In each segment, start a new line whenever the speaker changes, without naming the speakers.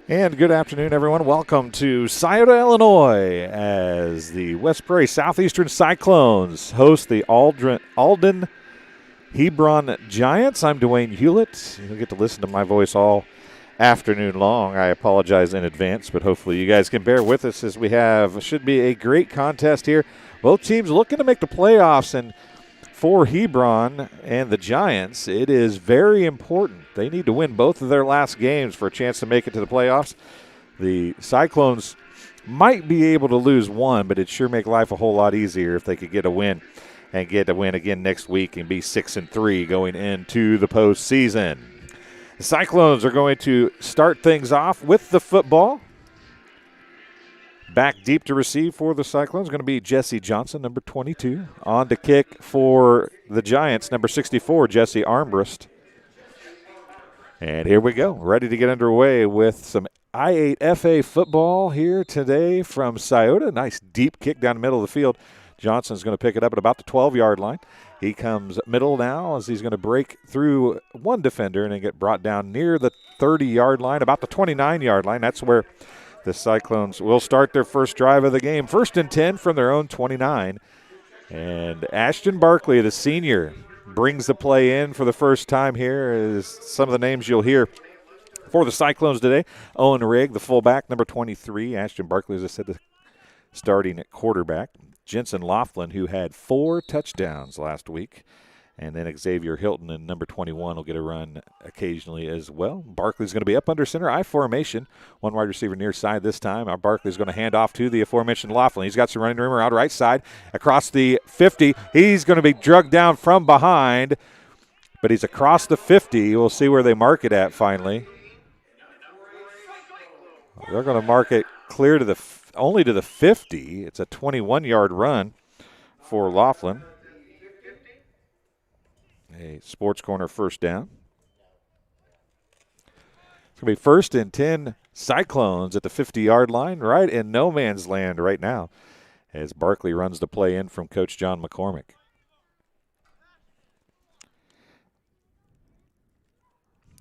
And good afternoon, everyone. Welcome to Scioto, Illinois, as the West Prairie Southeastern Cyclones host the Alden-Hebron Giants. I'm Dwayne Hulett. You'll get to listen to my voice all afternoon long. I apologize in advance, but hopefully you guys can bear with us as we should be a great contest here. Both teams looking to make the playoffs, and for Hebron and the Giants, it is very important. They need to win both of their last games for a chance to make it to the playoffs. The Cyclones might be able to lose one, but it'd sure make life a whole lot easier if they could get a win and get a win again next week and be 6-3 going into the postseason. The Cyclones are going to start things off with the football. Back deep to receive for the Cyclones is going to be Jesse Johnson, number 22. On to kick for the Giants, number 64, Jesse Armbrust. And here we go, ready to get underway with some I-8FA football here today from Scioto. Nice deep kick down the middle of the field. Johnson's going to pick it up at about the 12-yard line. He comes middle now as he's going to break through one defender and then get brought down near the 30-yard line, about the 29-yard line. That's where the Cyclones will start their first drive of the game. 1st and 10 from their own 29. And Ashton Barkley, the senior, brings the play in for the first time here. Is some of the names you'll hear for the Cyclones today. Owen Rigg, the fullback, number 23. Ashton Barkley, as I said, the starting at quarterback. Jensen Laughlin, who had 4 touchdowns last week. And then Xavier Hilton in number 21 will get a run occasionally as well. Barkley's going to be up under center, I formation. One wide receiver near side this time. Barkley's going to hand off to the aforementioned Laughlin. He's got some running room around right side. Across the 50. He's going to be drugged down from behind. But he's across the 50. We'll see where they mark it at finally. They're going to mark it clear to only to the 50. It's a 21-yard run for Laughlin. A Sports Corner first down. It's going to be 1st and 10 Cyclones at the 50-yard line, right in no man's land right now, as Barkley runs the play in from Coach John McCormick.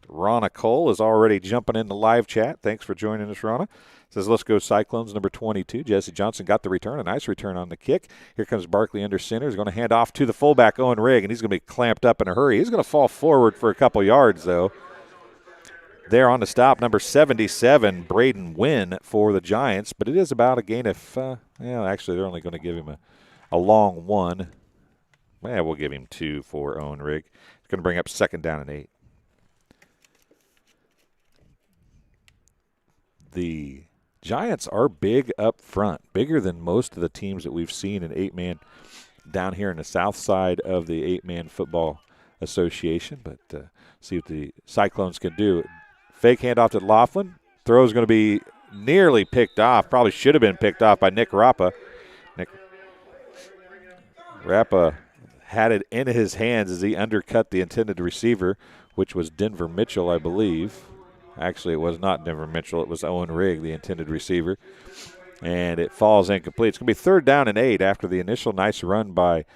Rana Cole is already jumping in the live chat. Thanks for joining us, Rana. Says, let's go Cyclones, number 22. Jesse Johnson got the return, a nice return on the kick. Here comes Barkley under center. He's going to hand off to the fullback, Owen Rigg, and he's going to be clamped up in a hurry. He's going to fall forward for a couple yards, though. There on the stop, number 77, Braden Wynn for the Giants, but it is about a gain of, actually they're only going to give him a long one. We'll give him 2 for Owen Rigg. It's going to bring up 2nd down and 8. The Giants are big up front, bigger than most of the teams that we've seen in 8-man down here in the south side of the 8-man football association. But see what the Cyclones can do. Fake handoff to Laughlin. Throw is going to be nearly picked off. Probably should have been picked off by Nick Rappa. Nick Rappa had it in his hands as he undercut the intended receiver, which was Denver Mitchell, I believe. Actually, it was not Denver Mitchell. It was Owen Rigg, the intended receiver. And it falls incomplete. It's going to be 3rd down and 8 after the initial nice run by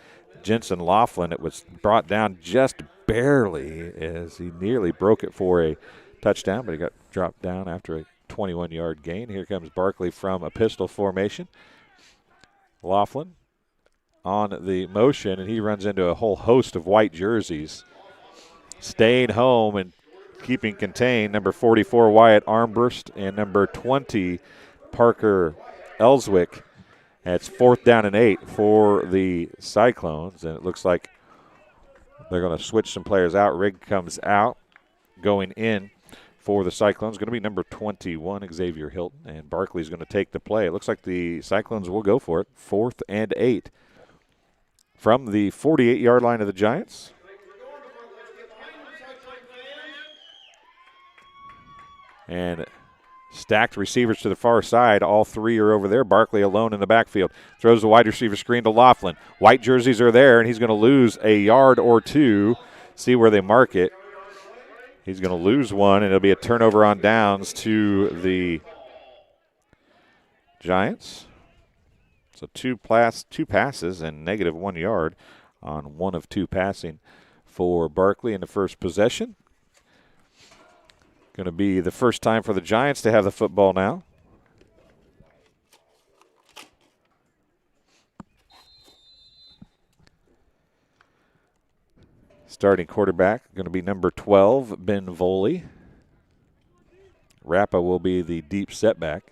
Jensen Laughlin. It was brought down just barely as he nearly broke it for a touchdown, but he got dropped down after a 21-yard gain. Here comes Barkley from a pistol formation. Laughlin on the motion, and he runs into a whole host of white jerseys. Staying home and keeping contained, number 44, Wyatt Armbrust, and number 20, Parker Ellswick. It's 4th down and 8 for the Cyclones, and it looks like they're going to switch some players out. Rigg comes out. Going in for the Cyclones going to be number 21, Xavier Hilton, and Barkley's going to take the play. It looks like the Cyclones will go for it. 4th and 8 from the 48-yard line of the Giants. And stacked receivers to the far side. All 3 are over there. Barkley alone in the backfield. Throws the wide receiver screen to Laughlin. White jerseys are there, and he's going to lose a yard or 2. See where they mark it. He's going to lose one, and it'll be a turnover on downs to the Giants. So two passes and -1 yard on 1 of 2 passing for Barkley in the first possession. Going to be the first time for the Giants to have the football now. Starting quarterback going to be number 12, Ben Voley. Rappa will be the deep setback.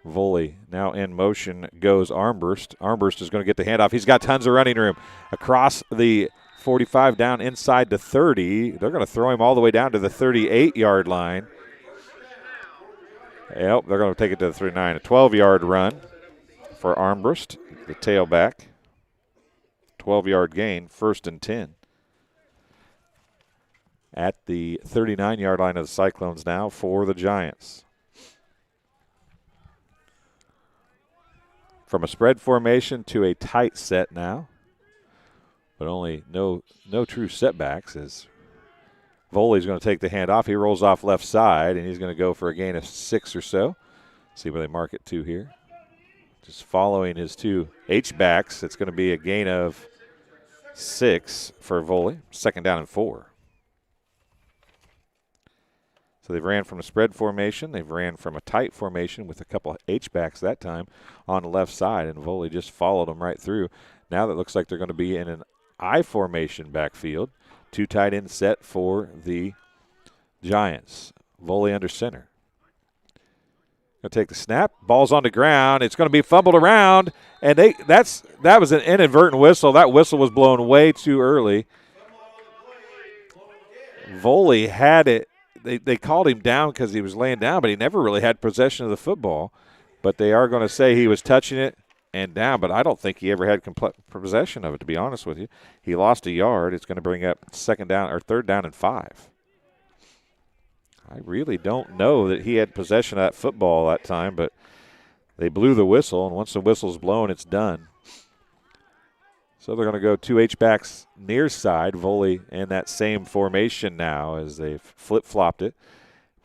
Voley now in motion goes Armbrust. Armbrust is going to get the handoff. He's got tons of running room. Across the 45 down inside the 30. They're going to throw him all the way down to the 38-yard line. Yep, they're going to take it to the 39. A 12-yard run for Armbrust, the tailback. 12-yard gain, 1st and 10. At the 39-yard line of the Cyclones now for the Giants. From a spread formation to a tight set now, but only no true setbacks as Voley's going to take the handoff. He rolls off left side, and he's going to go for a gain of 6 or so. See where they mark it to here. Just following his 2 H-backs, it's going to be a gain of 6 for Voley. 2nd down and 4. So they've ran from a spread formation. They've ran from a tight formation with a couple of H-backs that time on the left side, and Voley just followed them right through. Now that looks like they're going to be in an I formation backfield. 2 tight end set for the Giants. Voley under center. Going to take the snap. Ball's on the ground. It's going to be fumbled around, and that was an inadvertent whistle. That whistle was blown way too early. Voley had it. They called him down because he was laying down, but he never really had possession of the football. But they are going to say he was touching it and down, but I don't think he ever had complete possession of it, to be honest with you. He lost a yard. It's going to bring up 3rd down and 5. I really don't know that he had possession of that football that time, but they blew the whistle, and once the whistle's blown, it's done. So they're going to go 2 H-backs near side. Voley in that same formation now as they've flip-flopped it.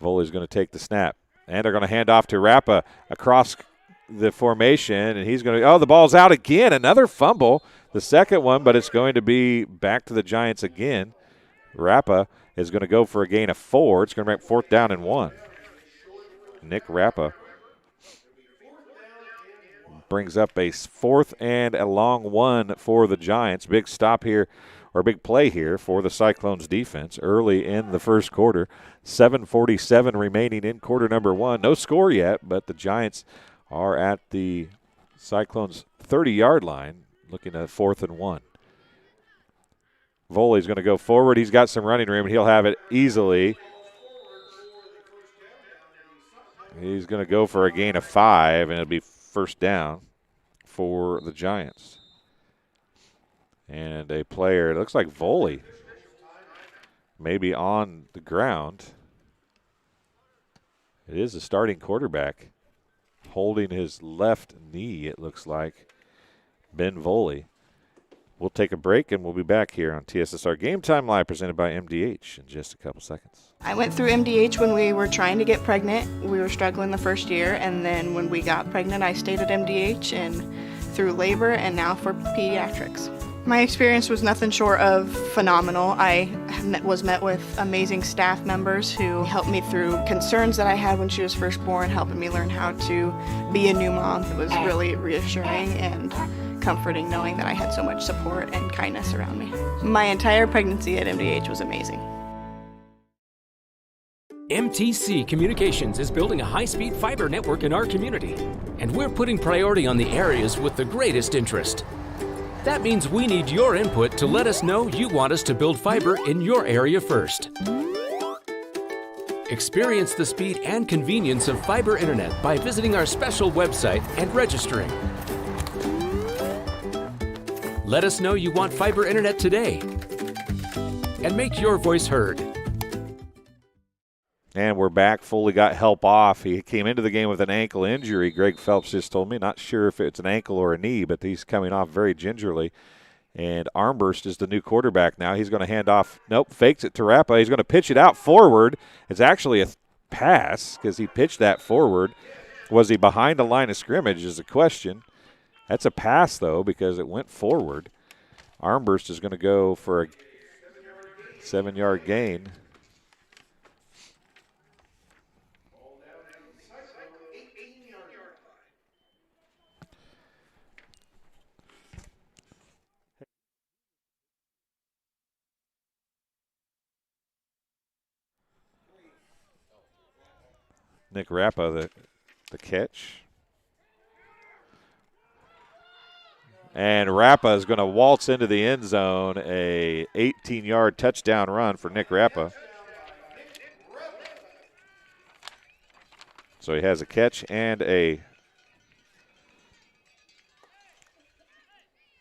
Voley's going to take the snap. And they're going to hand off to Rappa across the formation. And he's going to – the ball's out again. Another fumble. The second one, but it's going to be back to the Giants again. Rappa is going to go for a gain of 4. It's going to make 4th down and 1. Nick Rappa brings up a 4th and a long 1 for the Giants. Big stop here, or big play here for the Cyclones defense early in the first quarter. 7:47 remaining in quarter number 1. No score yet, but the Giants are at the Cyclones 30-yard line looking at 4th and 1. Voley's going to go forward. He's got some running room. He'll have it easily. He's going to go for a gain of 5, and it'll be 1st down for the Giants. And a player, it looks like Voley, maybe on the ground. It is the starting quarterback holding his left knee, it looks like, Ben Voley. We'll take a break, and we'll be back here on TSSR Game Time Live, presented by MDH, in just a couple seconds.
I went through MDH when we were trying to get pregnant. We were struggling the first year, and then when we got pregnant, I stayed at MDH and through labor and now for pediatrics. My experience was nothing short of phenomenal. I was met with amazing staff members who helped me through concerns that I had when she was first born, helping me learn how to be a new mom. It was really reassuring and comforting knowing that I had so much support and kindness around me. My entire pregnancy at MDH was amazing.
MTC Communications is building a high-speed fiber network in our community, and we're putting priority on the areas with the greatest interest. That means we need your input to let us know you want us to build fiber in your area first. Experience the speed and convenience of fiber internet by visiting our special website and registering. Let us know you want fiber internet today and make your voice heard.
And we're back. Foley got help off. He came into the game with an ankle injury. Greg Phelps just told me. Not sure if it's an ankle or a knee, but he's coming off very gingerly. And Armbrust is the new quarterback now. He's going to hand off. Nope, fakes it to Rappa. He's going to pitch it out forward. It's actually a pass because he pitched that forward. Was he behind the line of scrimmage is the question. That's a pass, though, because it went forward. Armbrust is going to go for a 7-yard gain. Nick Rappa, the catch. And Rappa is going to waltz into the end zone, a 18-yard touchdown run for Nick Rappa. So he has a catch and a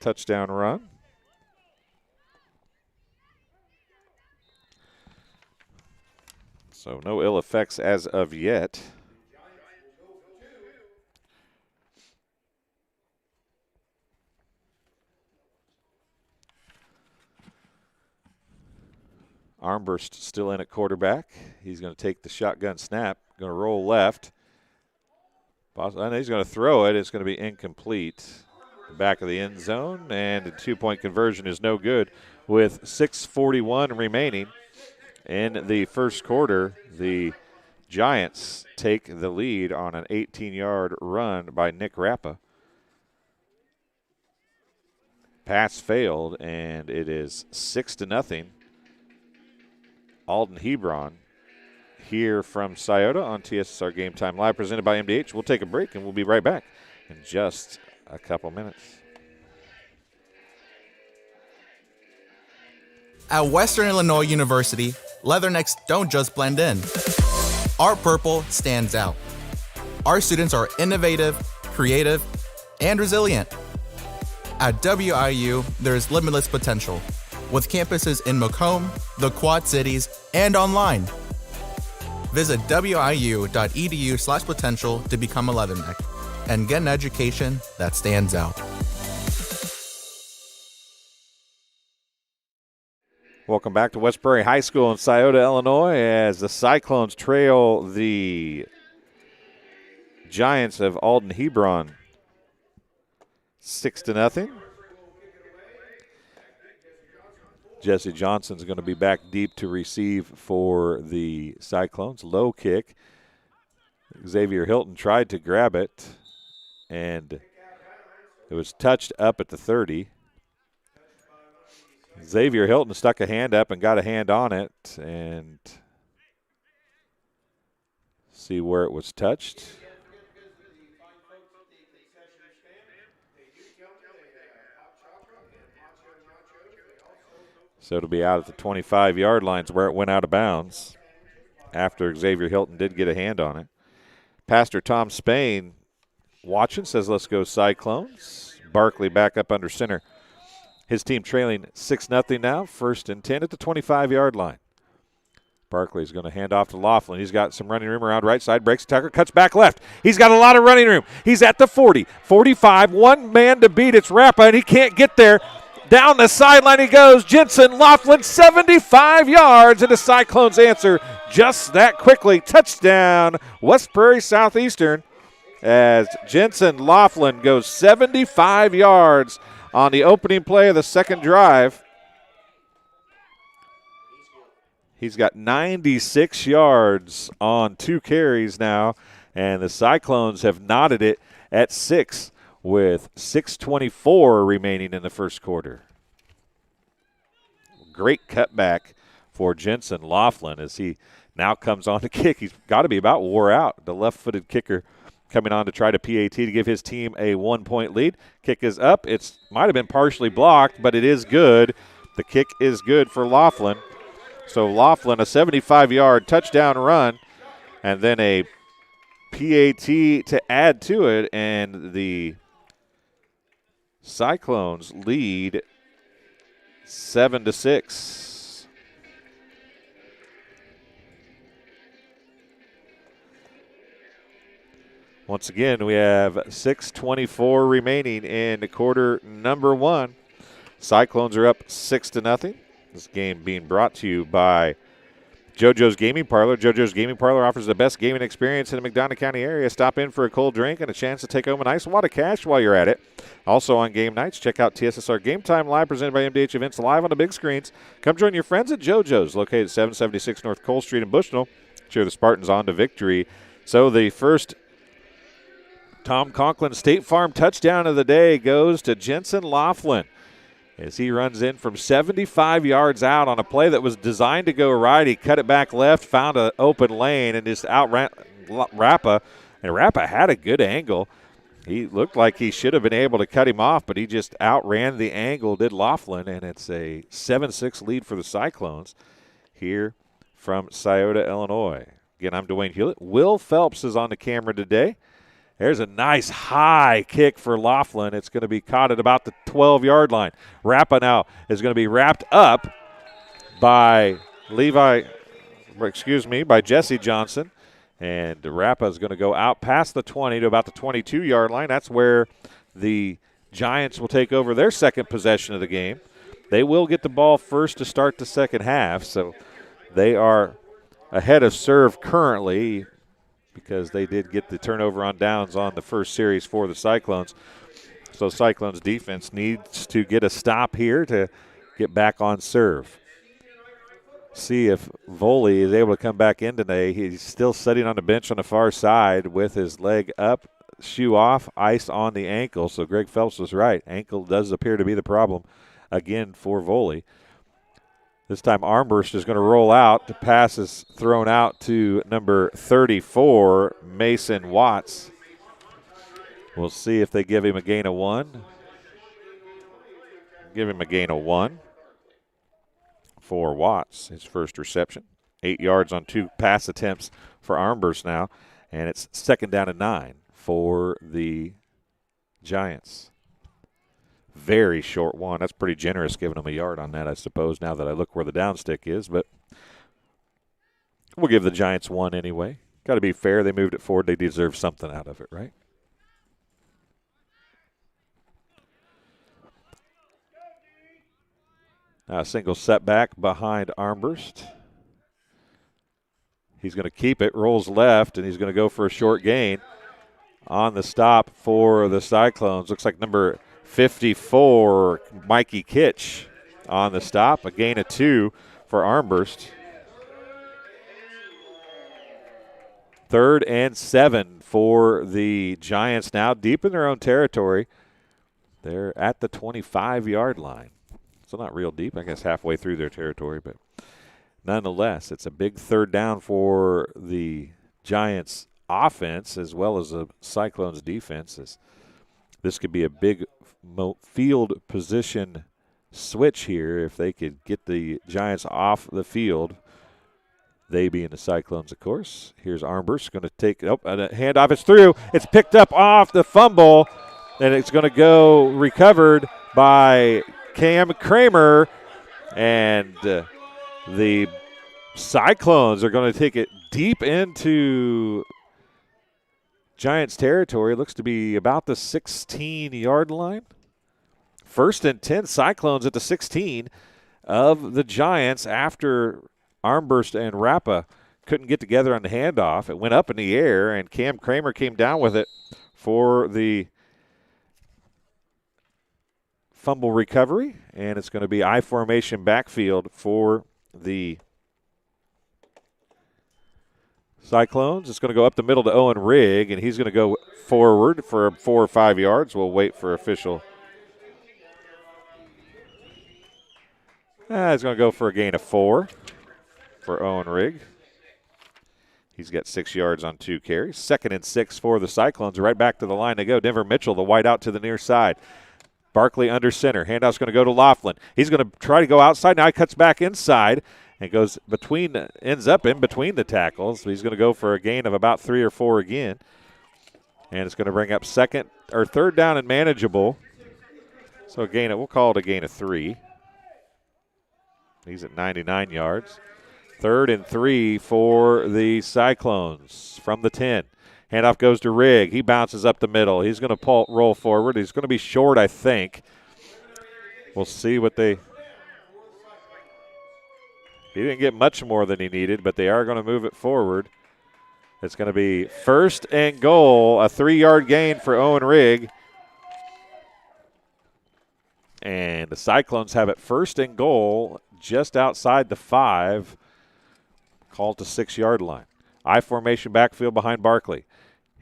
touchdown run. So no ill effects as of yet. Armbrust still in at quarterback. He's going to take the shotgun snap, going to roll left. I know he's going to throw it. It's going to be incomplete. Back of the end zone, and the 2-point conversion is no good. With 6:41 remaining in the first quarter, the Giants take the lead on an 18-yard run by Nick Rappa. Pass failed, and it is 6-0. Alden-Hebron here from Scioto on TSSR Game Time Live, presented by MDH. We'll take a break, and we'll be right back in just a couple minutes.
At Western Illinois University, Leathernecks don't just blend in. Our purple stands out. Our students are innovative, creative, and resilient. At WIU, there's limitless potential, with campuses in Macomb, the Quad Cities, and online. Visit wiu.edu/potential to become a Leatherneck and get an education that stands out.
Welcome back to West Prairie High School in Scioto, Illinois, as the Cyclones trail the Giants of Alden-Hebron 6-0. Jesse Johnson's going to be back deep to receive for the Cyclones. Low kick. Xavier Hilton tried to grab it, and it was touched up at the 30. Xavier Hilton stuck a hand up and got a hand on it, and see where it was touched. So it'll be out at the 25-yard lines where it went out of bounds after Xavier Hilton did get a hand on it. Pastor Tom Spain watching, says let's go Cyclones. Barkley back up under center. His team trailing 6-0 now, 1st and 10 at the 25-yard line. Barkley's going to hand off to Laughlin. He's got some running room around right side, breaks Tucker, cuts back left. He's got a lot of running room. He's at the 40, 45, one man to beat. It's Rappa, and he can't get there. Down the sideline he goes. Jensen Laughlin, 75 yards, and the Cyclones answer just that quickly. Touchdown, West Prairie Southeastern, as Jensen Laughlin goes 75 yards on the opening play of the second drive. He's got 96 yards on 2 carries now, and the Cyclones have knotted it at 6 with 6:24 remaining in the first quarter. Great cutback for Jensen Laughlin as he now comes on to kick. He's got to be about wore out. The left-footed kicker coming on to try to PAT to give his team a 1-point lead. Kick is up. It might have been partially blocked, but it is good. The kick is good for Laughlin. So Laughlin, a 75-yard touchdown run, and then a PAT to add to it, and the Cyclones lead 7-6. Once again, we have 6:24 remaining in quarter number 1. Cyclones are up 6-0. This game being brought to you by JoJo's Gaming Parlor. JoJo's Gaming Parlor offers the best gaming experience in the McDonough County area. Stop in for a cold drink and a chance to take home a nice wad of cash while you're at it. Also on game nights, check out TSSR Game Time Live, presented by MDH Events, live on the big screens. Come join your friends at JoJo's, located at 776 North Cole Street in Bushnell. Cheer the Spartans on to victory. So the first Tom Conklin State Farm touchdown of the day goes to Jensen Laughlin, as he runs in from 75 yards out on a play that was designed to go right. He cut it back left, found an open lane, and just outran Rappa. And Rappa had a good angle. He looked like he should have been able to cut him off, but he just outran the angle, did Laughlin, and it's a 7-6 lead for the Cyclones here from Scioto, Illinois. Again, I'm Dwayne Hulett. Will Phelps is on the camera today. There's a nice high kick for Laughlin. It's going to be caught at about the 12-yard line. Rappa now is going to be wrapped up by by Jesse Johnson. And Rappa is going to go out past the 20 to about the 22-yard line. That's where the Giants will take over their second possession of the game. They will get the ball first to start the second half, so they are ahead of serve currently, because they did get the turnover on downs on the first series for the Cyclones. So Cyclones defense needs to get a stop here to get back on serve. See if Voley is able to come back in today. He's still sitting on the bench on the far side with his leg up, shoe off, ice on the ankle. So Greg Phelps was right. Ankle does appear to be the problem again for Voley. This time Armburst is going to roll out. The pass is thrown out to number 34, Mason Watts. We'll see if they give him a gain of 1. Give him a gain of 1 for Watts, his first reception. 8 yards on 2 pass attempts for Armburst now, and it's 2nd down and 9 for the Giants. Very short one. That's pretty generous giving them a yard on that, I suppose, now that I look where the downstick is. But we'll give the Giants 1 anyway. Got to be fair. They moved it forward. They deserve something out of it, right? Now a single setback behind Armburst. He's going to keep it, rolls left, and he's going to go for a short gain on the stop for the Cyclones. Looks like number 54, Mikey Kitch on the stop. A gain of 2 for Armburst. 3rd and 7 for the Giants now, deep in their own territory. They're at the 25-yard line. So not real deep, I guess halfway through their territory, but nonetheless, it's a big 3rd down for the Giants offense as well as the Cyclones defense. This could be a big field position switch here if they could get the Giants off the field. They being the Cyclones, of course. Here's Armburst going to take a handoff. It's through. It's picked up off the fumble, and it's going to go recovered by Cam Kramer, and the Cyclones are going to take it deep into Giants territory. It looks to be about the 16-yard line. 1st and 10, Cyclones at the 16 of the Giants after Armburst and Rappa couldn't get together on the handoff. It went up in the air, and Cam Kramer came down with it for the fumble recovery, and it's going to be I formation backfield for the Cyclones. It's going to go up the middle to Owen Rigg, and he's going to go forward for 4 or 5 yards. We'll wait for official. He's going to go for a gain of 4 for Owen Rigg. He's got 6 yards on 2 carries. 2nd and 6 for the Cyclones. Right back to the line they go. Denver Mitchell, the wide out to the near side. Barkley under center. Handoff's going to go to Laughlin. He's going to try to go outside. Now he cuts back inside and goes ends up in between the tackles. So he's going to go for a gain of about 3 or 4 again. And it's going to bring up 3rd down and manageable. So we'll call it a gain of 3. He's at 99 yards. 3rd and 3 for the Cyclones from the 10. Handoff goes to Rigg. He bounces up the middle. He's going to roll forward. He's going to be short, I think. We'll see what He didn't get much more than he needed, but they are going to move it forward. It's going to be first and goal, a 3-yard gain for Owen Rigg. And the Cyclones have it first and goal just outside the 5, called to 6-yard line. I formation backfield behind Barkley.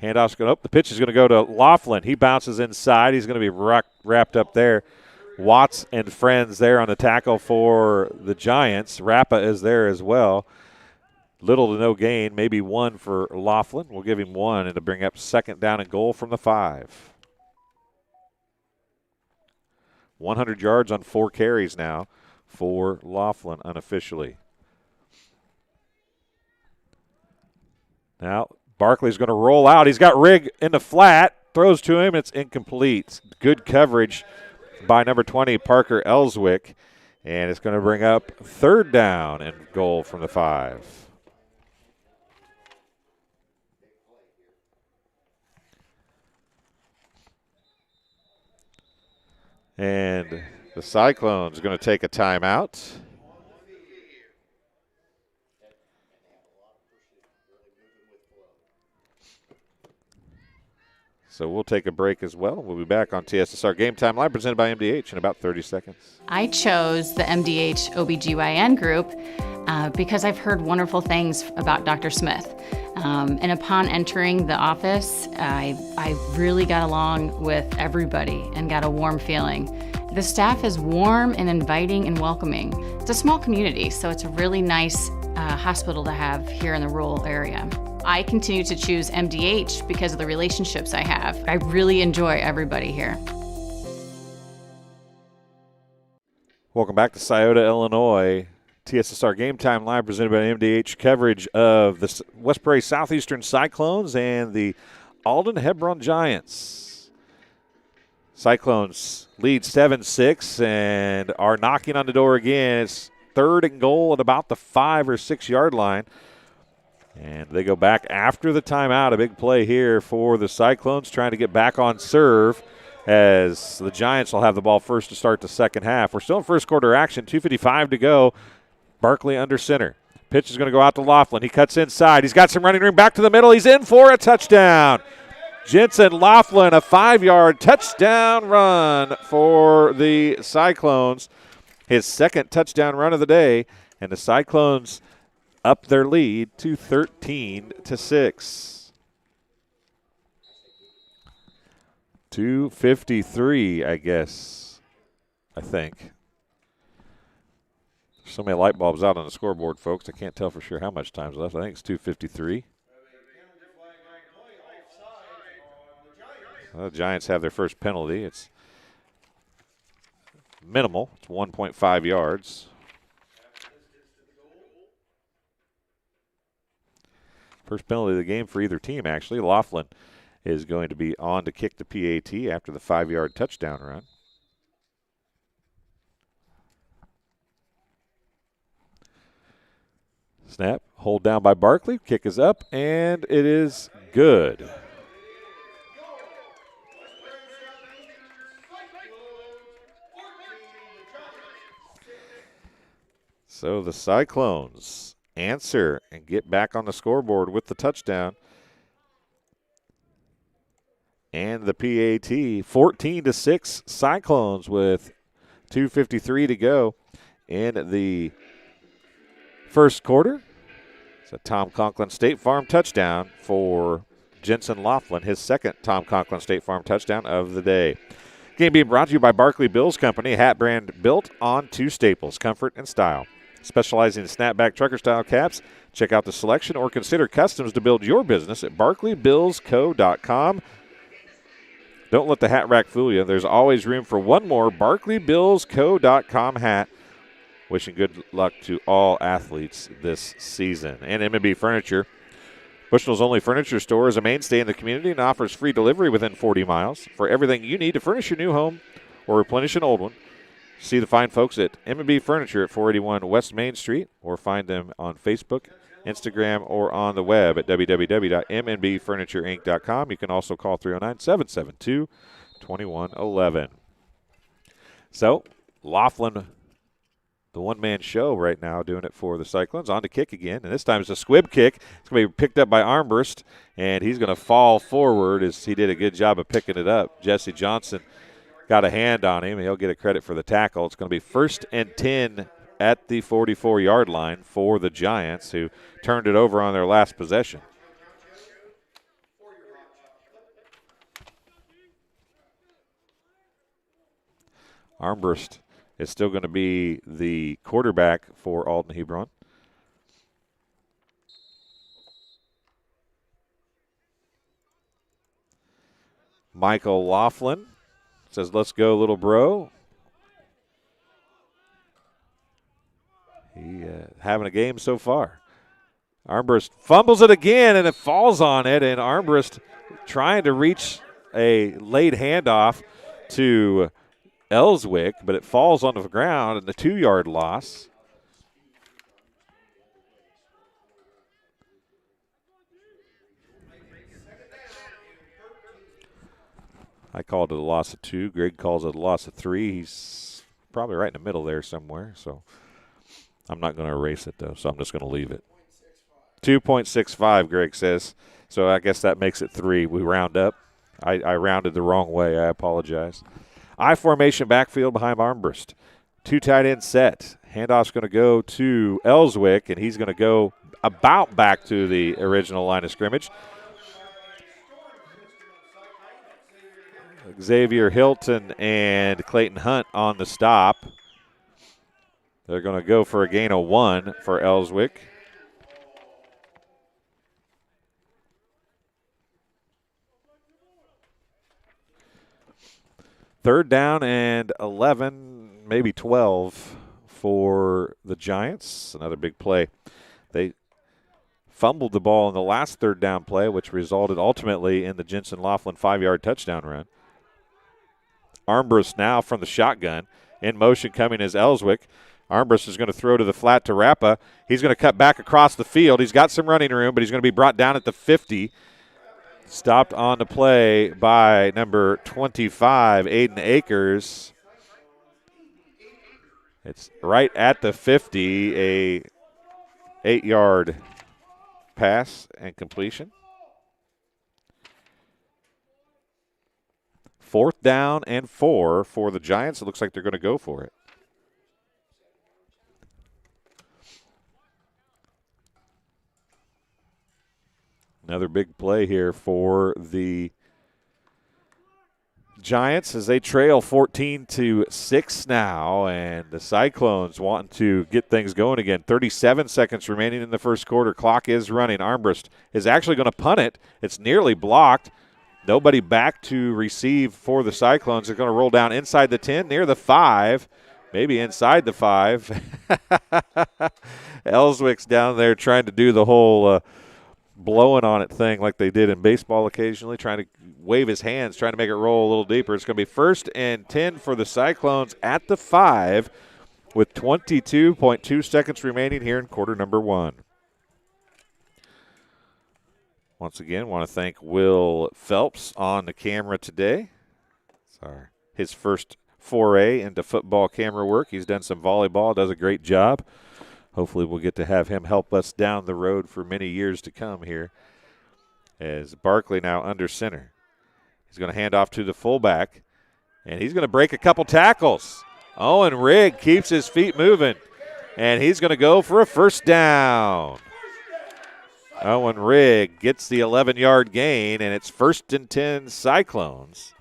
Handoff's going to, the pitch is going to go to Laughlin. He bounces inside. He's going to be wrapped up there. Watts and friends there on the tackle for the Giants. Rappa is there as well. Little to no gain, maybe 1 for Laughlin. We'll give him 1 and to bring up second down and goal from the 5. 100 yards on 4 carries now for Laughlin unofficially. Now, Barkley's going to roll out. He's got Rigg in the flat. Throws to him. It's incomplete. Good coverage by number 20, Parker Ellswick. And it's going to bring up third down and goal from the 5. And the Cyclones are going to take a timeout. So we'll take a break as well. We'll be back on TSSR Game Time Live, presented by MDH in about 30 seconds.
I chose the MDH OBGYN group because I've heard wonderful things about Dr. Smith. And upon entering the office, I really got along with everybody and got a warm feeling. The staff is warm and inviting and welcoming. It's a small community, so it's a really nice hospital to have here in the rural area. I continue to choose MDH because of the relationships I have. I really enjoy everybody here.
Welcome back to Scioto, Illinois. TSSR Game Time Live, presented by MDH. Coverage of the West Prairie Southeastern Cyclones and the Alden-Hebron Giants. Cyclones lead 7-6 and are knocking on the door again. It's third and goal at about the 5 or 6 yard line. And they go back after the timeout. A big play here for the Cyclones, trying to get back on serve as the Giants will have the ball first to start the second half. We're still in first quarter action, 2:55 to go. Barkley under center. Pitch is going to go out to Laughlin. He cuts inside. He's got some running room back to the middle. He's in for a touchdown. Jensen Laughlin, a 5-yard touchdown run for the Cyclones. His second touchdown run of the day, and the Cyclones up their lead to 13-6. 2:53, I guess. I think. There's so many light bulbs out on the scoreboard, folks. I can't tell for sure how much time's left. I think it's 2:53. Well, the Giants have their first penalty. It's minimal. It's 1.5 yards. First penalty of the game for either team, actually. Laughlin is going to be on to kick the PAT after the 5-yard touchdown run. Snap, hold down by Barkley. Kick is up, and it is good. So the Cyclones answer and get back on the scoreboard with the touchdown. And the PAT, 14-6 Cyclones with 2:53 to go in the first quarter. It's a Tom Conklin State Farm touchdown for Jensen Laughlin, his second Tom Conklin State Farm touchdown of the day. Game being brought to you by Barkley Bills Company, a hat brand built on 2 staples, comfort and style. Specializing in snapback trucker-style caps, check out the selection or consider customs to build your business at barkleybillsco.com. Don't let the hat rack fool you. There's always room for one more barkleybillsco.com hat. Wishing good luck to all athletes this season. And M&B Furniture. Bushnell's only furniture store is a mainstay in the community and offers free delivery within 40 miles. For everything you need to furnish your new home or replenish an old one, see the fine folks at M&B Furniture at 481 West Main Street, or find them on Facebook, Instagram, or on the web at www.mnbfurniturinc.com. You can also call 309-772-2111. So, Laughlin the one-man show right now doing it for the Cyclones. On to kick again, and this time it's a squib kick. It's going to be picked up by Armbrust, and he's going to fall forward as he did a good job of picking it up. Jesse Johnson got a hand on him, and he'll get a credit for the tackle. It's going to be 1st and 10 at the 44-yard line for the Giants, who turned it over on their last possession. Armbrust is still going to be the quarterback for Alden-Hebron. Michael Laughlin says, "Let's go, little bro." He having a game so far. Armbrust fumbles it again, and it falls on it, and Armbrust trying to reach a late handoff to Ellswick, but it falls on the ground, and the 2-yard loss. I called it a loss of 2. Greg calls it a loss of 3. He's probably right in the middle there somewhere, so I'm not going to erase it, though, so I'm just going to leave it. 2.65, Greg says, so I guess that makes it 3. We round up. I rounded the wrong way. I apologize. I formation backfield behind Armbrust. 2 tight end set. Handoff's going to go to Ellswick, and he's going to go about back to the original line of scrimmage. Xavier Hilton and Clayton Hunt on the stop. They're going to go for a gain of 1 for Ellswick. Third down and 11, maybe 12 for the Giants. Another big play. They fumbled the ball in the last third down play, which resulted ultimately in the Jensen Laughlin 5-yard touchdown run. Armbrust now from the shotgun. In motion coming is Ellswick. Armbrust is going to throw to the flat to Rappa. He's going to cut back across the field. He's got some running room, but he's going to be brought down at the 50. Stopped on the play by number 25, Aiden Akers. It's right at the 50, a 8-yard pass and completion. 4th down and 4 for the Giants. It looks like they're going to go for it. Another big play here for the Giants as they trail 14-6 now, and the Cyclones wanting to get things going again. 37 seconds remaining in the first quarter. Clock is running. Armbrust is actually going to punt it. It's nearly blocked. Nobody back to receive for the Cyclones. They're going to roll down inside the 10, near the 5, maybe inside the 5. Ellswick's down there trying to do the whole blowing on it thing like they did in baseball occasionally, trying to wave his hands, trying to make it roll a little deeper. It's going to be 1st and 10 for the Cyclones at the 5 with 22.2 seconds remaining here in quarter number 1. Once again, want to thank Will Phelps on the camera today. Sorry, his first foray into football camera work. He's done some volleyball, does a great job. Hopefully we'll get to have him help us down the road for many years to come here. As Barkley now under center. He's going to hand off to the fullback, and he's going to break a couple tackles. Owen Rigg keeps his feet moving, and he's going to go for a first down. Owen Rigg gets the 11-yard gain, and it's 1st and 10 Cyclones.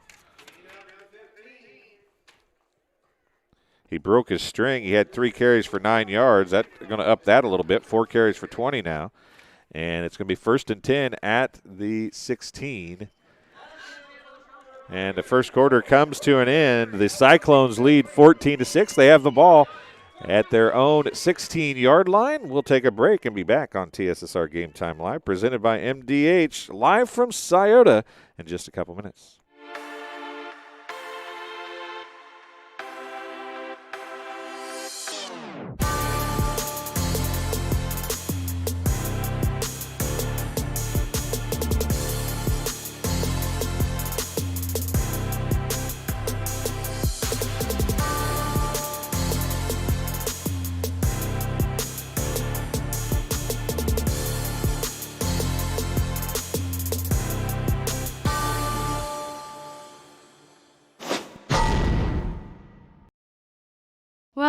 He broke his string. He had 3 carries for 9 yards. That's going to up that a little bit. 4 carries for 20 now. And it's going to be 1st and 10 at the 16. And the first quarter comes to an end. The Cyclones lead 14-6. They have the ball at their own 16-yard line. We'll take a break and be back on TSSR Game Time Live, presented by MDH, live from Scioto in just a couple minutes.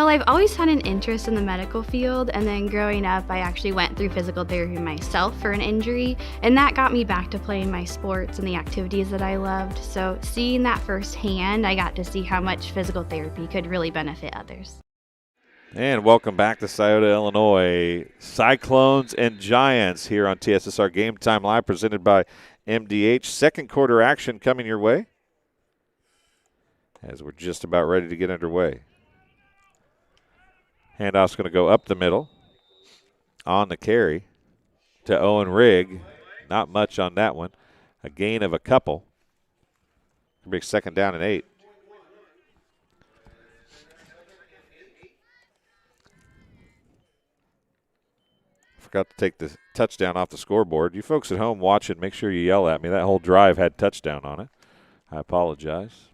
Well, I've always had an interest in the medical field, and then growing up, I actually went through physical therapy myself for an injury, and that got me back to playing my sports and the activities that I loved. So seeing that firsthand, I got to see how much physical therapy could really benefit others.
And welcome back to Scioto, Illinois. Cyclones and Giants here on TSSR Game Time Live, presented by MDH. Second quarter action coming your way as we're just about ready to get underway. Handoff's going to go up the middle on the carry to Owen Rigg. Not much on that one. A gain of a couple. Big second down and 8. Forgot to take the touchdown off the scoreboard. You folks at home watching, make sure you yell at me. That whole drive had touchdown on it. I apologize.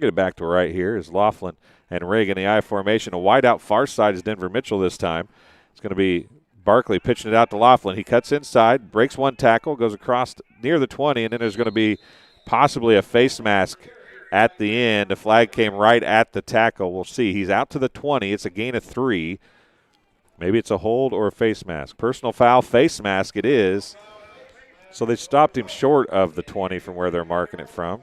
Get it back to right here is Laughlin and Rigg in the I formation. A wide out far side is Denver Mitchell this time. It's going to be Barkley pitching it out to Laughlin. He cuts inside, breaks one tackle, goes across near the 20, and then there's going to be possibly a face mask at the end. The flag came right at the tackle. We'll see. He's out to the 20. It's a gain of 3. Maybe it's a hold or a face mask. Personal foul, face mask it is. So they stopped him short of the 20 from where they're marking it from.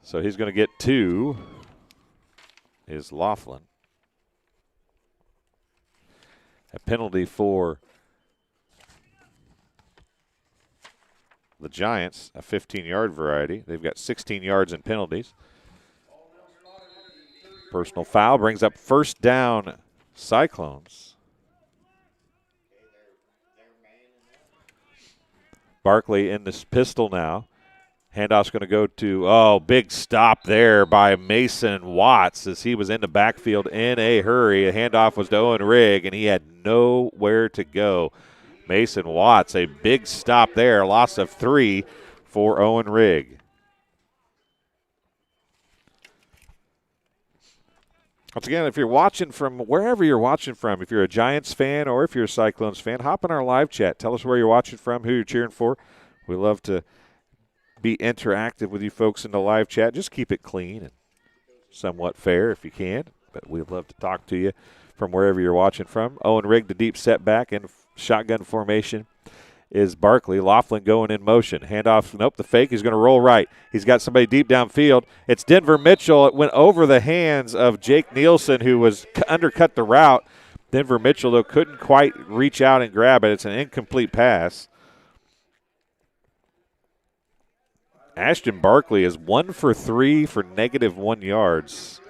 So he's going to get 2 is Laughlin. A penalty for the Giants, a 15-yard variety. They've got 16 yards in penalties. Personal foul brings up first down Cyclones. Barkley in this pistol now. Handoff's going to go to, big stop there by Mason Watts as he was in the backfield in a hurry. A handoff was to Owen Rigg, and he had nowhere to go. Mason Watts, a big stop there, loss of 3 for Owen Rigg. Once again, if you're watching from wherever you're watching from, if you're a Giants fan or if you're a Cyclones fan, hop in our live chat. Tell us where you're watching from, who you're cheering for. We love to be interactive with you folks in the live chat. Just keep it clean and somewhat fair if you can, but we'd love to talk to you from wherever you're watching from. Owen Rigg, the deep setback and shotgun formation is Barkley. Laughlin going in motion. Handoff, nope, the fake. He's going to roll right. He's got somebody deep downfield. It's Denver Mitchell. It went over the hands of Jake Nielsen, who was undercut the route. Denver Mitchell, though, couldn't quite reach out and grab it. It's an incomplete pass. Ashton Barkley is 1 for 3 for -1 yards.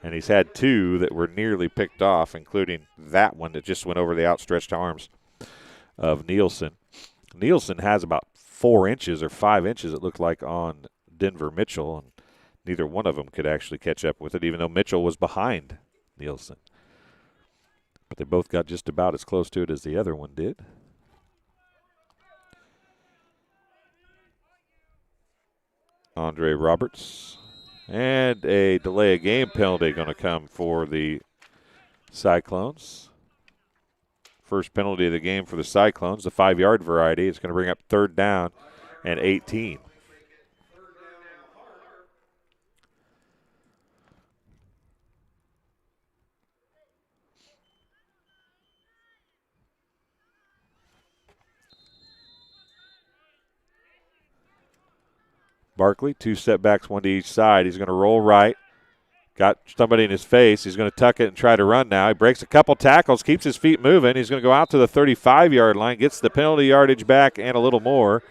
And he's had 2 that were nearly picked off, including that one that just went over the outstretched arms of Nielsen. Nielsen has about 4 inches or 5 inches, it looked like, on Denver Mitchell, and neither one of them could actually catch up with it, even though Mitchell was behind Nielsen. But they both got just about as close to it as the other one did. Andre Roberts. And a delay of game penalty going to come for the Cyclones. First penalty of the game for the Cyclones, the 5-yard variety. It's going to bring up third down and 18. Barkley, 2 setbacks, 1 to each side. He's going to roll right. Got somebody in his face. He's going to tuck it and try to run now. He breaks a couple tackles, keeps his feet moving. He's going to go out to the 35-yard line, gets the penalty yardage back and a little more.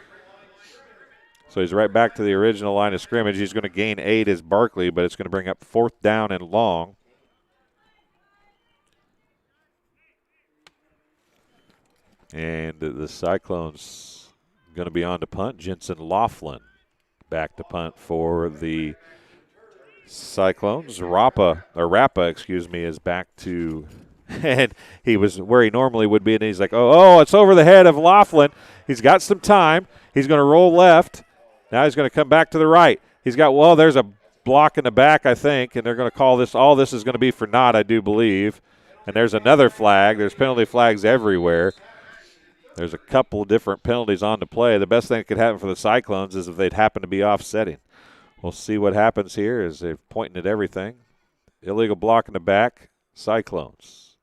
So he's right back to the original line of scrimmage. He's going to gain 8 as Barkley, but it's going to bring up 4th down and long. And the Cyclones going to be on to punt. Jensen Laughlin back to punt for the Cyclones. Rappa, is back to, and he was where he normally would be, and he's like, it's over the head of Laughlin. He's got some time. He's going to roll left. Now he's going to come back to the right. He's got, there's a block in the back, I think, and they're going to call this, all this is going to be for naught, I do believe. And there's another flag. There's penalty flags everywhere. There's a couple different penalties on the play. The best thing that could happen for the Cyclones is if they'd happen to be offsetting. We'll see what happens here as they're pointing at everything. Illegal block in the back, Cyclones.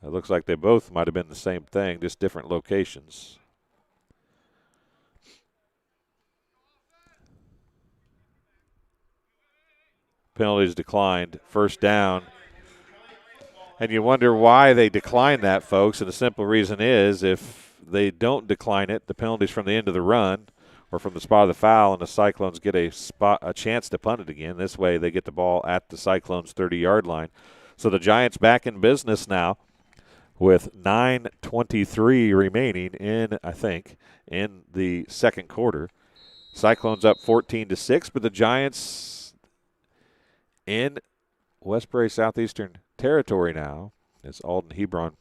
It looks like they both might have been the same thing, just different locations. Penalties declined. First down. And you wonder why they decline that, folks. And the simple reason is if they don't decline it, the penalty's from the end of the run or from the spot of the foul, and the Cyclones get a chance to punt it again. This way they get the ball at the Cyclones' 30-yard line. So the Giants back in business now with 9:23 remaining in the second quarter. Cyclones up 14-6, but the Giants in West Prairie Southeastern territory now. It's Alden-Hebron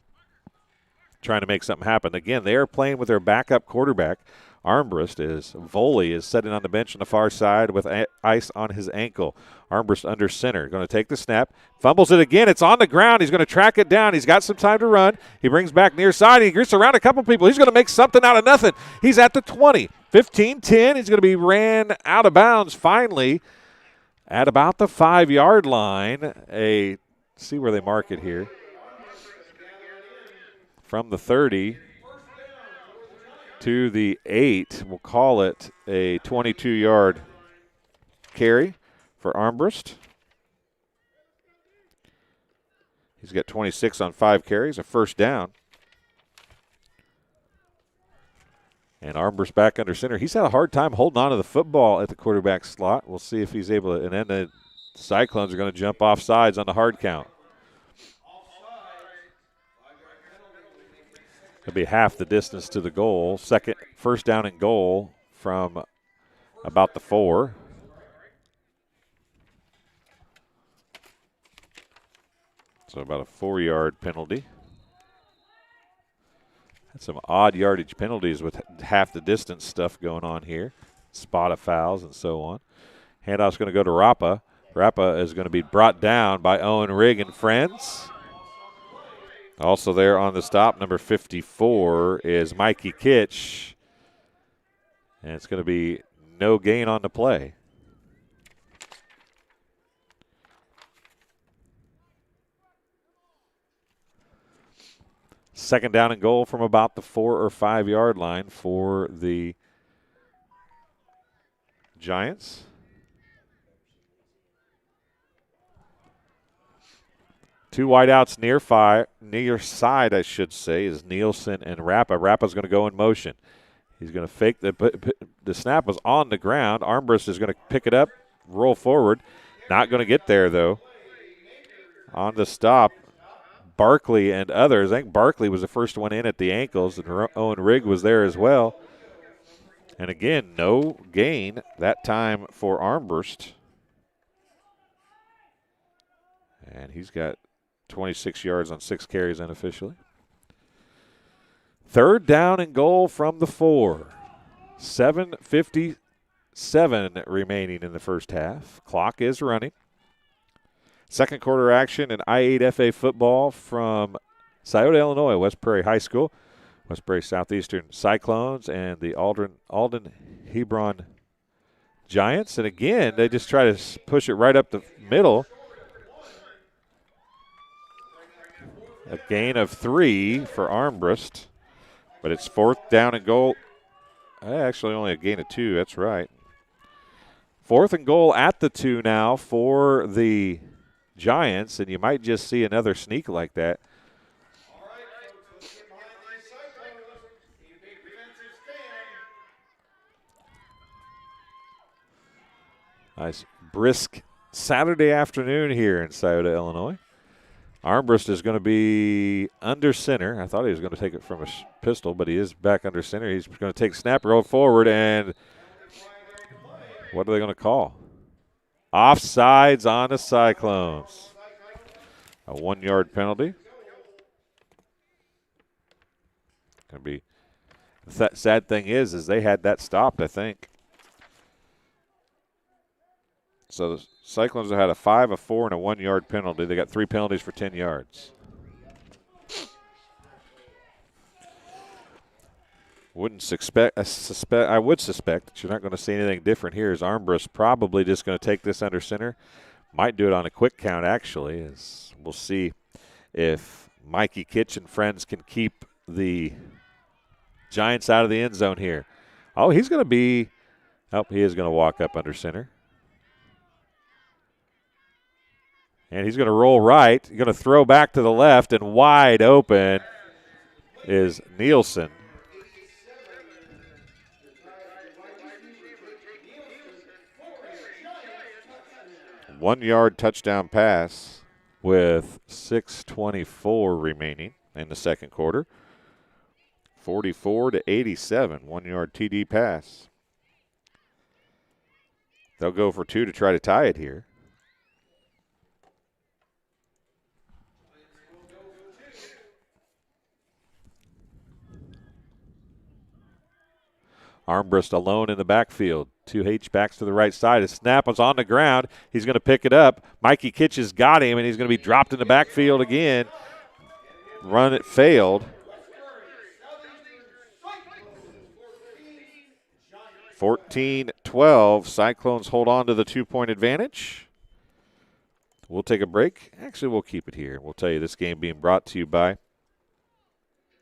trying to make something happen. Again, they are playing with their backup quarterback. Armbrust is sitting on the bench on the far side with ice on his ankle. Armbrust under center, going to take the snap, fumbles it again. It's on the ground. He's going to track it down. He's got some time to run. He brings back near side. He gets around a couple people. He's going to make something out of nothing. He's at the 20, 15, 10. He's going to be ran out of bounds finally at about the 5-yard line. See where they mark it here. From the 30 to the 8, we'll call it a 22-yard carry for Armbrust. He's got 26 on 5 carries, a first down. And Armbrust back under center. He's had a hard time holding on to the football at the quarterback slot. We'll see if he's able to. And then the Cyclones are going to jump off sides on the hard count. It'll be half the distance to the goal. First down and goal from about the 4. So about a 4-yard penalty. Had some odd yardage penalties with half the distance stuff going on here. Spot of fouls and so on. Handoff's going to go to Rappa. Rappa is going to be brought down by Owen Rigg and friends. Also there on the stop, number 54, is Mikey Kitch. And it's going to be no gain on the play. Second down and goal from about the 4 or 5 yard line for the Giants. Two wideouts near side, I should say, is Nielsen and Rappa. Rappa's going to go in motion. He's going to fake the snap was on the ground. Armbrust is going to pick it up, roll forward. Not going to get there, though. On the stop, Barkley and others. I think Barkley was the first one in at the ankles, and Owen Rigg was there as well. And again, no gain that time for Armbrust. And he's got 26 yards on 6 carries unofficially. Third down and goal from the 4. 7:57 remaining in the first half. Clock is running. Second quarter action in I-8FA football from Scioto, Illinois, West Prairie High School. West Prairie Southeastern Cyclones and the Alden-Hebron Giants. And again, they just try to push it right up the middle. A gain of 3 for Armbrust, but it's fourth down and goal. Actually, only a gain of 2, that's right. Fourth and goal at the 2 now for the Giants, and you might just see another sneak like that. Nice brisk Saturday afternoon here in Scioto, Illinois. Armbrust is going to be under center. I thought he was going to take it from a pistol, but he is back under center. He's going to take snap, roll forward, and what are they going to call? Offsides on the Cyclones. A 1-yard penalty. Going to be. The sad thing is they had that stopped, I think. So the Cyclones have had a 5, a 4, and a 1-yard penalty. They got 3 penalties for 10 yards. I would suspect that you're not going to see anything different here, as Armbrust probably just going to take this under center. Might do it on a quick count, actually, as we'll see if Mikey Kitch and friends can keep the Giants out of the end zone here. Oh, he is going to walk up under center. And he's going to roll right. He's going to throw back to the left, and wide open is Nielsen. One-yard touchdown pass with 6:24 remaining in the second quarter. 44-87, one-yard TD pass. They'll go for two to try to tie it here. Armbrust alone in the backfield. Two H-backs to the right side. His snap was on the ground. He's going to pick it up. Mikey Kitch has got him, and he's going to be dropped in the backfield again. Run it failed. 14-12. Cyclones hold on to the 2-point advantage. We'll take a break. Actually, we'll keep it here. We'll tell you this game being brought to you by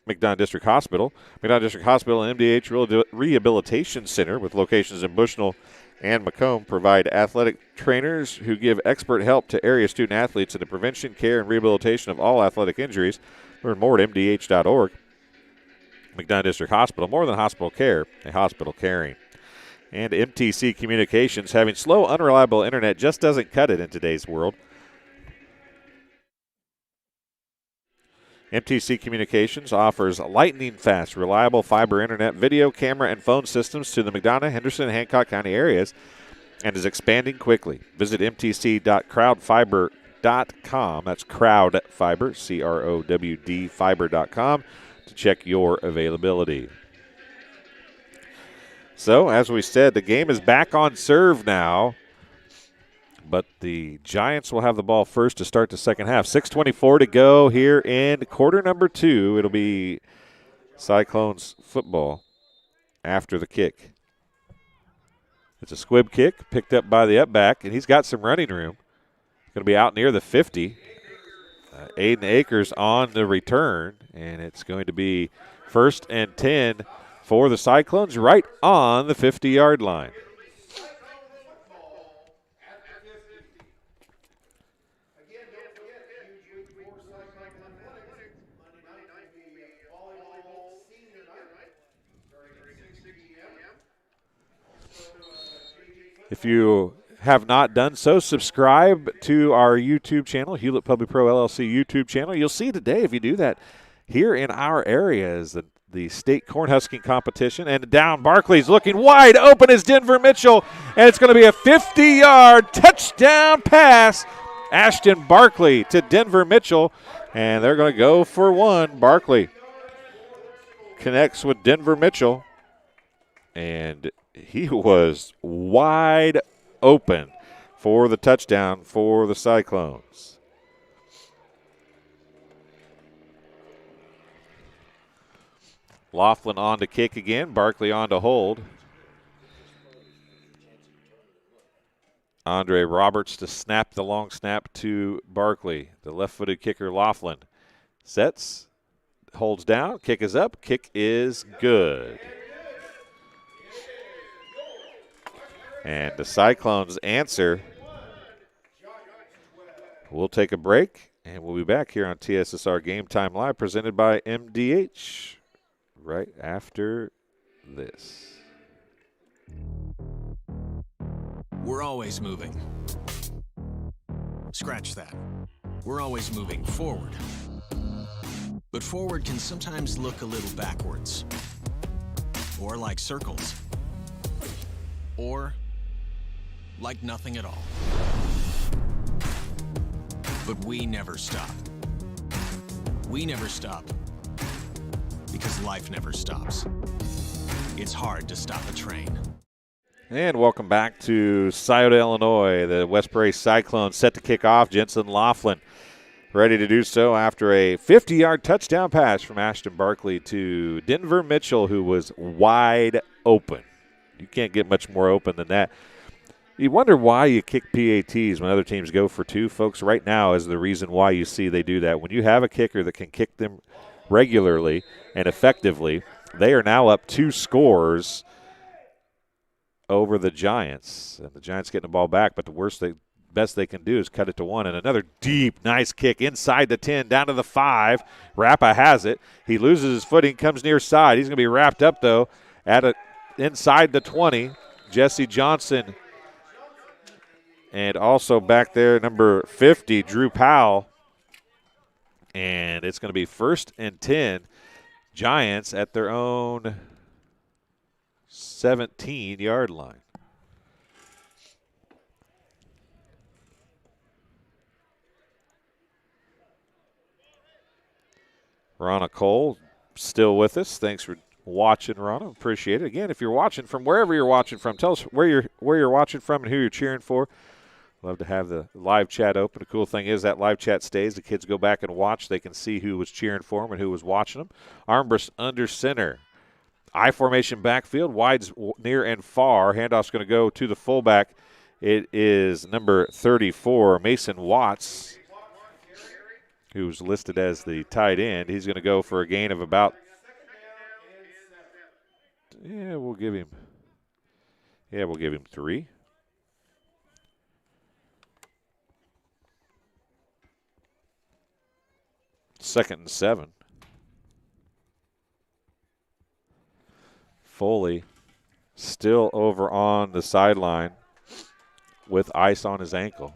McDonough District Hospital. McDonough District Hospital and MDH Rehabilitation Center, with locations in Bushnell and Macomb, provide athletic trainers who give expert help to area student athletes in the prevention, care, and rehabilitation of all athletic injuries. Learn more at mdh.org. McDonough District Hospital, more than hospital care, a hospital caring. And MTC Communications, having slow, unreliable internet just doesn't cut it in today's world. MTC Communications offers lightning-fast, reliable fiber internet, video, camera, and phone systems to the McDonough, Henderson, and Hancock County areas, and is expanding quickly. Visit mtc.crowdfiber.com. That's crowdfiber, C-R-O-W-D, fiber.com, to check your availability. So, as we said, the game is back on serve now. But the Giants will have the ball first to start the second half. 6:24 to go here in quarter number 2. It'll be Cyclones football after the kick. It's a squib kick picked up by the up back, and he's got some running room. Going to be out near the 50. Aiden Akers on the return, and it's going to be 1st and 10 for the Cyclones right on the 50-yard line. If you have not done so, subscribe to our YouTube channel, Hulett PubliPro LLC YouTube channel. You'll see today, if you do that, here in our area is the state cornhusking competition. And down, Barkley's looking wide open as Denver Mitchell, and it's going to be a 50-yard touchdown pass. Ashton Barkley to Denver Mitchell, and they're going to go for one. Barkley connects with Denver Mitchell, and he was wide open for the touchdown for the Cyclones. Laughlin on to kick again. Barkley on to hold. Andre Roberts to snap the long snap to Barkley. The left-footed kicker, Laughlin, sets, holds down, kick is up, kick is good. And the Cyclones answer. We'll take a break, and we'll be back here on TSSR Game Time Live, presented by MDH, right after this.
We're always moving. Scratch that. We're always moving forward. But forward can sometimes look a little backwards, or like circles, or like nothing at all. But we never stop. We never stop because life never stops. It's hard to stop a train.
And welcome back to Scioto, Illinois. The West Prairie Cyclones set to kick off. Jensen Laughlin ready to do so after a 50-yard touchdown pass from Ashton Barkley to Denver Mitchell, who was wide open. You can't get much more open than that. You wonder why you kick PATs when other teams go for two, folks. Right now is the reason why you see they do that. When you have a kicker that can kick them regularly and effectively, they are now up 2 scores over the Giants. And the Giants getting the ball back, but the best they can do is cut it to 1. And another deep, nice kick inside the 10, down to the 5. Rappa has it. He loses his footing, comes near side. He's going to be wrapped up, though, inside the 20. Jesse Johnson. And also back there, number 50, Drew Powell. And it's going to be 1st and 10. Giants at their own 17-yard line. Ronna Cole still with us. Thanks for watching, Ronna. Appreciate it. Again, if you're watching from wherever you're watching from, tell us where you're watching from and who you're cheering for. Love to have the live chat open. The cool thing is that live chat stays. The kids go back and watch. They can see who was cheering for them and who was watching them. Armbrust under center. I formation backfield. Wide's near and far. Handoff's going to go to the fullback. It is number 34, Mason Watts, who's listed as the tight end. He's going to go for a gain of about, we'll give him 3. Second and 7. Foley still over on the sideline with ice on his ankle.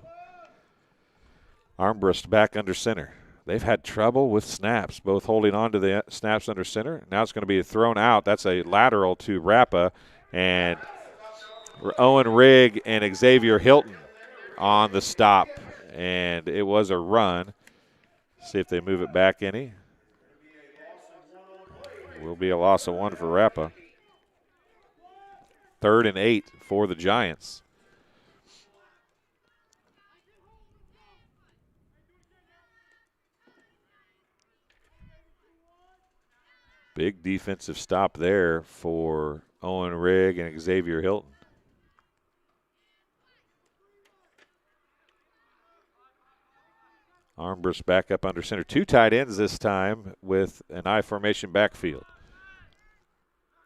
Armbrust back under center. They've had trouble with snaps, both holding on to the snaps under center. Now it's going to be thrown out. That's a lateral to Rappa, and Owen Rigg and Xavier Hilton on the stop, and it was a run. See if they move it back any. Will be a loss of 1 for Rappa. 3rd and 8 for the Giants. Big defensive stop there for Owen Rigg and Xavier Hilton. Armbrust back up under center. 2 tight ends this time with an I formation backfield.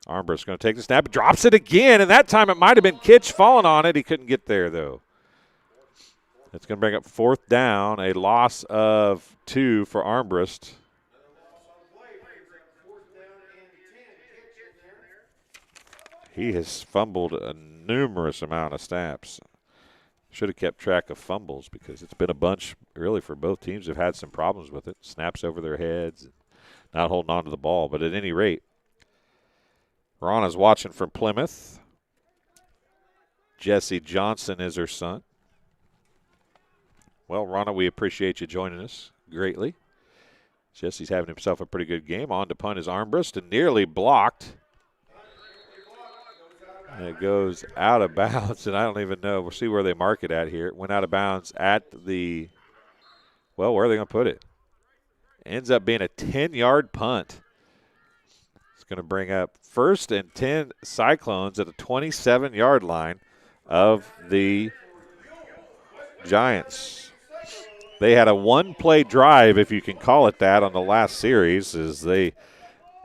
Armbrust going to take the snap, drops it again, and that time it might have been Kitch falling on it. He couldn't get there, though. It's going to bring up 4th down, a loss of 2 for Armbrust. He has fumbled a numerous amount of snaps. Should have kept track of fumbles because it's been a bunch, really, for both teams have had some problems with it. Snaps over their heads, not holding on to the ball. But at any rate, Ronna's watching from Plymouth. Jesse Johnson is her son. Well, Ronna, we appreciate you joining us greatly. Jesse's having himself a pretty good game. On to punt is Armbrust and nearly blocked. And it goes out of bounds, and I don't even know. We'll see where they mark it at here. It went out of bounds at the, well, where are they going to put it? Ends up being a 10-yard punt. It's going to bring up 1st and 10 Cyclones at the 27-yard line of the Giants. They had a 1-play drive, if you can call it that, on the last series as they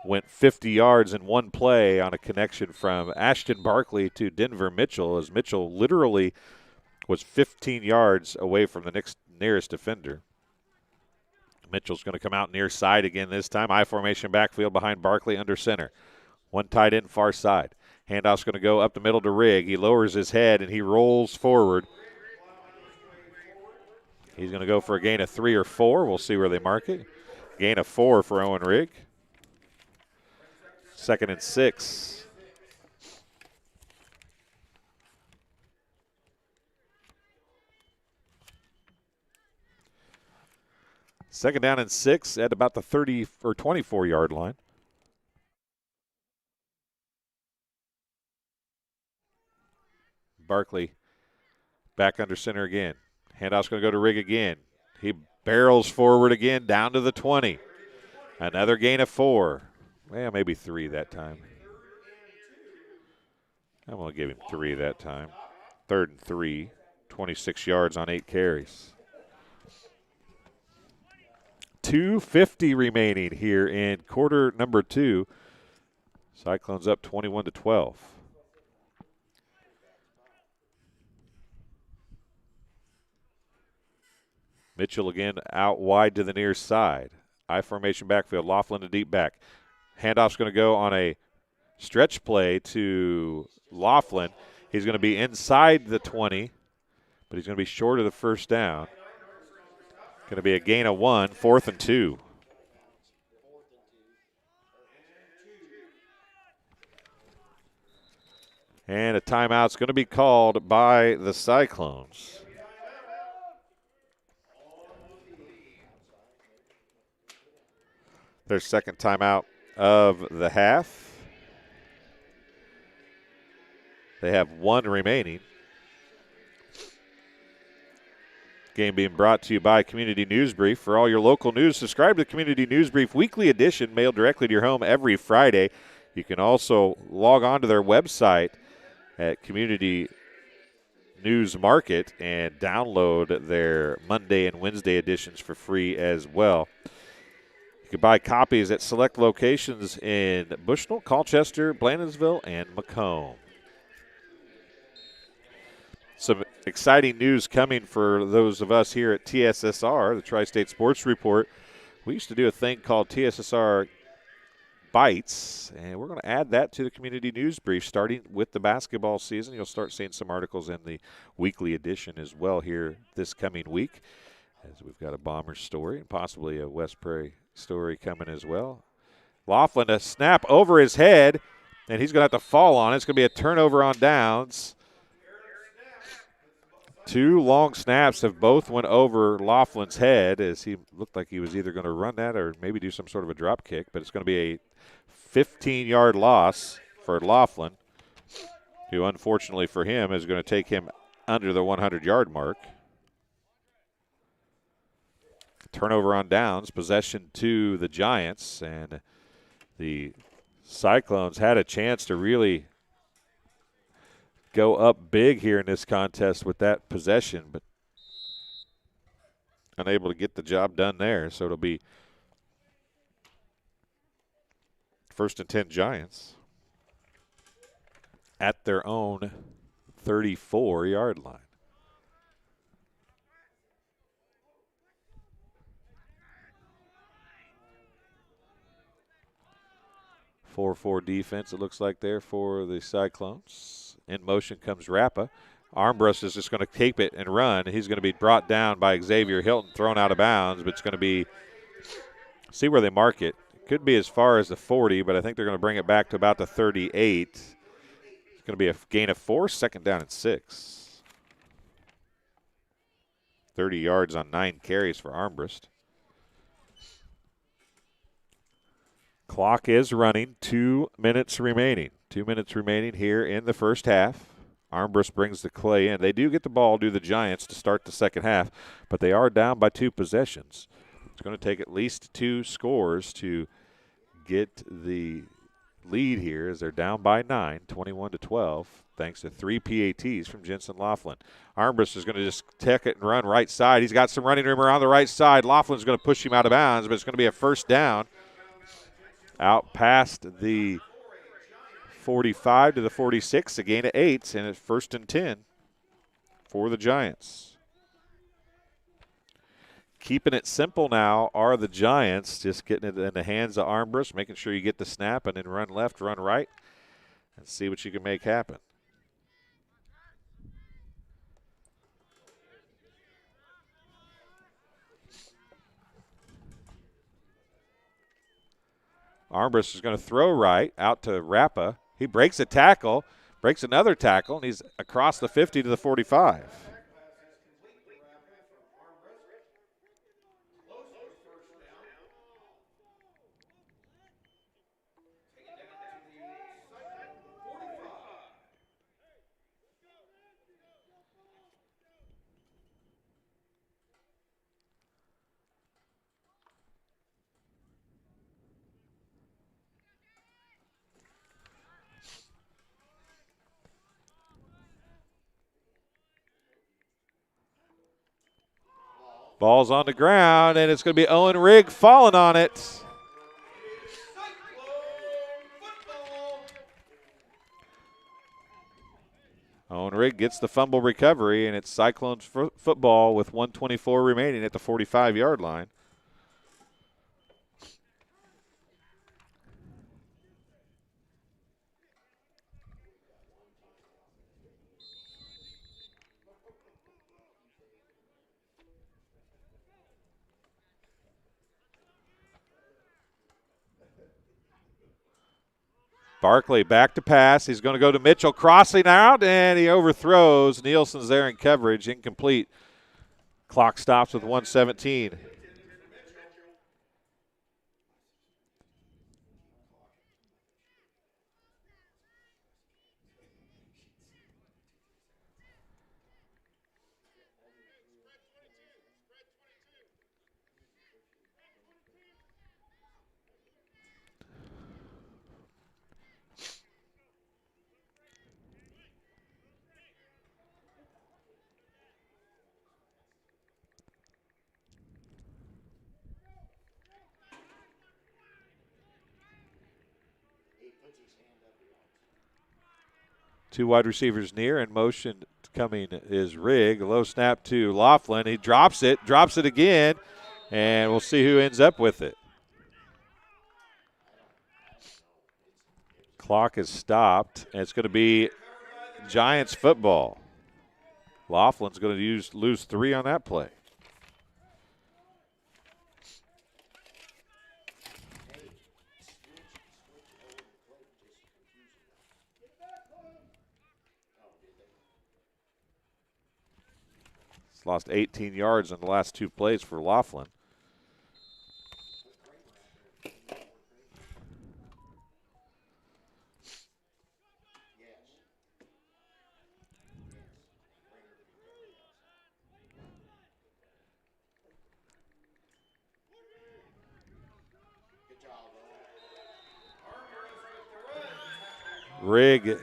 went 50 yards in 1 play on a connection from Ashton Barkley to Denver Mitchell, as Mitchell literally was 15 yards away from the nearest defender. Mitchell's going to come out near side again this time. I formation backfield behind Barkley under center. 1 tight end far side. Handoff's going to go up the middle to Rigg. He lowers his head and he rolls forward. He's going to go for a gain of 3 or 4. We'll see where they mark it. Gain of 4 for Owen Rigg. 2nd and 6. Second down and 6 at about the 30 or 24-yard line. Barkley back under center again. Handoff's going to go to Rigg again. He Barrels forward again, down to the 20. Another gain of 4. Well, maybe 3 that time. I'm going to give him 3 that time. 3rd and 3, 26 yards on 8 carries. 2:50 remaining here in quarter number 2. Cyclones up 21-12. Mitchell again out wide to the near side. I formation backfield. Laughlin to deep back. Handoff's going to go on a stretch play to Laughlin. He's going to be inside the 20, but he's going to be short of the first down. Going to be a gain of 1, 4th and 2. And a timeout's going to be called by the Cyclones. Their second timeout of the half. They have 1 remaining. Game being brought to you by Community News Brief. For all your local news, subscribe to the Community News Brief weekly edition mailed directly to your home every Friday. You can also log on to their website at Community News Market and download their Monday and Wednesday editions for free as well. You can buy copies at select locations in Bushnell, Colchester, Blandonsville, and Macomb. Some exciting news coming for those of us here at TSSR, the Tri-State Sports Report. We used to do a thing called TSSR Bites, and we're going to add that to the Community News Brief starting with the basketball season. You'll start seeing some articles in the weekly edition as well here this coming week, as we've got a Bombers story and possibly a West Prairie story coming as well. Laughlin, a snap over his head, and he's going to have to fall on it. It's going to be a turnover on downs. 2 long snaps have both went over Laughlin's head, as he looked like he was either going to run that or maybe do some sort of a drop kick, but it's going to be a 15-yard loss for Laughlin, who unfortunately for him is going to take him under the 100-yard mark. Turnover on downs, possession to the Giants, and the Cyclones had a chance to really go up big here in this contest with that possession, but unable to get the job done there. So it'll be 1st and 10 Giants at their own 34-yard line. Four defense, it looks like there for the Cyclones. In motion comes Rappa. Armbrust is just going to keep it and run. He's going to be brought down by Xavier Hilton, thrown out of bounds, but it's going to be, see where they mark it. It could be as far as the 40, but I think they're going to bring it back to about the 38. It's going to be a gain of 4, 2nd down and 6. 30 yards on 9 carries for Armbrust. Clock is running, 2 minutes remaining. 2 minutes remaining here in the first half. Armbrust brings the clay in. They do get the ball, do the Giants, to start the second half, but they are down by 2 possessions. It's going to take at least 2 scores to get the lead here, as they're down by 9, 21-12, thanks to 3 PATs from Jensen Laughlin. Armbrust is going to just take it and run right side. He's got some running room around the right side. Laughlin's going to push him out of bounds, but it's going to be a first down. Out past the 45 to the 46, a gain of 8, and it's 1st and 10 for the Giants. Keeping it simple now are the Giants, just getting it in the hands of Armbrust, making sure you get the snap and then run left, run right, and see what you can make happen. Armbrust is going to throw right out to Rappa. He breaks a tackle, breaks another tackle, and he's across the 50 to the 45. Ball's on the ground, and it's going to be Owen Rigg falling on it. Owen Rigg gets the fumble recovery, and it's Cyclones football with 1:24 remaining at the 45-yard line. Barkley back to pass. He's going to go to Mitchell, crossing out, and he overthrows. Nielsen's there in coverage, incomplete. Clock stops with 1:17. Two wide receivers near, in motion coming is Rigg. Low snap to Laughlin. He drops it again, and we'll see who ends up with it. Clock is stopped, and it's going to be Giants football. Laughlin's going to lose 3 on that play. He's lost 18 yards in the last 2 plays for Laughlin. Rigg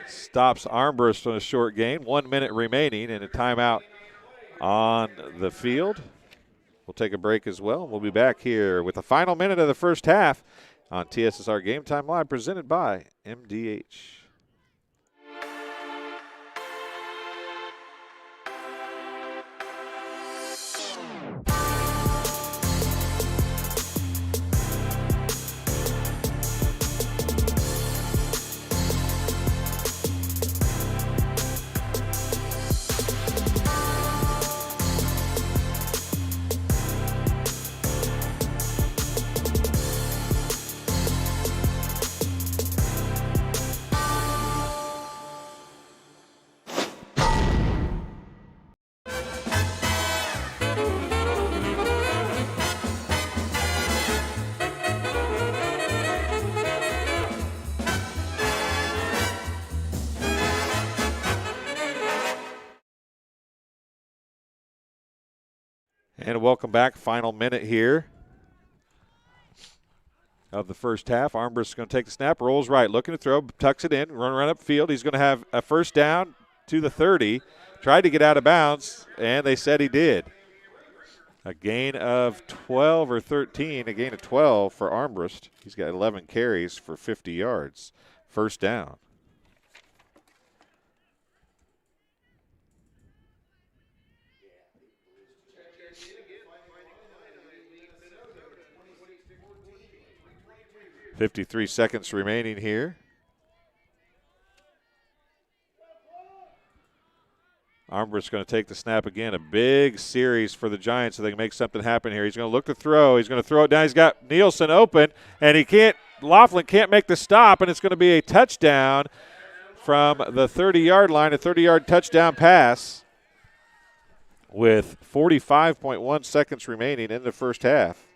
stops Armbrust on a short gain. 1 minute remaining and a timeout on the field. We'll take a break as well. We'll be back here with the final minute of the first half on TSSR Game Time Live, presented by MDH. And welcome back. Final minute here of the first half. Armbrust is going to take the snap, rolls right, looking to throw, tucks it in, run up field. He's going to have a first down to the 30. Tried to get out of bounds, and they said he did. A gain of 12 or 13, a gain of 12 for Armbrust. He's got 11 carries for 50 yards. First down. .53 seconds remaining here. Armbrust's going to take the snap again. A big series for the Giants so they can make something happen here. He's going to look to throw. He's going to throw it down. He's got Nielsen open, and Laughlin can't make the stop, and it's going to be a touchdown from the 30-yard line, a 30-yard touchdown pass with 45.1 seconds remaining in the first half.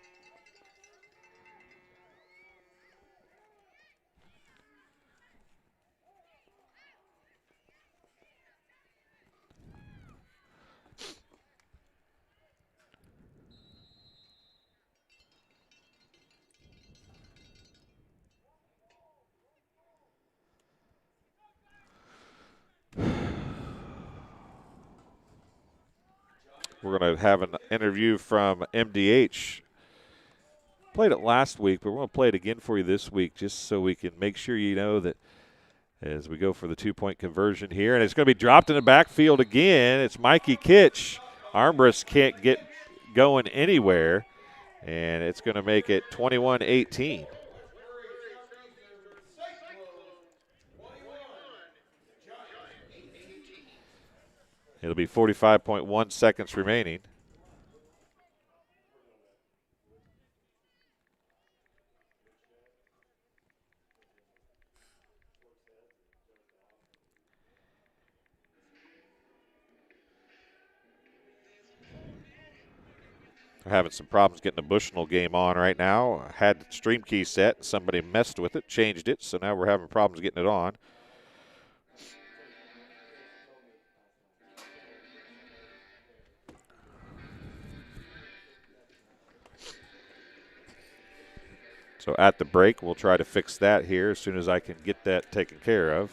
We're going to have an interview from MDH. Played it last week, but we're going to play it again for you this week just so we can make sure you know that as we go for the two-point conversion here. And it's going to be dropped in the backfield again. It's Mikey Kitch. Armbrust can't get going anywhere, and it's going to make it 21-18. It'll be 45.1 seconds remaining. They're having some problems getting the Bushnell game on right now. Had the stream key set. Somebody messed with it, changed it, so now we're having problems getting it on. So at the break, we'll try to fix that here as soon as I can get that taken care of.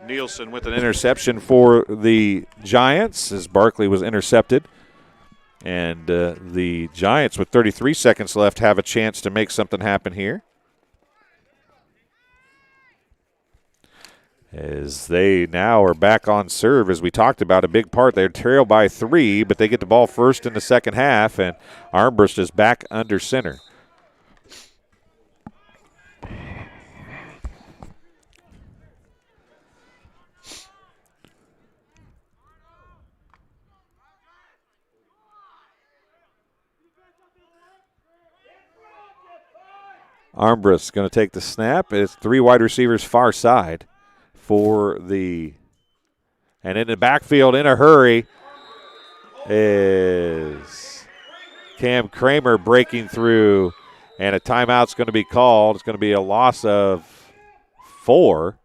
Nielsen with an interception for the Giants as Barkley was intercepted. And the Giants, with 33 seconds left, have a chance to make something happen here. As they now are back on serve, as we talked about, a big part. They're trailed by 3, but they get the ball first in the second half, and Armbrust is back under center. Armbrust going to take the snap. It's 3 wide receivers far side for the, and in the backfield in a hurry is Cam Kramer breaking through, and a timeout's going to be called. It's going to be a loss of 4.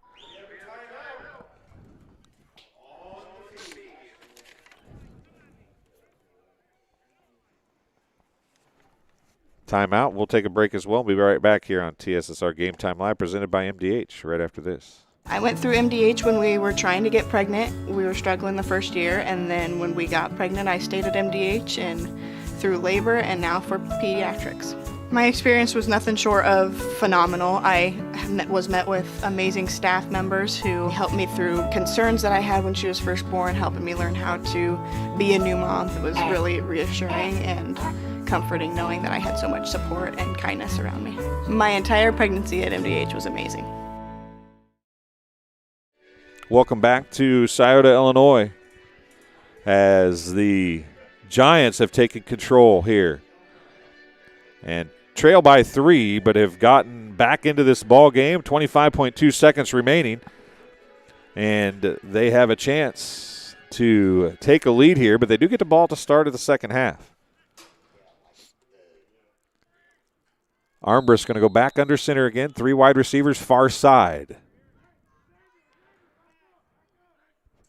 Timeout. We'll take a break as well. We'll be right back here on TSSR Game Time Live, presented by MDH, right after this.
I went through MDH when we were trying to get pregnant. We were struggling the first year, and then when we got pregnant, I stayed at MDH and through labor and now for pediatrics. My experience was nothing short of phenomenal. I was met with amazing staff members who helped me through concerns that I had when she was first born, helping me learn how to be a new mom. It was really reassuring and comforting knowing that I had so much support and kindness around me. My entire pregnancy at MDH was amazing.
Welcome back to Scioto, Illinois, as the Giants have taken control here and trail by 3, but have gotten back into this ball game. 25.2 seconds remaining, and they have a chance to take a lead here, but they do get the ball to start of the second half. Armbrust going to go back under center again. 3 wide receivers far side.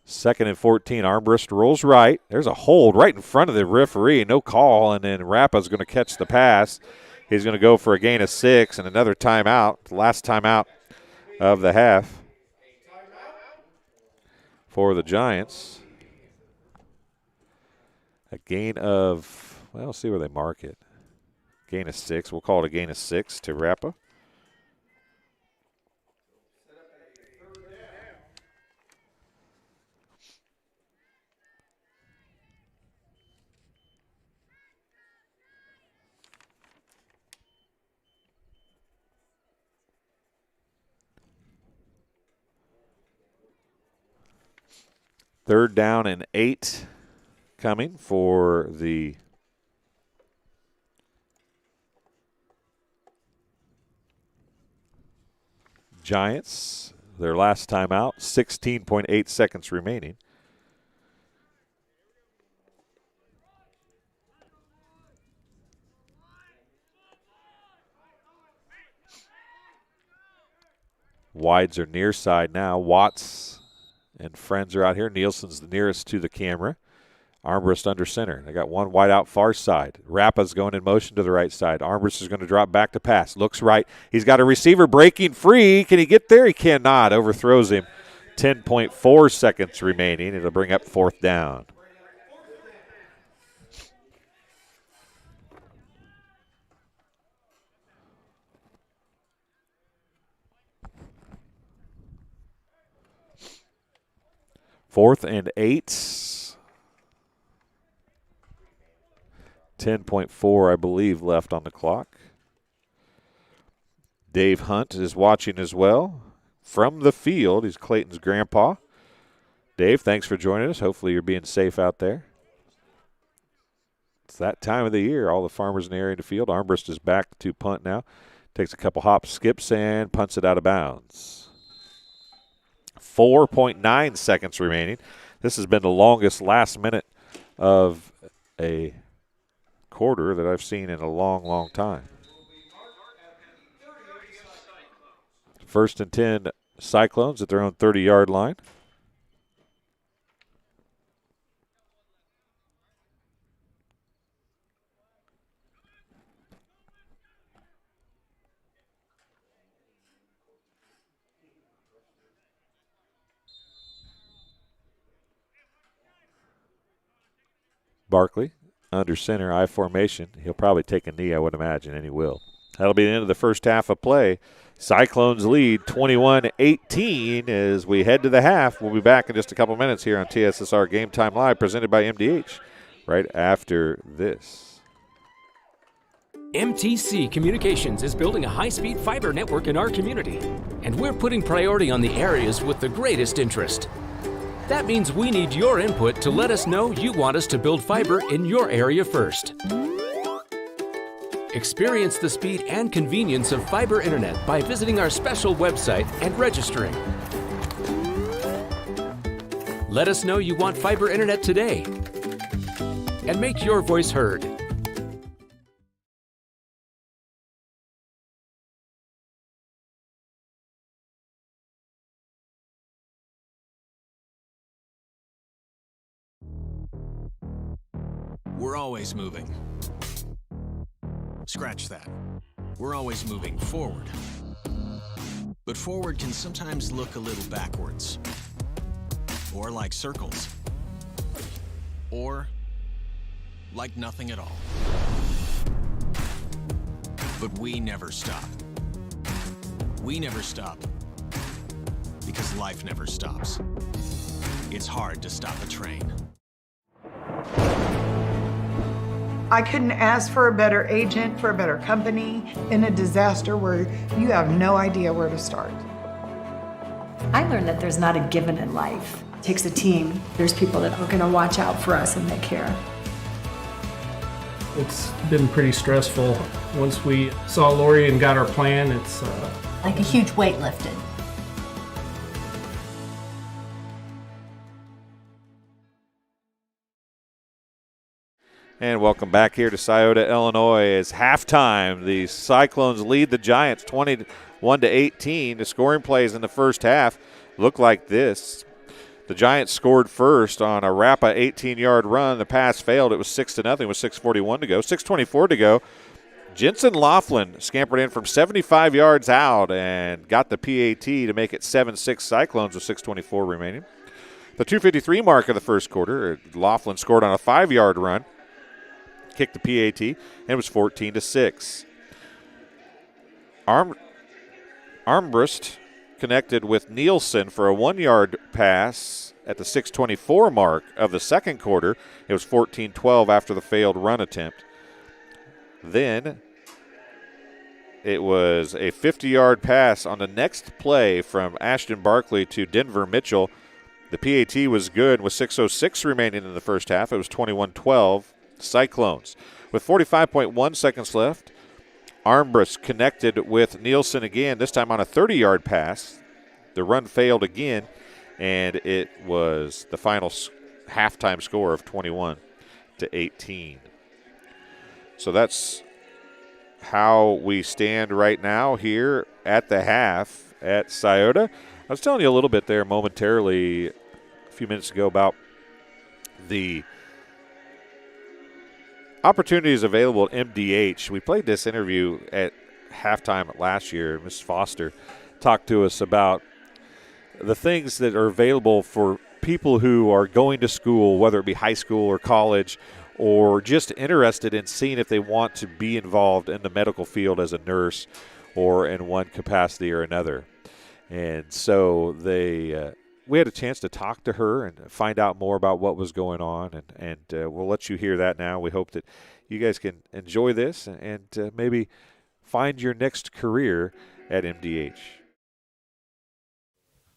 2nd and 14. Armbrust rolls right. There's a hold right in front of the referee. No call, and then Rappa's going to catch the pass. He's going to go for a gain of 6 and another timeout, the last timeout of the half for the Giants. A gain of, well, see where they mark it. Gain of 6. We'll call it a gain of 6 to Rappa. Third down and 8 coming for the Giants. Their last time out, 16.8 seconds remaining. Wides are near side now. Watts and friends are out here. Nielsen's the nearest to the camera. Armbrust under center. They got one wide out far side. Rappa's going in motion to the right side. Armbrust is going to drop back to pass. Looks right. He's got a receiver breaking free. Can he get there? He cannot. Overthrows him. 10.4 seconds remaining. It'll bring up 4th down. Fourth and 8. 10.4, I believe, left on the clock. Dave Hunt is watching as well from the field. He's Clayton's grandpa. Dave, thanks for joining us. Hopefully you're being safe out there. It's that time of the year. All the farmers in the area in the field. Armbrust is back to punt now. Takes a couple hops, skips, and punts it out of bounds. 4.9 seconds remaining. This has been the longest last minute of a quarter that I've seen in a long, long time. 1st and 10, Cyclones at their own 30-yard line. Barkley under center, I formation. He'll probably take a knee, I would imagine, and he will. That'll be the end of the first half of play. Cyclones lead 21-18 as we head to the half. We'll be back in just a couple minutes here on TSSR Game Time Live, presented by MDH, right after this.
MTC Communications is building a high-speed fiber network in our community, and we're putting priority on the areas with the greatest interest. That means we need your input to let us know you want us to build fiber in your area first. Experience the speed and convenience of fiber internet by visiting our special website and registering. Let us know you want fiber internet today and make your voice heard.
We're always moving. Scratch that. We're always moving forward. But forward can sometimes look a little backwards. Or like circles. Or like nothing at all. But we never stop. We never stop because life never stops. It's hard to stop a train.
I couldn't ask for a better agent, for a better company in a disaster where you have no idea where to start.
I learned that there's not a given in life. It takes a team. There's people that are going to watch out for us and they care.
It's been pretty stressful. Once we saw Lori and got our plan, it's
like a huge weight lifted.
And welcome back here to Scioto, Illinois. As halftime, the Cyclones lead the Giants 21-18. The scoring plays in the first half look like this. The Giants scored first on a Rappa 18-yard run. The pass failed. It was 6-0 with 6:41 to go. 6:24 to go. Jensen Laughlin scampered in from 75 yards out and got the PAT to make it 7-6 Cyclones with 6:24 remaining. The 2:53 mark of the first quarter, Laughlin scored on a 5-yard run, kicked the PAT, and it was 14-6. Armbrust connected with Nielsen for a 1-yard pass at the 6:24 mark of the second quarter. It was 14-12 after the failed run attempt. Then it was a 50-yard pass on the next play from Ashton Barkley to Denver Mitchell. The PAT was good with 6:06 remaining in the first half. It was 21-12 Cyclones. With 45.1 seconds left, Armbrust connected with Nielsen again, this time on a 30-yard pass. The run failed again, and it was the final halftime score of 21-18. So that's how we stand right now here at the half at Scioto. I was telling you a little bit there momentarily a few minutes ago about the opportunities available at MDH. We played this interview at halftime last year. Ms. Foster talked to us about the things that are available for people who are going to school, whether it be high school or college, or just interested in seeing if they want to be involved in the medical field as a nurse or in one capacity or another. And so we had a chance to talk to her and find out more about what was going on, and we'll let you hear that now. We hope that you guys can enjoy this and maybe find your next career at MDH.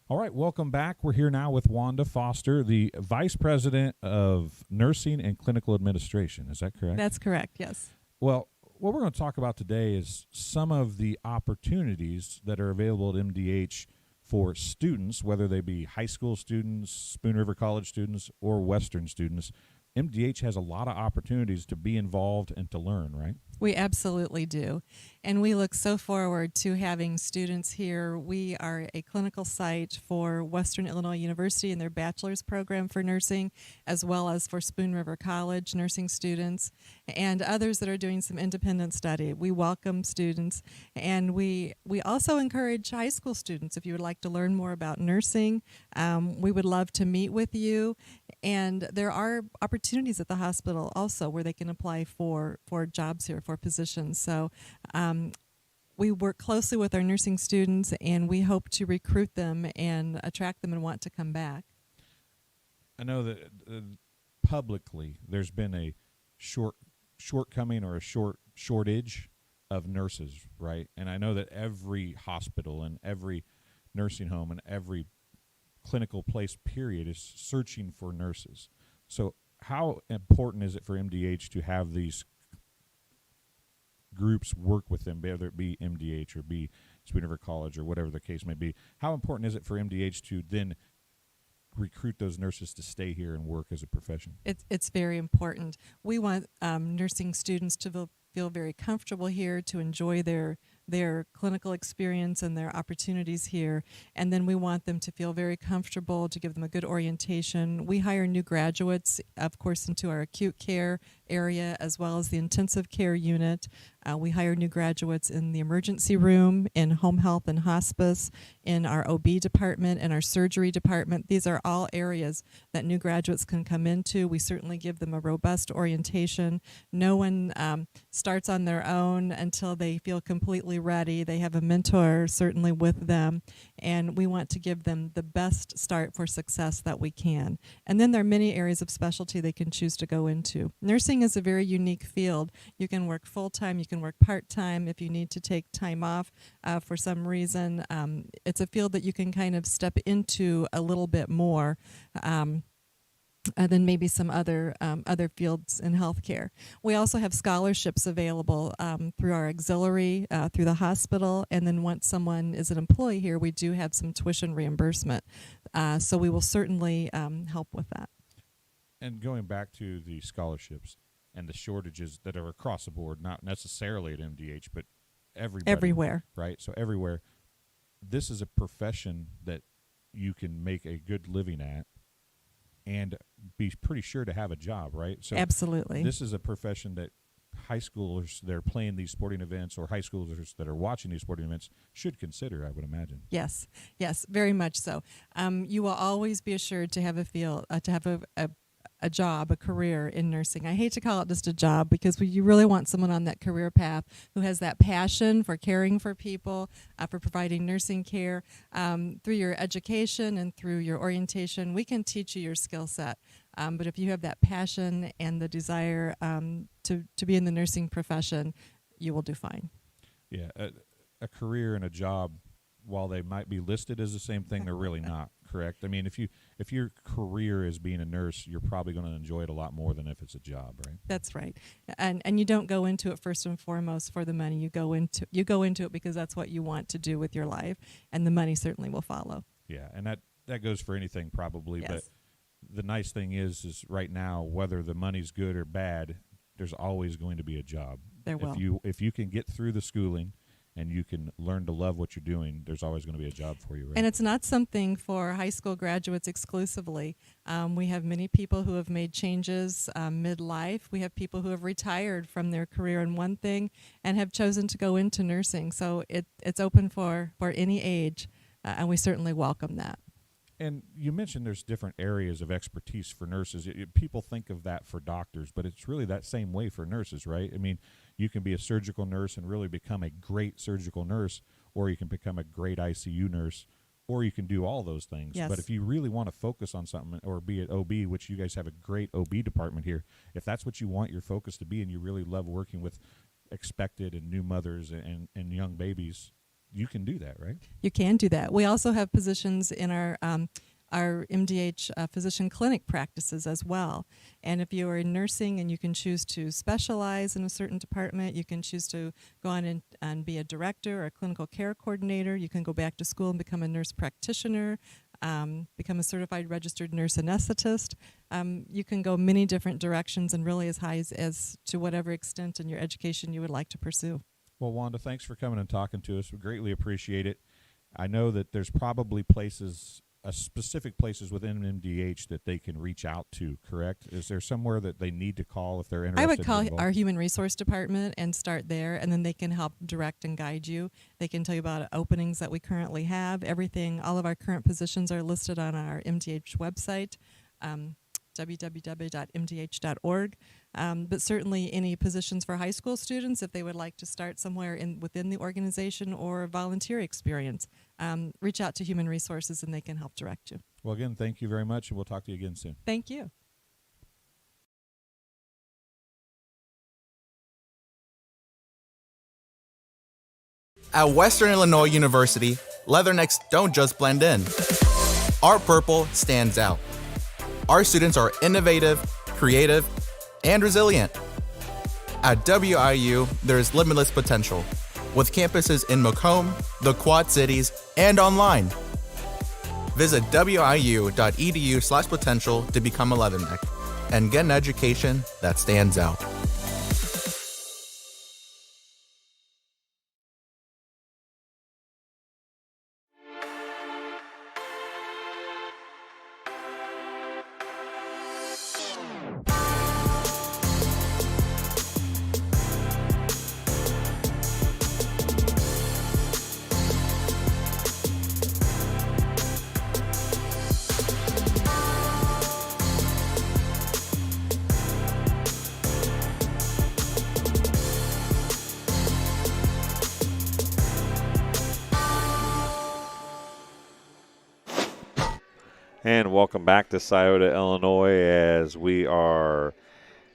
All right, welcome back. We're here now with Wanda Foster, the Vice President of Nursing and Clinical Administration. Is that correct?
That's correct, yes.
Well, what we're going to talk about today is some of the opportunities that are available at MDH for students, whether they be high school students, Spoon River College students, or Western students. MDH has a lot of opportunities to be involved and to learn, right?
We absolutely do. And we look so forward to having students here. We are a clinical site for Western Illinois University and their bachelor's program for nursing, as well as for Spoon River College nursing students and others that are doing some independent study. We welcome students, and we also encourage high school students. If you would like to learn more about nursing, we would love to meet with you. And there are opportunities at the hospital also where they can apply for jobs here, for positions. So we work closely with our nursing students, and we hope to recruit them and attract them and want to come back.
I know that publicly there's been a shortcoming or a shortage of nurses, right? And I know that every hospital and every nursing home and every clinical place period is searching for nurses. So how important is it for MDH to have these groups work with them, whether it be MDH or be Spoon River College or whatever the case may be? How important is it for MDH to then recruit those nurses to stay here and work as a profession?
It's very important. We want nursing students to feel very comfortable here, to enjoy their clinical experience and their opportunities here. And then we want them to feel very comfortable, to give them a good orientation. We hire new graduates, of course, into our acute care area as well as the intensive care unit. We hire new graduates in the emergency room, in home health and hospice, in our OB department, and our surgery department. These are all areas that new graduates can come into. We certainly give them a robust orientation. No one starts on their own until they feel completely ready. They have a mentor certainly with them, and we want to give them the best start for success that we can. And then there are many areas of specialty they can choose to go into. Nursing is a very unique field. You can work full-time, you can work part-time if you need to take time off for some reason. It's a field that you can kind of step into a little bit more than maybe some other fields in healthcare. We also have scholarships available through our auxiliary, through the hospital, and then once someone is an employee here, we do have some tuition reimbursement. So we will certainly help with that.
And going back to the scholarships and the shortages that are across the board, not necessarily at MDH, but everywhere. Right? So everywhere. This is a profession that you can make a good living at, and be pretty sure to have a job, right? So
Absolutely.
this is a profession that high schoolers that are playing these sporting events or high schoolers that are watching these sporting events should consider, I would imagine.
Yes, very much so. You will always be assured to have a job, a career in nursing. I hate to call it just a job because you really want someone on that career path who has that passion for caring for people, for providing nursing care. Through your education and through your orientation, we can teach you your skill set. But if you have that passion and the desire to be in the nursing profession, you will do fine.
Yeah, a career and a job, while they might be listed as the same thing, they're really not, correct? I mean, if your career is being a nurse, you're probably going to enjoy it a lot more than if it's a job, right?
That's right. And you don't go into it first and foremost for the money. You go into it because that's what you want to do with your life, and the money certainly will follow.
Yeah, and that goes for anything probably,
Yes.
but the nice thing is right now, whether the money's good or bad, there's always going to be a job.
There will.
If you can get through the schooling and you can learn to love what you're doing, there's always going to be a job for you, right?
And it's not something for high school graduates exclusively. We have many people who have made changes midlife. We have people who have retired from their career in one thing and have chosen to go into nursing. So it's open for any age, and we certainly welcome that.
And you mentioned there's different areas of expertise for nurses. People think of that for doctors, but it's really that same way for nurses, right? I mean, you can be a surgical nurse and really become a great surgical nurse, or you can become a great ICU nurse, or you can do all those things.
Yes.
But if you really want to focus on something or be at OB, which you guys have a great OB department here, if that's what you want your focus to be and you really love working with expected and new mothers and young babies, you can do that, right?
You can do that. We also have positions in our MDH physician clinic practices as well. And if you are in nursing and you can choose to specialize in a certain department, you can choose to go on and be a director or a clinical care coordinator. You can go back to school and become a nurse practitioner, become a certified registered nurse anesthetist. You can go many different directions and really as high as to whatever extent in your education you would like to pursue.
Well, Wanda, thanks for coming and talking to us. We greatly appreciate it. I know that there's probably specific places within MDH that they can reach out to, correct? Is there somewhere that they need to call if they're interested?
I would call
involved?
our human resource department and start there, and then they can help direct and guide you. They can tell you about openings that we currently have. All of our current positions are listed on our MDH website, www.mdh.org. But certainly any positions for high school students, if they would like to start somewhere within the organization or volunteer experience, reach out to Human Resources and they can help direct you.
Well, again, thank you very much, and we'll talk to you again soon.
Thank you.
At Western Illinois University, leathernecks don't just blend in. Our purple stands out. Our students are innovative, creative, and resilient. At WIU, there's limitless potential, with campuses in Macomb, the Quad Cities, and online. Visit wiu.edu/potential to become a leatherneck and get an education that stands out.
And welcome back to Scioto, Illinois, as we are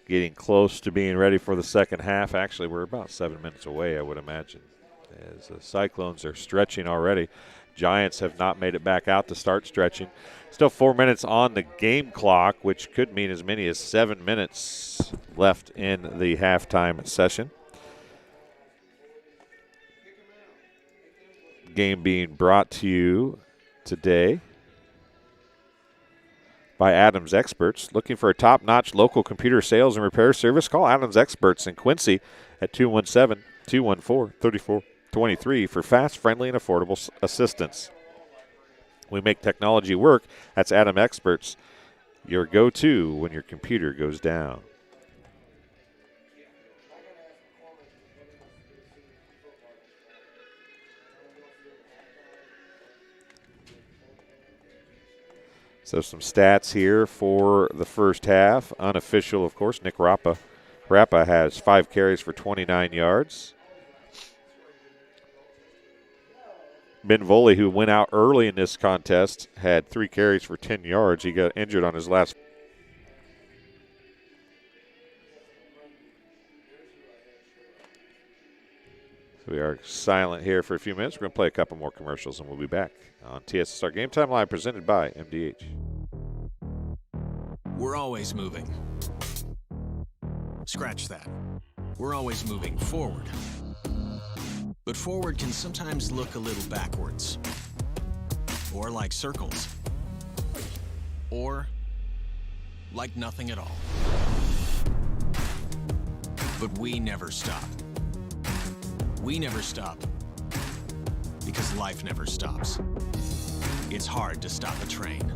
getting close to being ready for the second half. Actually, we're about 7 minutes away, I would imagine, as the Cyclones are stretching already. Giants have not made it back out to start stretching. Still 4 minutes on the game clock, which could mean as many as 7 minutes left in the halftime session. Game being brought to you today by Adams Experts. Looking for a top-notch local computer sales and repair service? Call Adams Experts in Quincy at 217-214-3423 for fast, friendly, and affordable assistance. We make technology work. That's Adams Experts your go-to when your computer goes down. So some stats here for the first half. Unofficial, of course, Nick Rappa. Rappa has 5 carries for 29 yards. Ben Voley, who went out early in this contest, had 3 carries for 10 yards. He got injured on his last. So we are silent here for a few minutes. We're going to play a couple more commercials, and we'll be back on TSSR Game Time Live, presented by MDH.
We're always moving. Scratch that. We're always moving forward. But forward can sometimes look a little backwards. Or like circles. Or like nothing at all. But we never stop. We never stop because life never stops. It's hard to stop a train.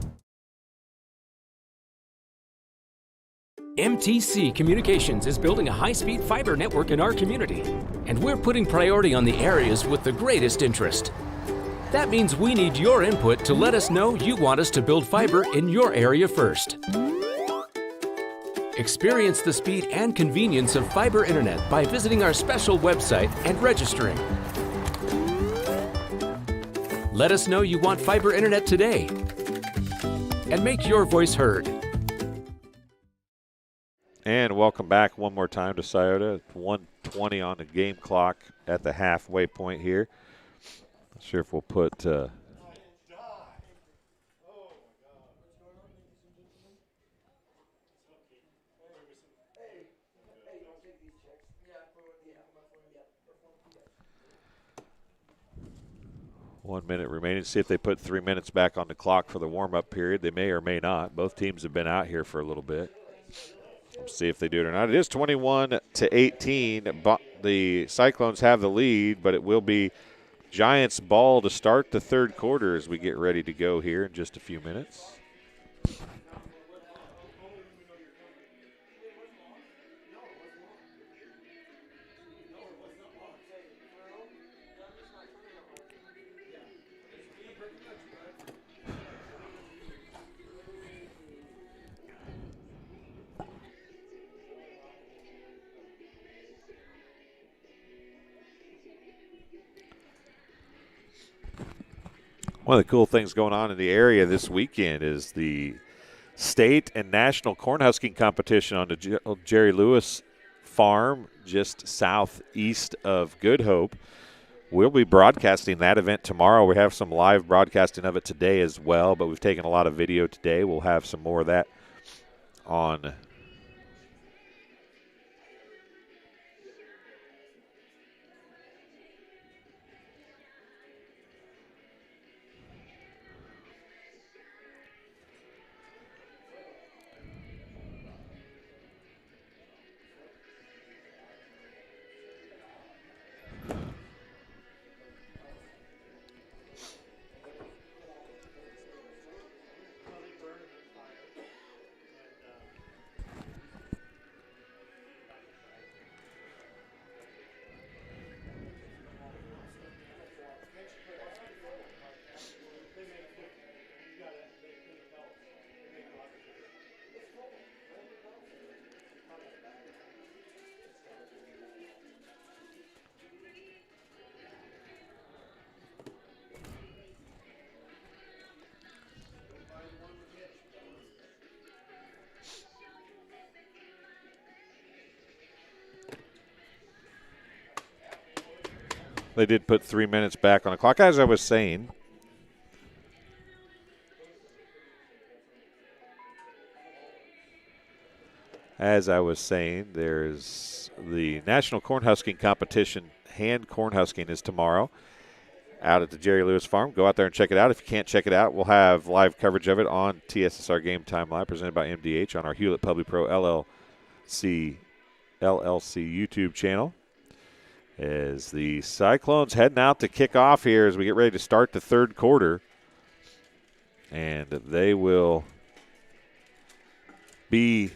MTC Communications is building a high-speed fiber network in our community, and we're putting priority on the areas with the greatest interest. That means we need your input to let us know you want us to build fiber in your area first. Experience the speed and convenience of fiber internet by visiting our special website and registering. Let us know you want fiber internet today and make your voice heard.
And welcome back one more time to Scioto. It's 1:20 on the game clock at the halfway point here. Not sure if we'll put One minute remaining. See if they put 3 minutes back on the clock for the warm-up period. They may or may not. Both teams have been out here for a little bit. We'll see if they do it or not. It is 21-18. The Cyclones have the lead, but it will be Giants ball to start the third quarter as we get ready to go here in just a few minutes. One of the cool things going on in the area this weekend is the state and national cornhusking competition on the Jerry Lewis farm just southeast of Good Hope. We'll be broadcasting that event tomorrow. We have some live broadcasting of it today as well, but we've taken a lot of video today. We'll have some more of that on They did put 3 minutes back on the clock, as I was saying. There's the National Cornhusking Competition. Hand cornhusking is tomorrow out at the Jerry Lewis Farm. Go out there and check it out. If you can't check it out, we'll have live coverage of it on TSSR Game Time Live, presented by MDH on our Hulett PubliPro LLC YouTube channel. As the Cyclones heading out to kick off here as we get ready to start the third quarter. And they will be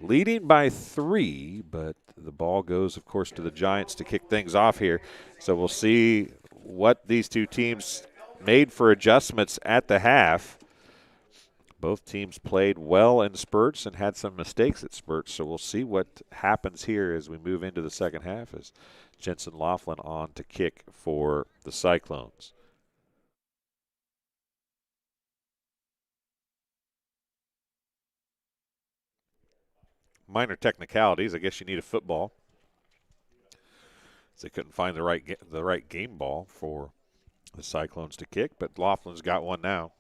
leading by 3, but the ball goes, of course, to the Giants to kick things off here. So we'll see what these two teams made for adjustments at the half. Both teams played well in spurts and had some mistakes at spurts, so we'll see what happens here as we move into the second half as Jensen Laughlin on to kick for the Cyclones. Minor technicalities. I guess you need a football. They couldn't find the right game ball for the Cyclones to kick, but Laughlin's got one now,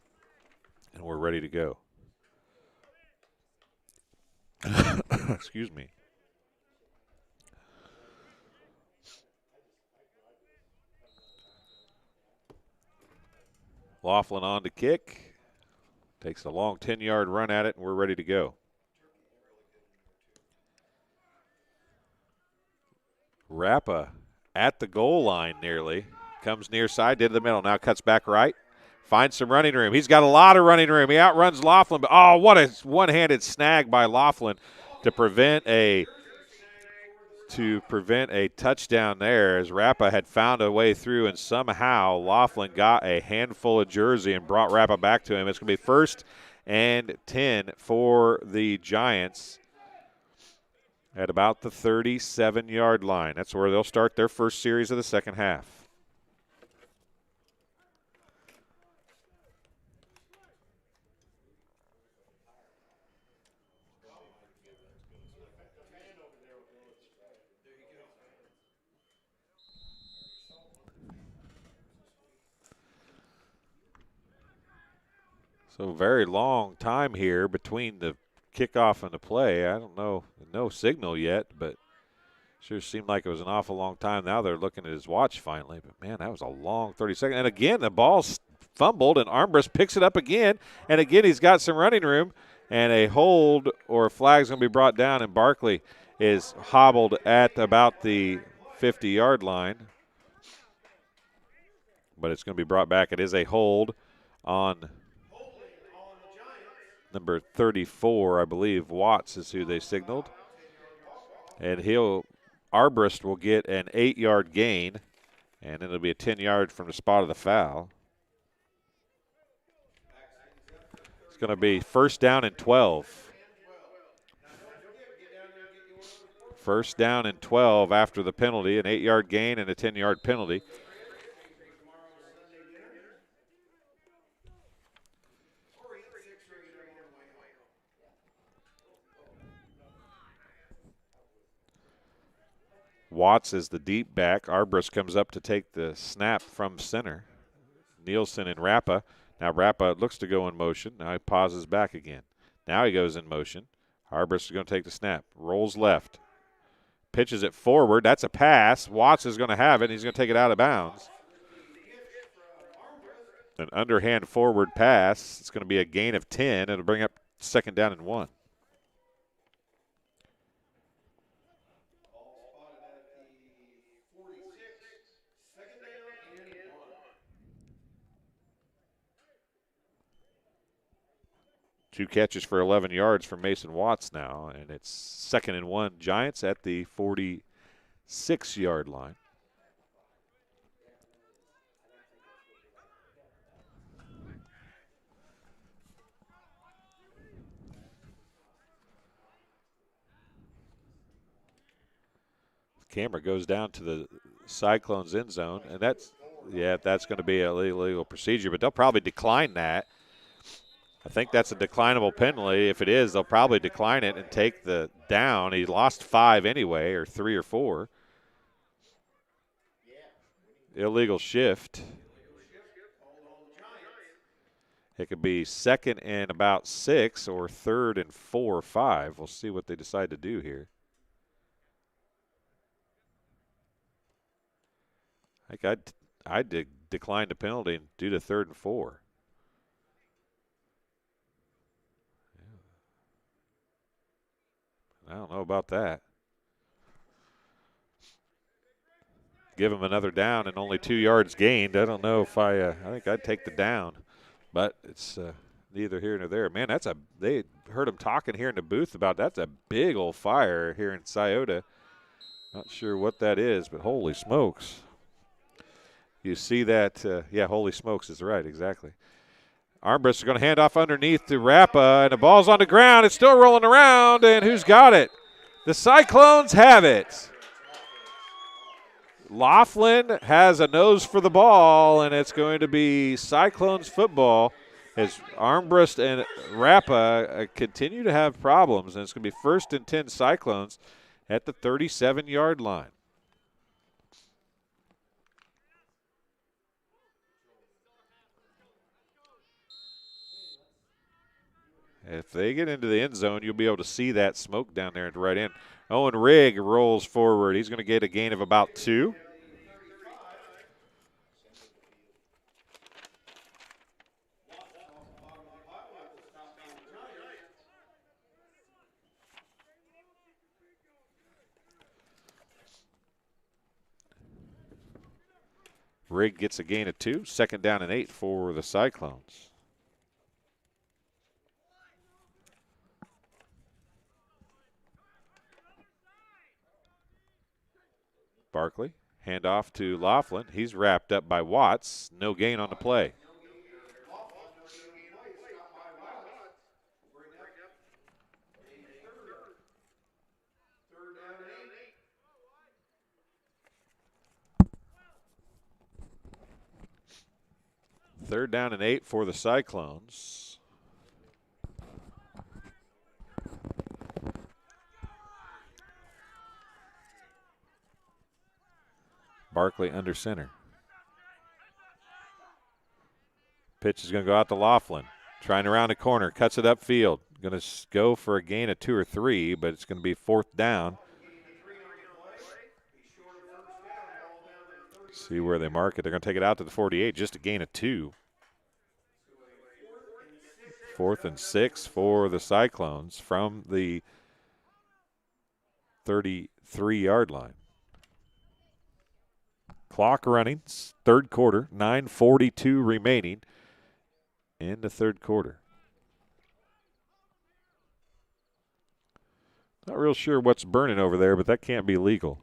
and we're ready to go. Excuse me. Laughlin on to kick. Takes a long 10-yard run at it, and we're ready to go. Rappa at the goal line nearly. Comes near side, did the middle. Now cuts back right. Finds some running room. He's got a lot of running room. He outruns Laughlin. But, oh, what a one-handed snag by Laughlin to prevent a touchdown there, as Rappa had found a way through, and somehow Laughlin got a handful of jersey and brought Rappa back to him. It's going to be 1st and 10 for the Giants at about the 37-yard line. That's where they'll start their first series of the second half. So very long time here between the kickoff and the play. I don't know, no signal yet, but sure seemed like it was an awful long time. Now they're looking at his watch finally, but man, that was a long 30 seconds. And again, the ball's fumbled, and Armbrust picks it up again, and again he's got some running room, and a hold or a flag's going to be brought down, and Barkley is hobbled at about the 50-yard line. But it's going to be brought back. It is a hold on number 34, I believe. Watts is who they signaled. And Armbrust will get an 8-yard gain, and it'll be a 10-yard from the spot of the foul. It's going to be 1st down and 12. 1st down and 12 after the penalty, an 8-yard gain and a 10-yard penalty. Watts is the deep back. Armbrust comes up to take the snap from center. Nielsen and Rappa. Now Rappa looks to go in motion. Now he pauses back again. Now he goes in motion. Armbrust is going to take the snap. Rolls left. Pitches it forward. That's a pass. Watts is going to have it, and he's going to take it out of bounds. An underhand forward pass. It's going to be a gain of 10. It'll bring up 2nd down and 1. Two catches for 11 yards from Mason Watts now, and it's 2nd and 1. Giants at the 46-yard line. Camera goes down to the Cyclones end zone, and that's going to be a illegal procedure, but they'll probably decline that. I think that's a declinable penalty. If it is, they'll probably decline it and take the down. He lost 5 anyway, or 3 or 4. Illegal shift. It could be 2nd and about 6 or 3rd and 4 or 5. We'll see what they decide to do here. I think I'd decline the penalty and do the 3rd and 4. I don't know about that. Give him another down and only 2 yards gained. I don't know if I think I'd take the down. But it's neither here nor there. Man, they heard him talking here in the booth about that's a big old fire here in Scioto. Not sure what that is, but holy smokes. You see that, yeah, holy smokes is right, exactly. Armbrust is going to hand off underneath to Rappa, and the ball's on the ground. It's still rolling around, and who's got it? The Cyclones have it. Laughlin has a nose for the ball, and it's going to be Cyclones football as Armbrust and Rappa continue to have problems, and it's going to be 1st and 10 Cyclones at the 37-yard line. If they get into the end zone, you'll be able to see that smoke down there at the right end. Owen Rigg rolls forward. He's going to get a gain of about 2. Rigg gets a gain of 2. 2nd down and 8 for the Cyclones. Barkley, handoff to Laughlin. He's wrapped up by Watts. No gain on the play. Third down and 8 for the Cyclones. Barkley under center. Pitch is going to go out to Laughlin. Trying to round a corner. Cuts it upfield. Going to go for a gain of 2 or 3, but it's going to be 4th down. See where they mark it. They're going to take it out to the 48. Just a gain of 2. 4th and 6 for the Cyclones from the 33-yard line. Clock running, 3rd quarter, 9:42 remaining in the 3rd quarter. Not real sure what's burning over there, but that can't be legal.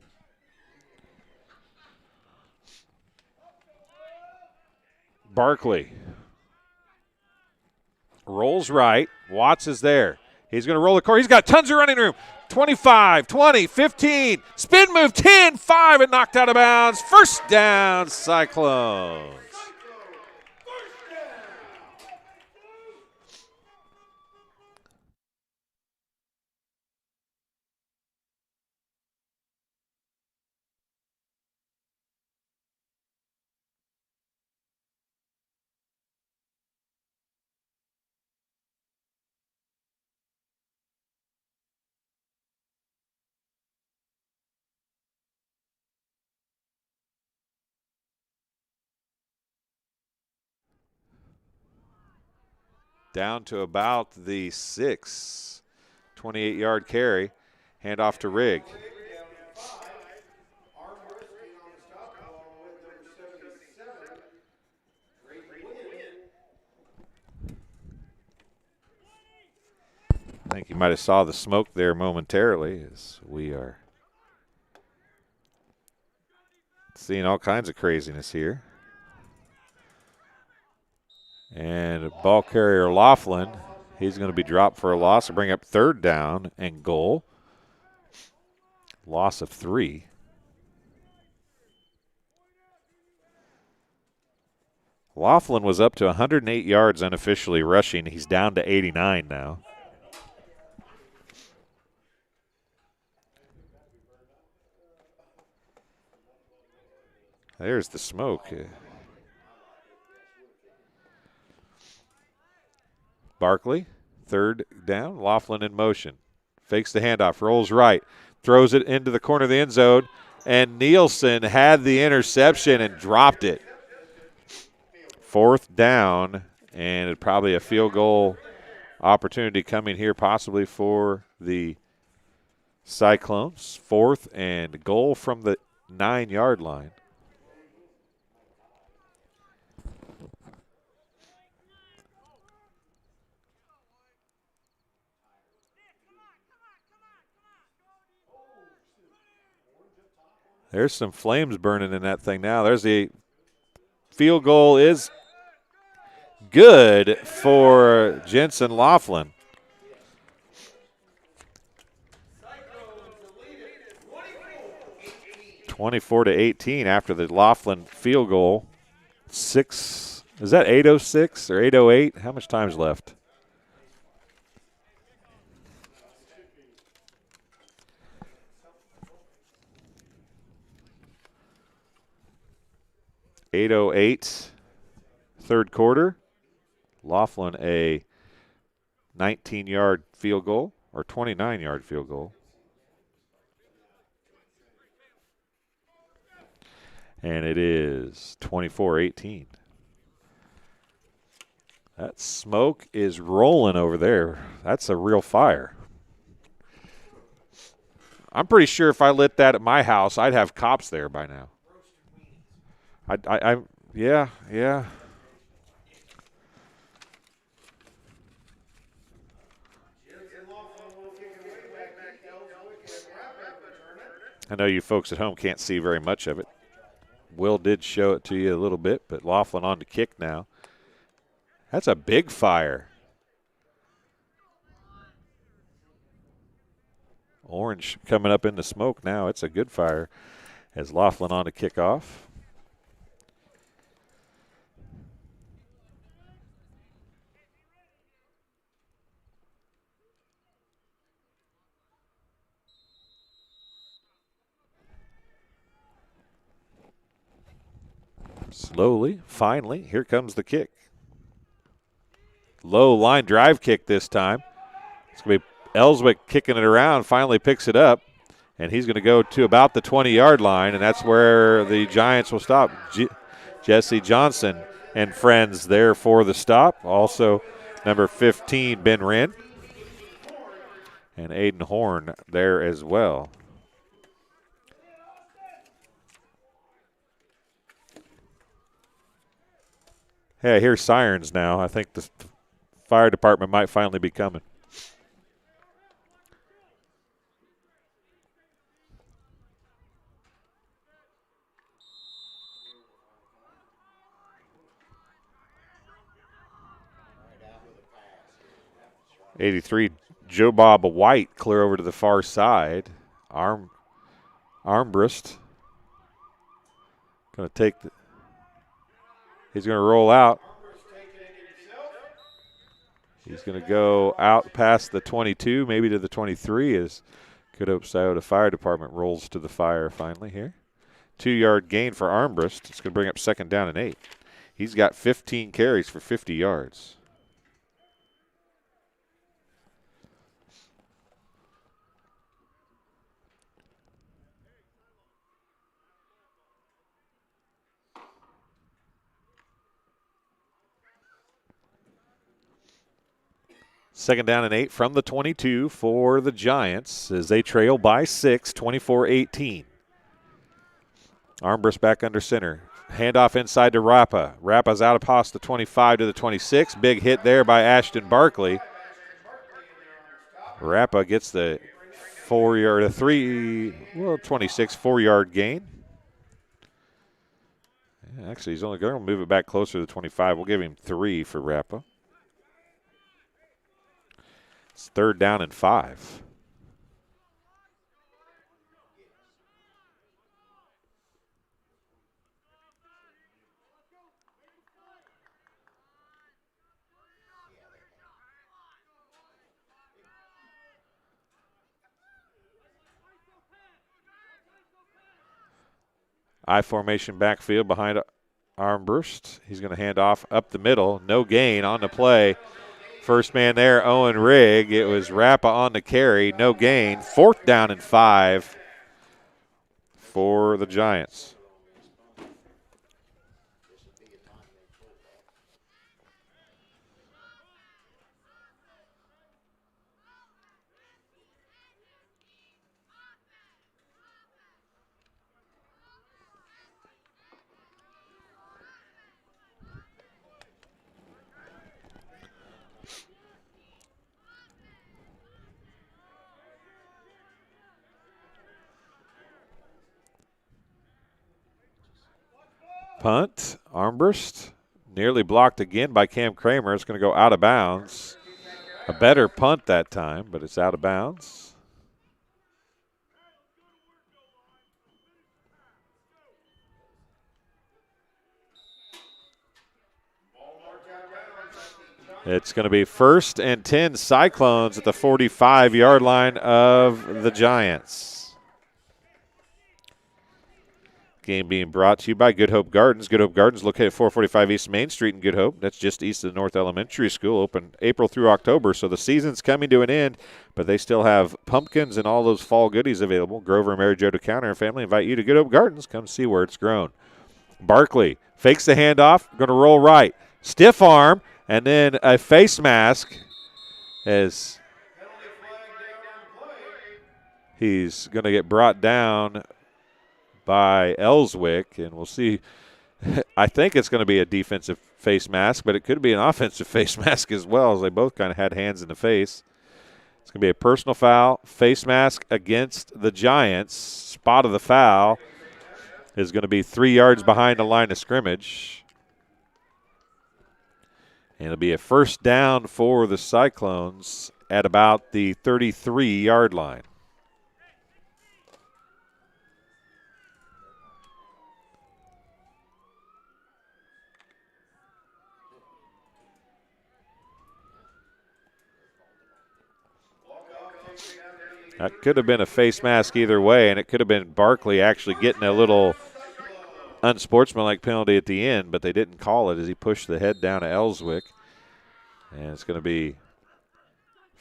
Barkley rolls right. Watts is there. He's going to roll the corner. He's got tons of running room. 25, 20, 15, spin move, 10, 5, and knocked out of bounds. 1st down, Cyclones. Down to about the 6, 28-yard carry. Hand off to Rigg. I think you might have saw the smoke there momentarily as we are seeing all kinds of craziness here. And ball carrier Laughlin, he's going to be dropped for a loss to bring up 3rd down and goal. Loss of 3. Laughlin was up to 108 yards unofficially rushing. He's down to 89 now. There's the smoke. Barkley, 3rd down. Laughlin in motion. Fakes the handoff, rolls right, throws it into the corner of the end zone, and Nielsen had the interception and dropped it. 4th down, and probably a field goal opportunity coming here possibly for the Cyclones. 4th and goal from the 9-yard line. There's some flames burning in that thing now. There's the field goal is good for Jensen Laughlin. (24-18) after the Laughlin field goal. Is that 8:06 or 8:08? How much time's left? (8:08) third quarter. Laughlin a 19-yard field goal or 29-yard field goal. And it is 24-18. That smoke is rolling over there. That's a real fire. I'm pretty sure if I lit that at my house, I'd have cops there by now. Yeah. I know you folks at home can't see very much of it. Will did show it to you a little bit, but Laughlin on to kick now. That's a big fire. Orange coming up in the smoke now. It's a good fire as Laughlin on to kick off. Slowly, finally, here comes the kick. Low line drive kick this time. It's going to be Ellswick kicking it around, finally picks it up, and he's going to go to about the 20-yard line, and that's where the Giants will stop. Jesse Johnson and friends there for the stop. Also, number 15, Ben Wren, and Aiden Horn there as well. Hey, I hear sirens now. I think the fire department might finally be coming. '83, Joe Bob White clear over to the far side. Armbrust going to take the. He's going to roll out. He's going to go out past the 22, maybe to the 23 as Good Hope Scioto Fire Department rolls to the fire finally here. 2-yard gain for Armbrust. It's going to bring up 2nd down and 8. He's got 15 carries for 50 yards. Second down and 8 from the 22 for the Giants as they trail by 6, 24-18. Armbrust back under center. Handoff inside to Rappa. Rappa's out past the 25 to the 26. Big hit there by Ashton Barkley. Rappa gets the 26, 4-yard gain. Yeah, actually, he's only going to move it back closer to the 25. We'll give him 3 for Rappa. It's 3rd down and 5. I formation backfield behind Armbrust. He's going to hand off up the middle. No gain on the play. First man there, Owen Rigg. It was Rappa on the carry. No gain. 4th down and 5 for the Giants. Punt, Armbrust, nearly blocked again by Cam Kramer. It's going to go out of bounds. A better punt that time, but it's out of bounds. It's going to be 1st and 10 Cyclones at the 45-yard line of the Giants. Game being brought to you by Good Hope Gardens. Good Hope Gardens located at 445 East Main Street in Good Hope. That's just east of the North Elementary School, open April through October. So the season's coming to an end, but they still have pumpkins and all those fall goodies available. Grover and Mary Jo DeCounter and family invite you to Good Hope Gardens. Come see where it's grown. Barkley fakes the handoff, going to roll right. Stiff arm, and then a face mask as he's going to get brought down by Ellswick, and we'll see. I think it's going to be a defensive face mask, but it could be an offensive face mask as well, as they both kind of had hands in the face. It's going to be a personal foul, face mask against the Giants. Spot of the foul is going to be 3 yards behind the line of scrimmage. And it'll be a first down for the Cyclones at about the 33-yard line. That could have been a face mask either way, and it could have been Barkley actually getting a little unsportsmanlike penalty at the end, but they didn't call it as he pushed the head down to Ellswick. And it's going to be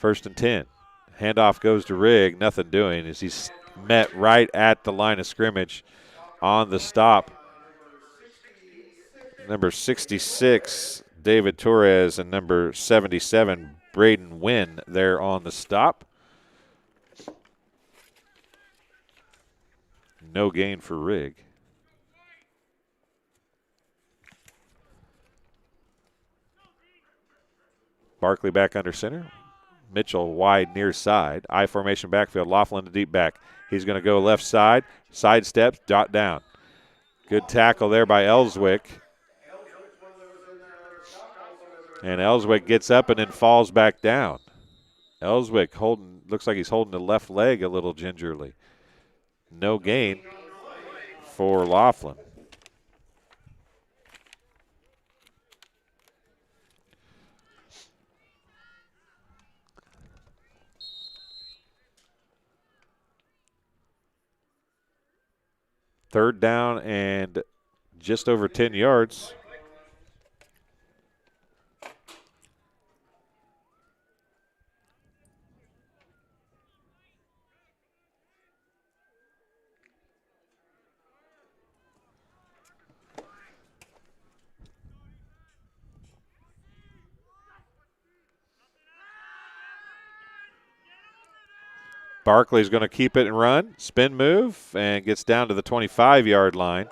1st and 10. Handoff goes to Rigg, nothing doing as he's met right at the line of scrimmage on the stop. Number 66, David Torres, and number 77, Braden Wynn there on the stop. No gain for Rigg. Barkley back under center. Mitchell wide near side. I formation backfield. Laughlin to deep back. He's going to go left side. Side steps, jot down. Good tackle there by Ellswick. And Ellswick gets up and then falls back down. Ellswick looks like he's holding the left leg a little gingerly. No gain for Laughlin. Third down and just over 10 yards. Barkley's going to keep it and run. Spin move and gets down to the 25-yard line.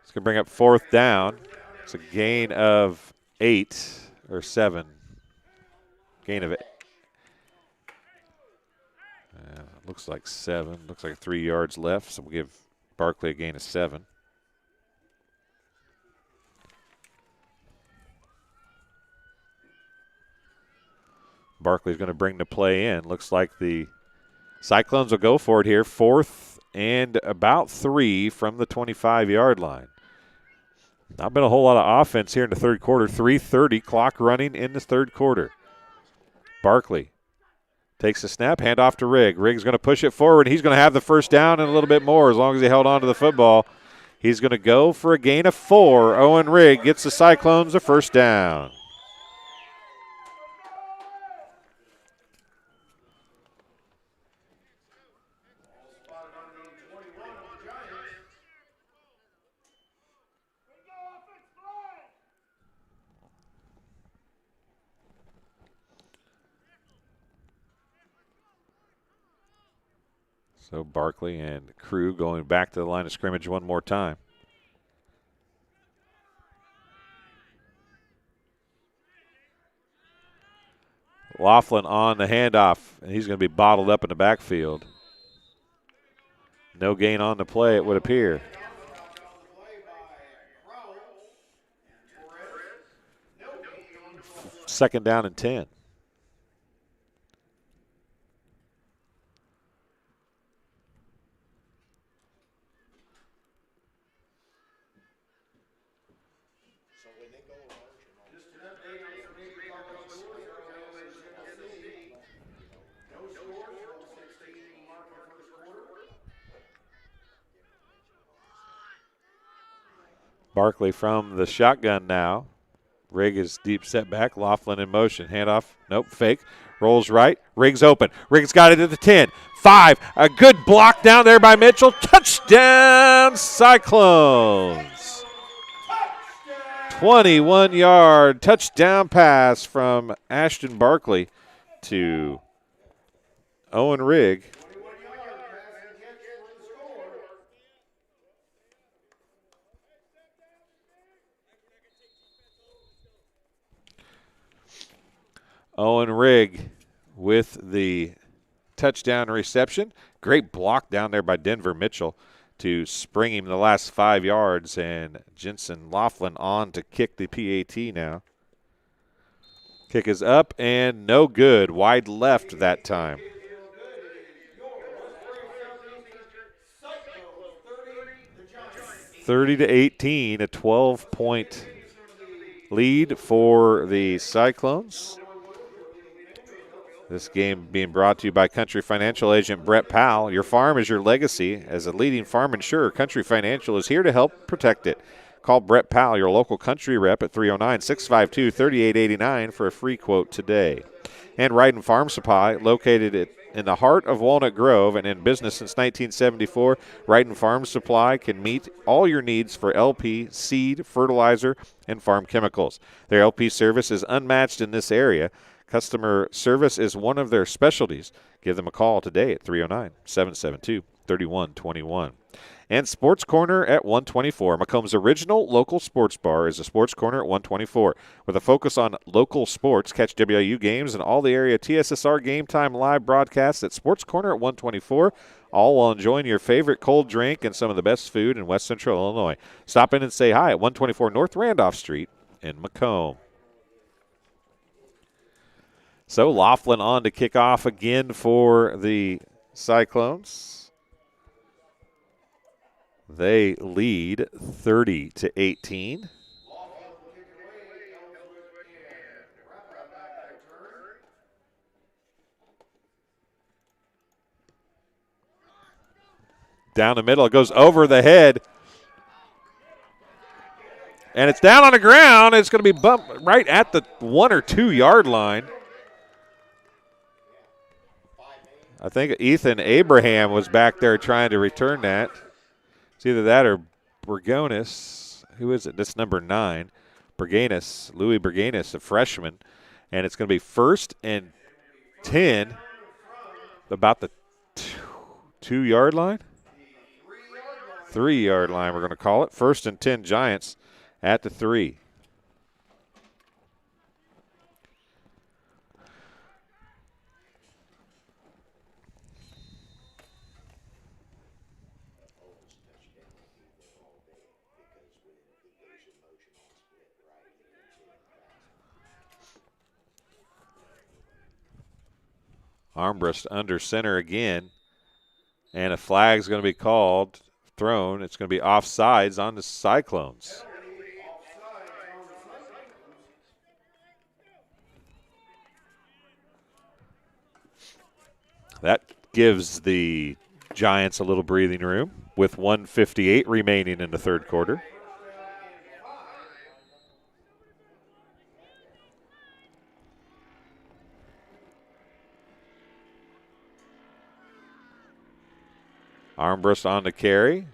It's going to bring up 4th down. It's a gain of 8 or 7. Gain of 8. Looks like 7. Looks like 3 yards left, so we'll give Barkley a gain of 7. Barkley's going to bring the play in. Looks like the Cyclones will go for it here. 4th and about 3 from the 25-yard line. Not been a whole lot of offense here in the third quarter. 3:30 clock running in the third quarter. Barkley takes the snap, hand off to Rigg. Rigg's going to push it forward. He's going to have the first down and a little bit more as long as he held on to the football. He's going to go for a gain of 4. Owen Rigg gets the Cyclones a first down. So Barkley and crew going back to the line of scrimmage one more time. Laughlin on the handoff, and he's going to be bottled up in the backfield. No gain on the play, it would appear. Second down and 10. Barkley from the shotgun now. Rigg is deep set back. Laughlin in motion. Handoff. Nope. Fake. Rolls right. Rigg's open. Rigg's got it at the 10. 5. A good block down there by Mitchell. Touchdown, Cyclones. 21-yard touchdown pass from Ashton Barkley to Owen Rigg. Owen Rigg with the touchdown reception. Great block down there by Denver Mitchell to spring him the last 5 yards, and Jensen Laughlin on to kick the PAT now. Kick is up and no good. Wide left that time. 30-18, a 12-point lead for the Cyclones. This game being brought to you by Country Financial agent Brett Powell. Your farm is your legacy. As a leading farm insurer, Country Financial is here to help protect it. Call Brett Powell, your local country rep, at 309-652-3889 for a free quote today. And Ryden Farm Supply, located in the heart of Walnut Grove and in business since 1974, Ryden Farm Supply can meet all your needs for LP, seed, fertilizer, and farm chemicals. Their LP service is unmatched in this area. Customer service is one of their specialties. Give them a call today at 309-772-3121. And Sports Corner at 124. Macomb's original local sports bar is a Sports Corner at 124. With a focus on local sports, catch WIU games and all the area TSSR Game Time live broadcasts at Sports Corner at 124, all while enjoying your favorite cold drink and some of the best food in West Central Illinois. Stop in and say hi at 124 North Randolph Street in Macomb. So Laughlin on to kick off again for the Cyclones. They lead 30-18. Down the middle, it goes over the head. And it's down on the ground. It's going to be bumped right at the 1 or 2 yard line. I think Ethan Abraham was back there trying to return that. It's either that or Bergonis. Who is it? This number 9. Berganis, Louis Berganis, a freshman. And it's going to be 1st and 10, about the 2 yard line? 3 yard line, we're going to call it. 1st and 10 Giants at the 3. Armbrust under center again, and a flag's going to be called, thrown. It's going to be offsides on the Cyclones. That gives the Giants a little breathing room with 1:58 remaining in the third quarter. Armbrust on the carry.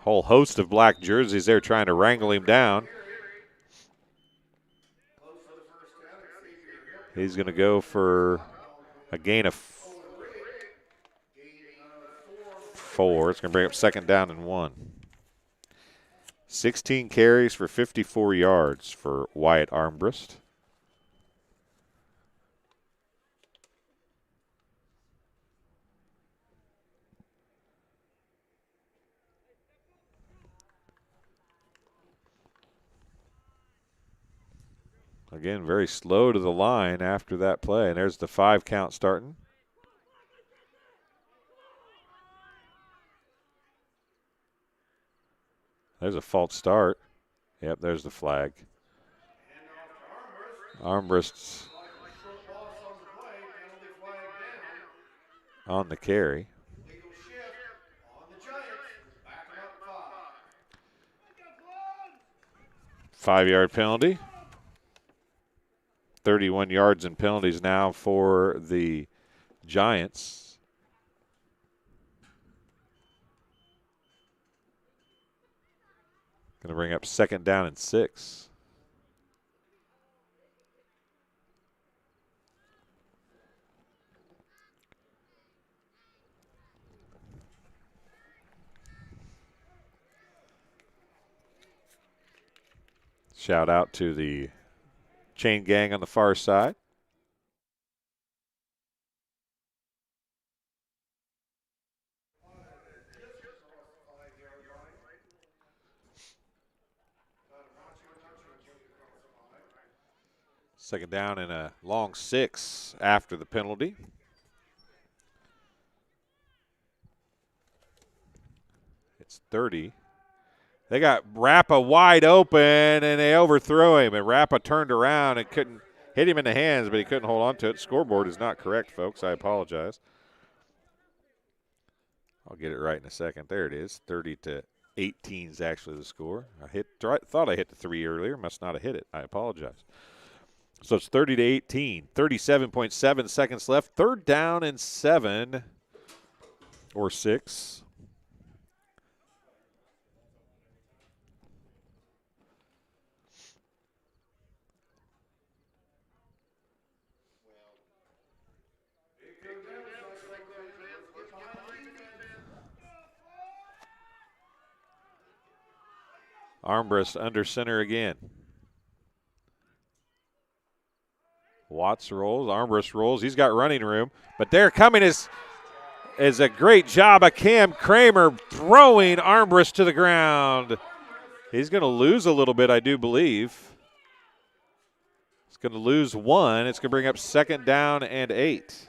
Whole host of black jerseys there trying to wrangle him down. He's going to go for a gain of 4. It's going to bring up 2nd down and 1. 16 carries for 54 yards for Wyatt Armbrust. Again, very slow to the line after that play. And there's the 5 count starting. There's a false start. Yep, there's the flag. Armbrusts on the carry. 5-yard penalty. 31 yards in penalties now for the Giants. Going to bring up 2nd down and 6. Shout out to the chain gang on the far side. Second down and a long 6 after the penalty. It's 30. They got Rappa wide open, and they overthrew him. And Rappa turned around and couldn't hit him in the hands, but he couldn't hold on to it. Scoreboard is not correct, folks. I apologize. I'll get it right in a second. There it is. 30-18 is actually the score. Thought I hit the 3 earlier. Must not have hit it. I apologize. So it's 30-18. 37.7 seconds left. 3rd down and 7 or 6. Armbrust under center again. Watts rolls, Armbrust rolls. He's got running room, but there coming is a great job of Cam Kramer throwing Armbrust to the ground. He's going to lose a little bit, I do believe. He's going to lose 1. It's going to bring up 2nd down and 8.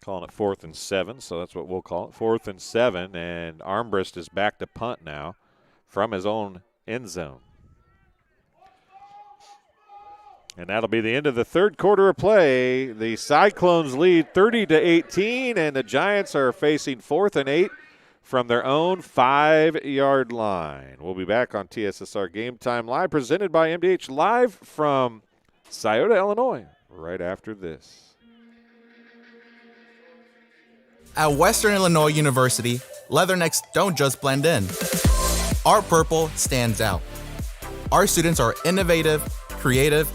Calling it 4th and 7, so that's what we'll call it. 4th and 7, and Armbrust is back to punt now from his own end zone. And that'll be the end of the 3rd quarter of play. The Cyclones lead 30-18, and the Giants are facing 4th and 8 from their own 5-yard line. We'll be back on TSSR Game Time Live, presented by MDH, live from Scioto, Illinois, right after this.
At Western Illinois University, leathernecks don't just blend in. Our purple stands out. Our students are innovative, creative,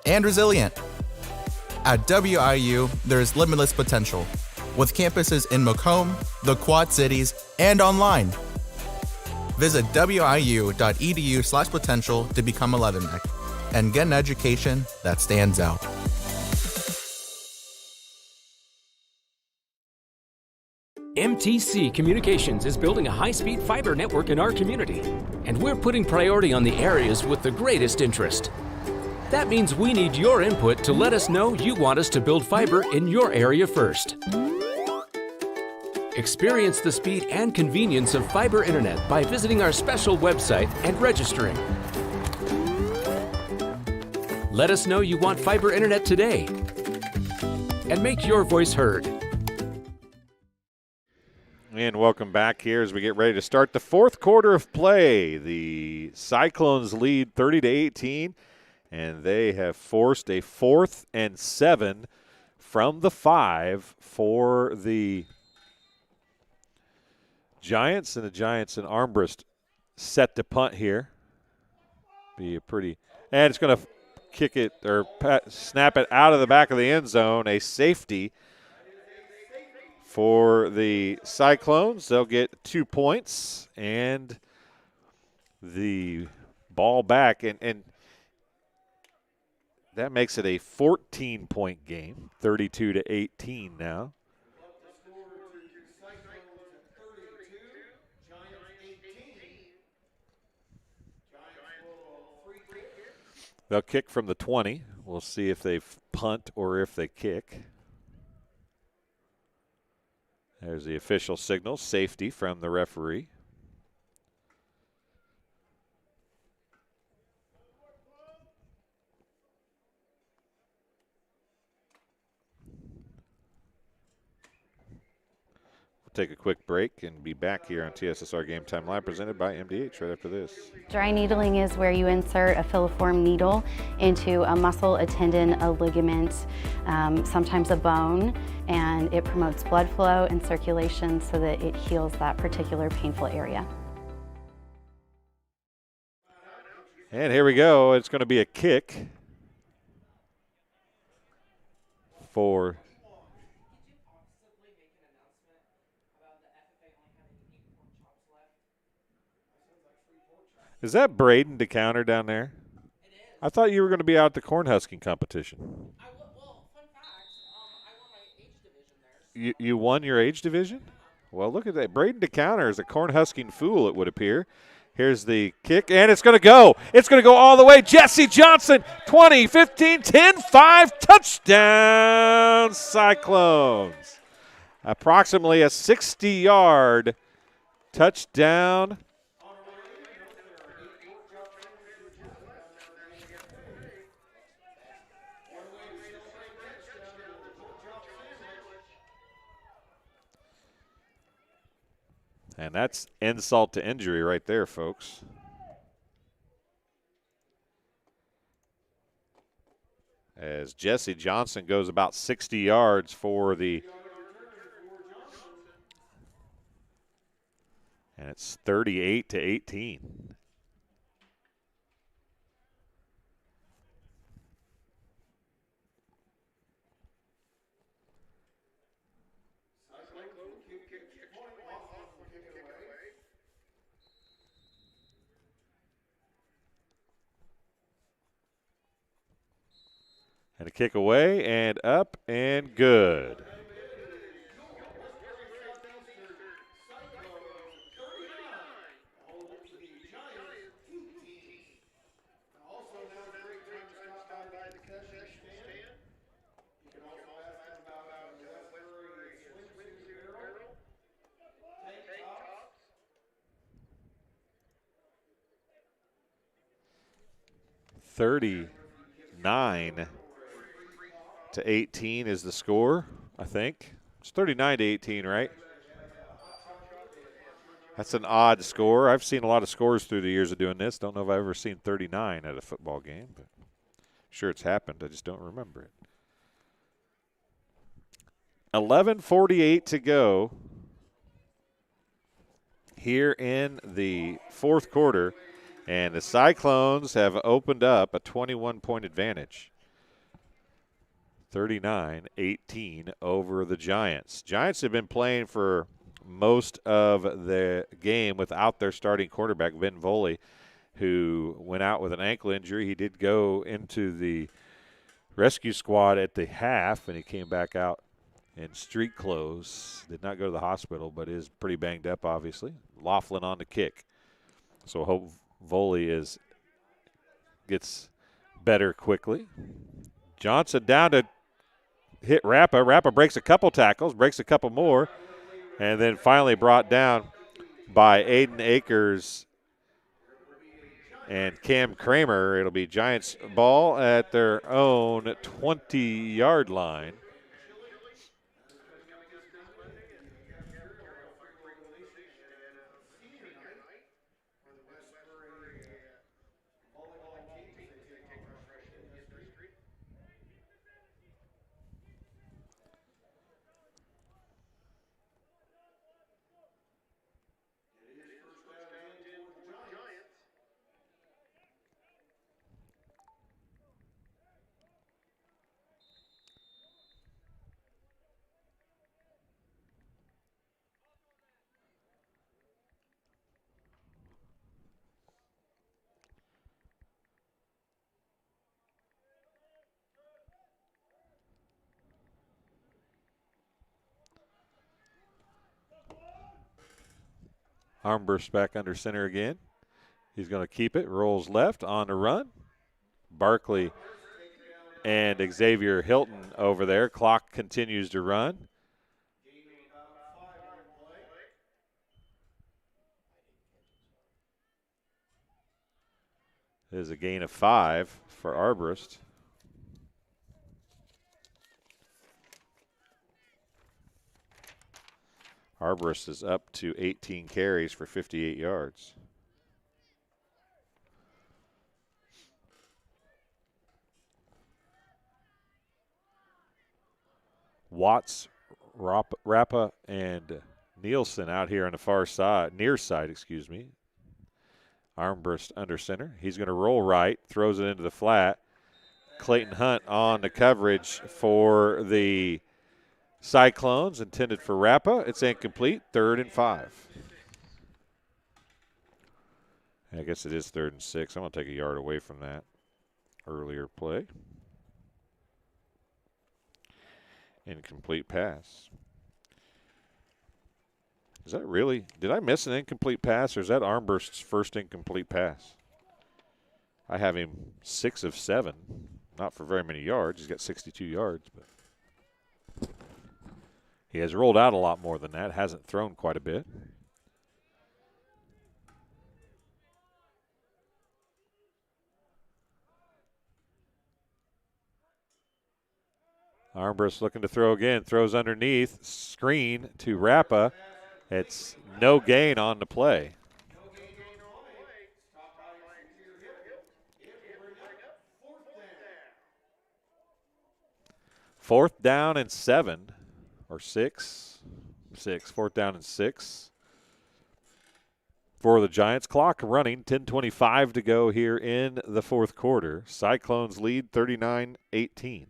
and resilient. At WIU, there's limitless potential, with campuses in Macomb, the Quad Cities, and online. Visit wiu.edu/potential to become a leatherneck and get an education that stands out.
MTC Communications is building a high-speed fiber network in our community, and we're putting priority on the areas with the greatest interest. That means we need your input to let us know you want us to build fiber in your area first. Experience the speed and convenience of fiber internet by visiting our special website and registering. Let us know you want fiber internet today, and make your voice heard.
And welcome back here as we get ready to start the 4th quarter of play. The Cyclones lead 30-18, and they have forced a 4th and 7 from the 5 for the Giants. And the Giants and Armbrust set to punt here. Be a pretty, and it's going to kick it or snap it out of the back of the end zone. A safety for the Cyclones. They'll get 2 points and the ball back, and that makes it a 14-point game, 32-18 now. They'll kick from the 20. We'll see if they punt or if they kick. There's the official signal, safety from the referee. We'll take a quick break and be back here on TSSR Game Time Live, presented by MDH right after this.
Dry needling is where you insert a filiform needle into a muscle, a tendon, a ligament, sometimes a bone, and it promotes blood flow and circulation so that it heals that particular painful area.
And here we go. It's going to be a kick for Is that Braden DeCounter down there? It is. I thought you were going to be out at the corn husking competition.
Well, fun fact, I won my age division there.
You won your age division? Well, look at that. Braden DeCounter is a corn husking fool, it would appear. Here's the kick, and it's going to go. It's going to go all the way. Jesse Johnson, 20, 15, 10, 5, touchdown, Cyclones. Approximately a 60-yard touchdown. And that's insult to injury right there, folks. As Jesse Johnson goes about 60 yards for the, and it's 38-18. And a kick away and up and good. $39-18 is the score, I think. It's 39-18, right? That's an odd score. I've seen a lot of scores through the years of doing this. Don't know if I've ever seen 39 at a football game, but I'm sure it's happened. I just don't remember it. 11:48 to go here in the fourth quarter, and the Cyclones have opened up a 21-point advantage. 39-18 over the Giants. Giants have been playing for most of the game without their starting quarterback, Vin Voley, who went out with an ankle injury. He did go into the rescue squad at the half, and he came back out in street clothes. Did not go to the hospital, but is pretty banged up, obviously. Laughlin on the kick. So hope Voley gets better quickly. Johnson down to hit Rappa. Rappa breaks a couple tackles, breaks a couple more, and then finally brought down by Aiden Akers and Cam Kramer. It'll be Giants ball at their own 20-yard line. Armburst back under center again. He's going to keep it. Rolls left on the run. Barkley and Xavier Hilton over there. Clock continues to run. There's a gain of 5 for Arborist. Arborist is up to 18 carries for 58 yards. Watts, Rappa, and Nielsen out here on the far side, near side, excuse me. Armbrust under center. He's going to roll right, throws it into the flat. Clayton Hunt on the coverage for the Cyclones, intended for Rappa. It's incomplete, 3rd and 5. I guess it is 3rd and 6. I'm going to take a yard away from that earlier play. Incomplete pass. Is that really? Did I miss an incomplete pass, or is that Armbrust's first incomplete pass? I have him 6 of 7. Not for very many yards. He's got 62 yards, but he has rolled out a lot more than that. Hasn't thrown quite a bit. Armbrust looking to throw again. Throws underneath. Screen to Rappa. It's no gain on the play. Fourth down and 7 or 6. 6. 4th down and 6 for the Giants. Clock running. 10:25 to go here in the 4th quarter. Cyclones lead 39-18.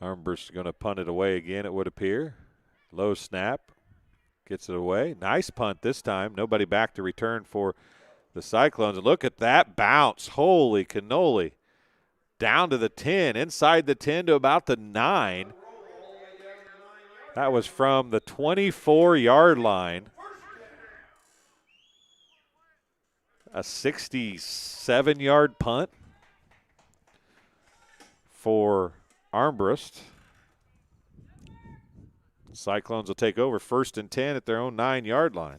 Armbrust going to punt it away again, it would appear. Low snap. Gets it away. Nice punt this time. Nobody back to return for the Cyclones. Look at that bounce. Holy cannoli. Down to the 10. Inside the 10 to about the 9. That was from the 24-yard line. A 67-yard punt for Armbrust. Cyclones will take over 1st and 10 at their own 9-yard line.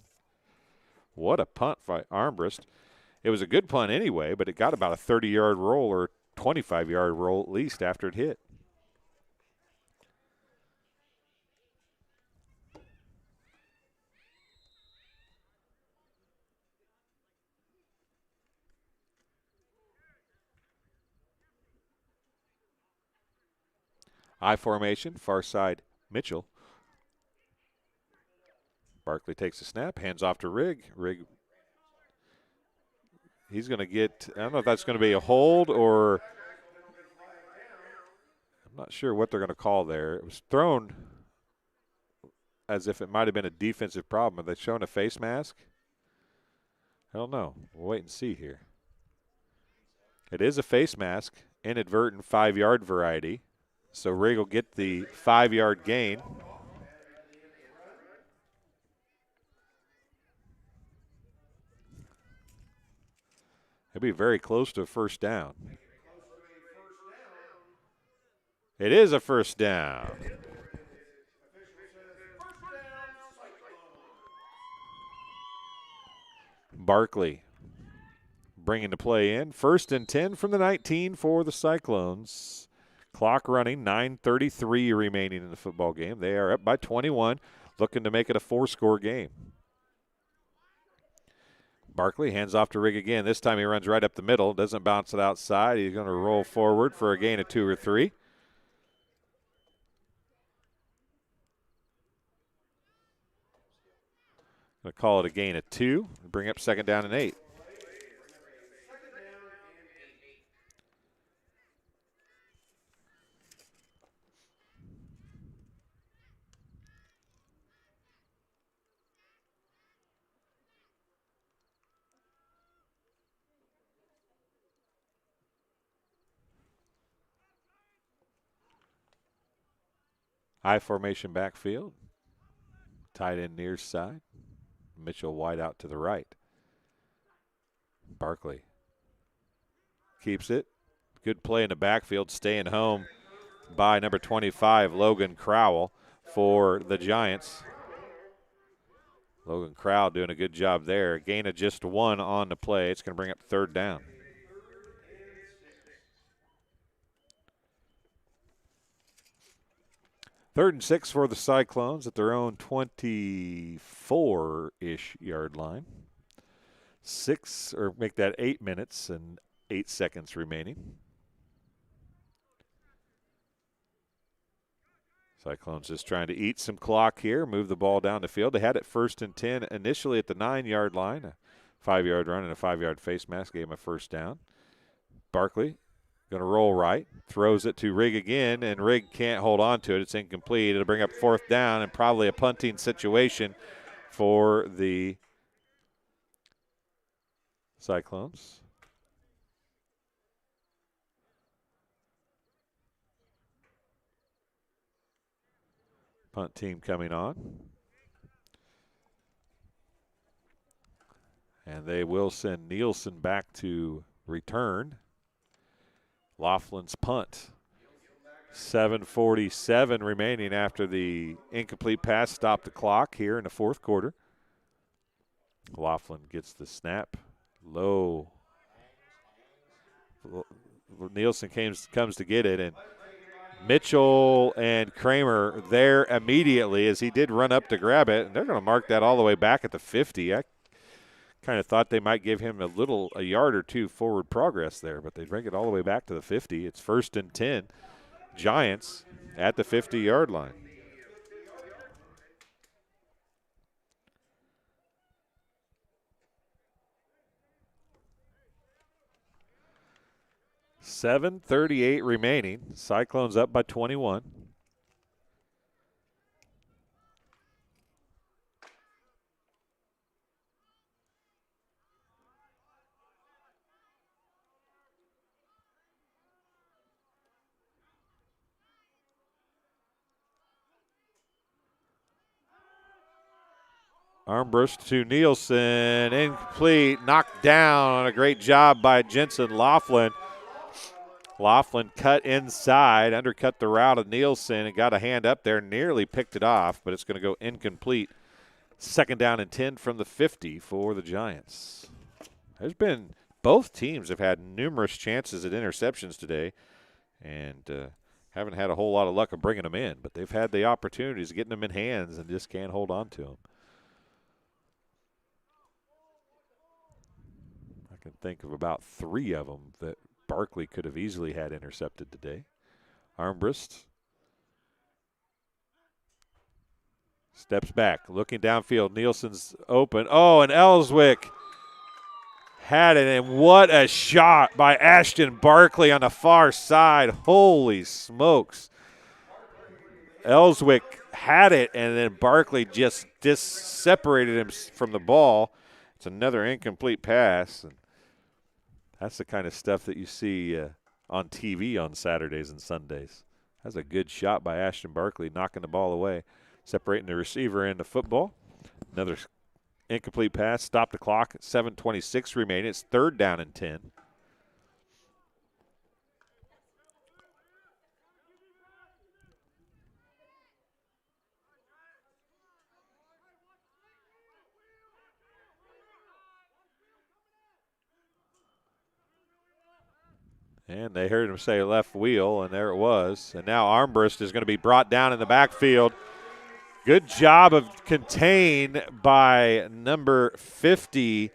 What a punt by Armbrust. It was a good punt anyway, but it got about a 30-yard roll or 25-yard roll at least after it hit. I formation, far side, Mitchell. Barkley takes a snap, hands off to Rigg. Rigg, he's going to get, I don't know if that's going to be a hold or, I'm not sure what they're going to call there. It was thrown as if it might have been a defensive problem. Are they showing a face mask? I don't know. We'll wait and see here. It is a face mask, inadvertent 5-yard variety. So Rigg will get the 5-yard gain. It'll be very close to a first down. It is a first down. Barkley bringing the play in. 1st and 10 from the 19 for the Cyclones. Clock running, 9:33 remaining in the football game. They are up by 21, looking to make it a 4-score game. Barkley hands off to Rigg again. This time he runs right up the middle, doesn't bounce it outside. He's going to roll forward for a gain of 2 or 3. Going to call it a gain of 2, bring up 2nd down and 8. High formation backfield. Tight end near side. Mitchell wide out to the right. Barkley keeps it. Good play in the backfield, staying home by number 25, Logan Crowell, for the Giants. Logan Crowell doing a good job there. Gain of just 1 on the play. It's going to bring up 3rd down. Third and 6 for the Cyclones at their own 24-ish yard line. 8 minutes and 8 seconds remaining. Cyclones just trying to eat some clock here, move the ball down the field. They had it 1st and 10 initially at the 9-yard line. A 5-yard run and a 5-yard face mask gave him a 1st down. Barkley going to roll right, throws it to Rigg again, and Rigg can't hold on to it. It's incomplete. It'll bring up 4th down and probably a punting situation for the Cyclones. Punt team coming on. And they will send Nielsen back to return. Laughlin's punt. 7:47 remaining after the incomplete pass stopped the clock here in the 4th quarter. Laughlin gets the snap. Low. Nielsen comes to get it, and Mitchell and Kramer there immediately as he did run up to grab it, and they're going to mark that all the way back at the 50. I kind of thought they might give him a yard or two forward progress there, but they bring it all the way back to the 50. It's 1st and 10. Giants at the 50-yard line. .738 remaining. Cyclones up by 21. Armbrust to Nielsen, incomplete, knocked down on a great job by Jensen Laughlin. Laughlin cut inside, undercut the route of Nielsen, and got a hand up there, nearly picked it off, but it's going to go incomplete. 2nd down and 10 from the 50 for the Giants. Both teams have had numerous chances at interceptions today, and haven't had a whole lot of luck of bringing them in, but they've had the opportunities of getting them in hands and just can't hold on to them. I can think of about 3 of them that Barkley could have easily had intercepted today. Armbrust steps back, looking downfield. Nielsen's open. Oh, and Ellswick had it, and what a shot by Ashton Barkley on the far side. Holy smokes. Ellswick had it, and then Barkley just separated him from the ball. It's another incomplete pass. And that's the kind of stuff that you see on TV on Saturdays and Sundays. That's a good shot by Ashton Barkley, knocking the ball away, separating the receiver and the football. Another incomplete pass, stop the clock at 7:26 remaining. It's 3rd down and 10. And they heard him say left wheel, and there it was. And now Armbrust is going to be brought down in the backfield. Good job of contain by number 50.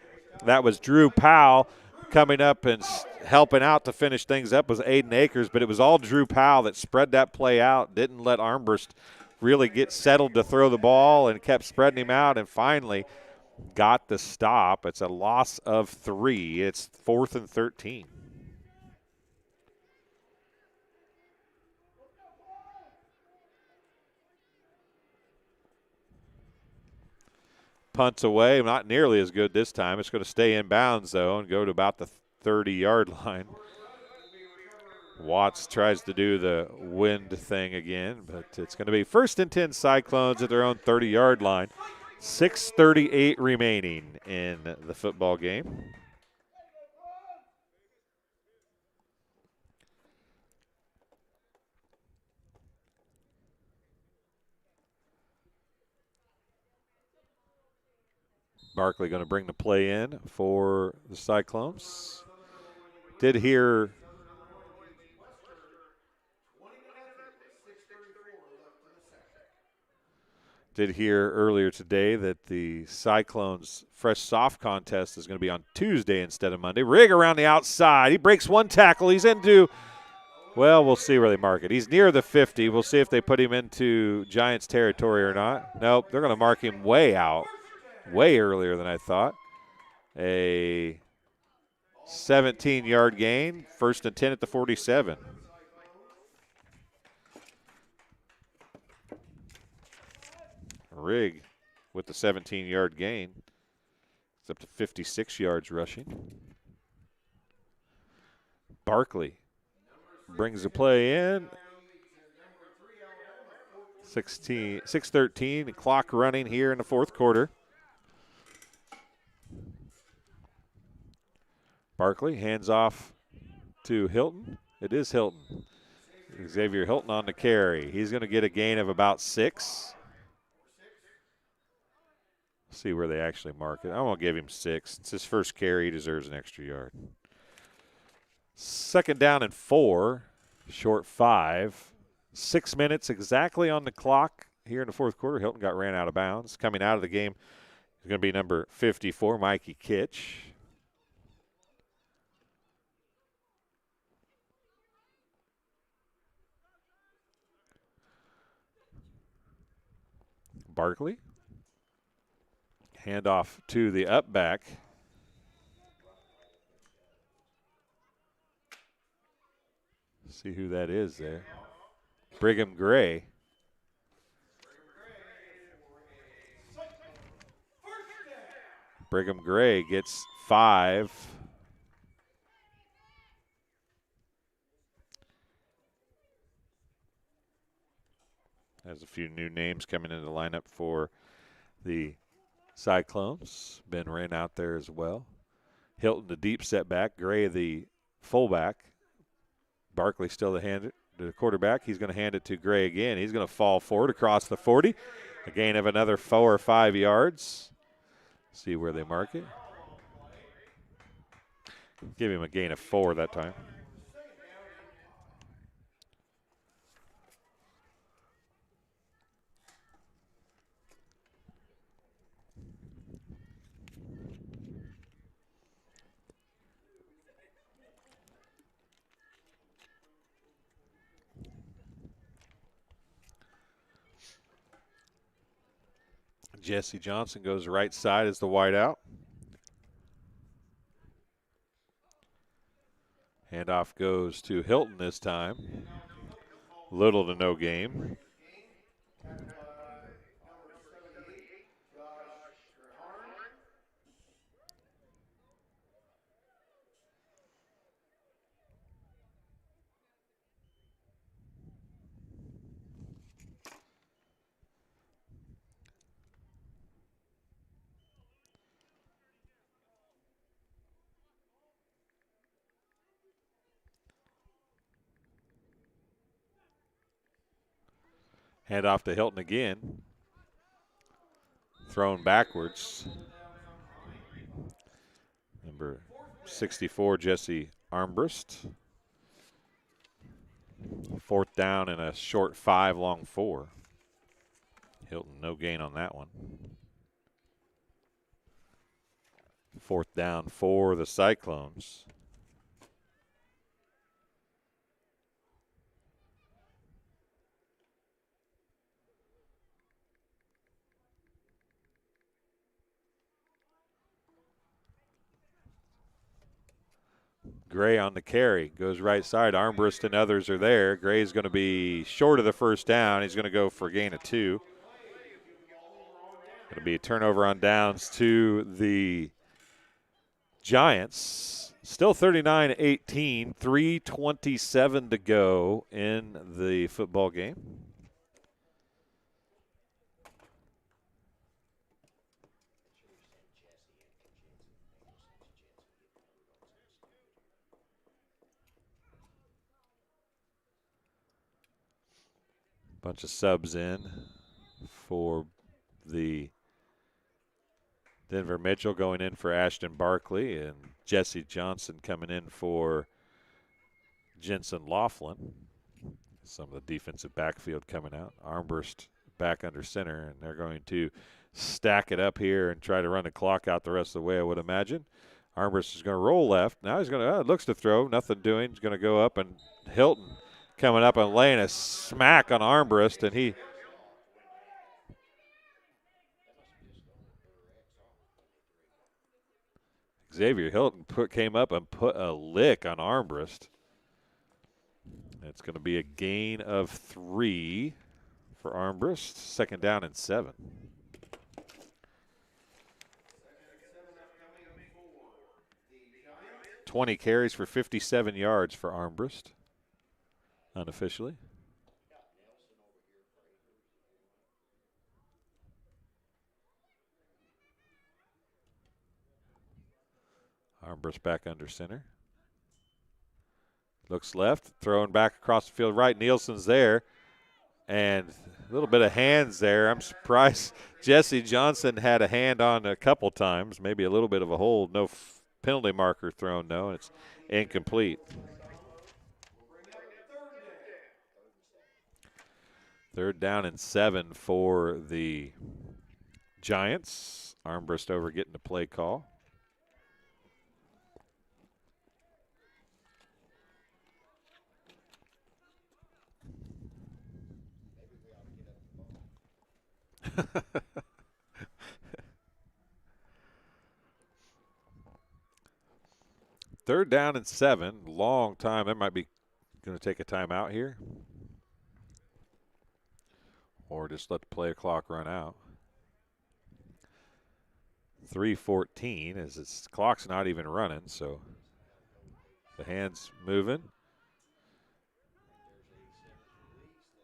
That was Drew Powell. Coming up and helping out to finish things up was Aiden Akers, but it was all Drew Powell that spread that play out, didn't let Armbrust really get settled to throw the ball and kept spreading him out, and finally got the stop. It's a loss of 3. It's 4th and 13. Punts away, not nearly as good this time. It's going to stay in bounds, though, and go to about the 30-yard line. Watts tries to do the wind thing again, but it's going to be 1st and 10 Cyclones at their own 30-yard line. 6:38 remaining in the football game. Barkley going to bring the play in for the Cyclones. Did hear earlier today that the Cyclones fresh soft contest is going to be on Tuesday instead of Monday. Rigg around the outside. He breaks one tackle. He's into, well, we'll see where they mark it. He's near the 50. We'll see if they put him into Giants territory or not. Nope, they're going to mark him way out, way earlier than I thought. A 17-yard gain, 1st and 10 at the 47. Rigg with the 17-yard gain. It's up to 56 yards rushing. Barkley brings the play in. 6:13, clock running here in the 4th quarter. Barkley hands off to Hilton. It is Hilton. Xavier Hilton on the carry. He's going to get a gain of about 6. See where they actually mark it. I'm going to give him 6. It's his first carry. He deserves an extra yard. 2nd down and 4. Short 5. 6 minutes exactly on the clock here in the 4th quarter. Hilton got ran out of bounds. Coming out of the game is going to be number 54, Mikey Kitch. Barkley. Handoff to the up back. See who that is there. Brigham Gray. Brigham Gray gets 5. Has a few new names coming into the lineup for the Cyclones. Ben Wren out there as well. Hilton, the deep setback. Gray, the fullback. Barkley still the quarterback. He's going to hand it to Gray again. He's going to fall forward across the 40. A gain of another 4 or 5 yards. See where they mark it. Give him a gain of 4 that time. Jesse Johnson goes right side as the wide out. Handoff goes to Hilton this time. Little to no game. Hand off to Hilton again. Thrown backwards. Number 64, Jesse Armbrust. 4th down and a short 5, long 4. Hilton, no gain on that one. 4th down for the Cyclones. Gray on the carry, goes right side. Armbrust and others are there. Gray's going to be short of the 1st down. He's going to go for a gain of 2. Going to be a turnover on downs to the Giants. Still 39-18, 3:27 to go in the football game. Bunch of subs in for the Denver Mitchell, going in for Ashton Barkley, and Jesse Johnson coming in for Jensen Laughlin. Some of the defensive backfield coming out. Armbrust back under center, and they're going to stack it up here and try to run the clock out the rest of the way, I would imagine. Armbrust is going to roll left. Now he's going to, looks to throw, nothing doing. He's going to go up, and Hilton coming up and laying a smack on Armbrust, and he Xavier Hilton came up and put a lick on Armbrust. It's going to be a gain of 3 for Armbrust. 2nd down and 7. $20 carries for 57 yards for Armbrust, unofficially. Armbrust back under center. Looks left, throwing back across the field right. Nielsen's there, and a little bit of hands there. I'm surprised Jesse Johnson had a hand on a couple times, maybe a little bit of a hold. No penalty marker thrown, no, and it's incomplete. 3rd down and 7 for the Giants. Armbrust over getting the play call. Third down and 7, long time. That might be going to take a timeout here, or just let the play clock run out. 3:14 as its clock's not even running, so the hands moving.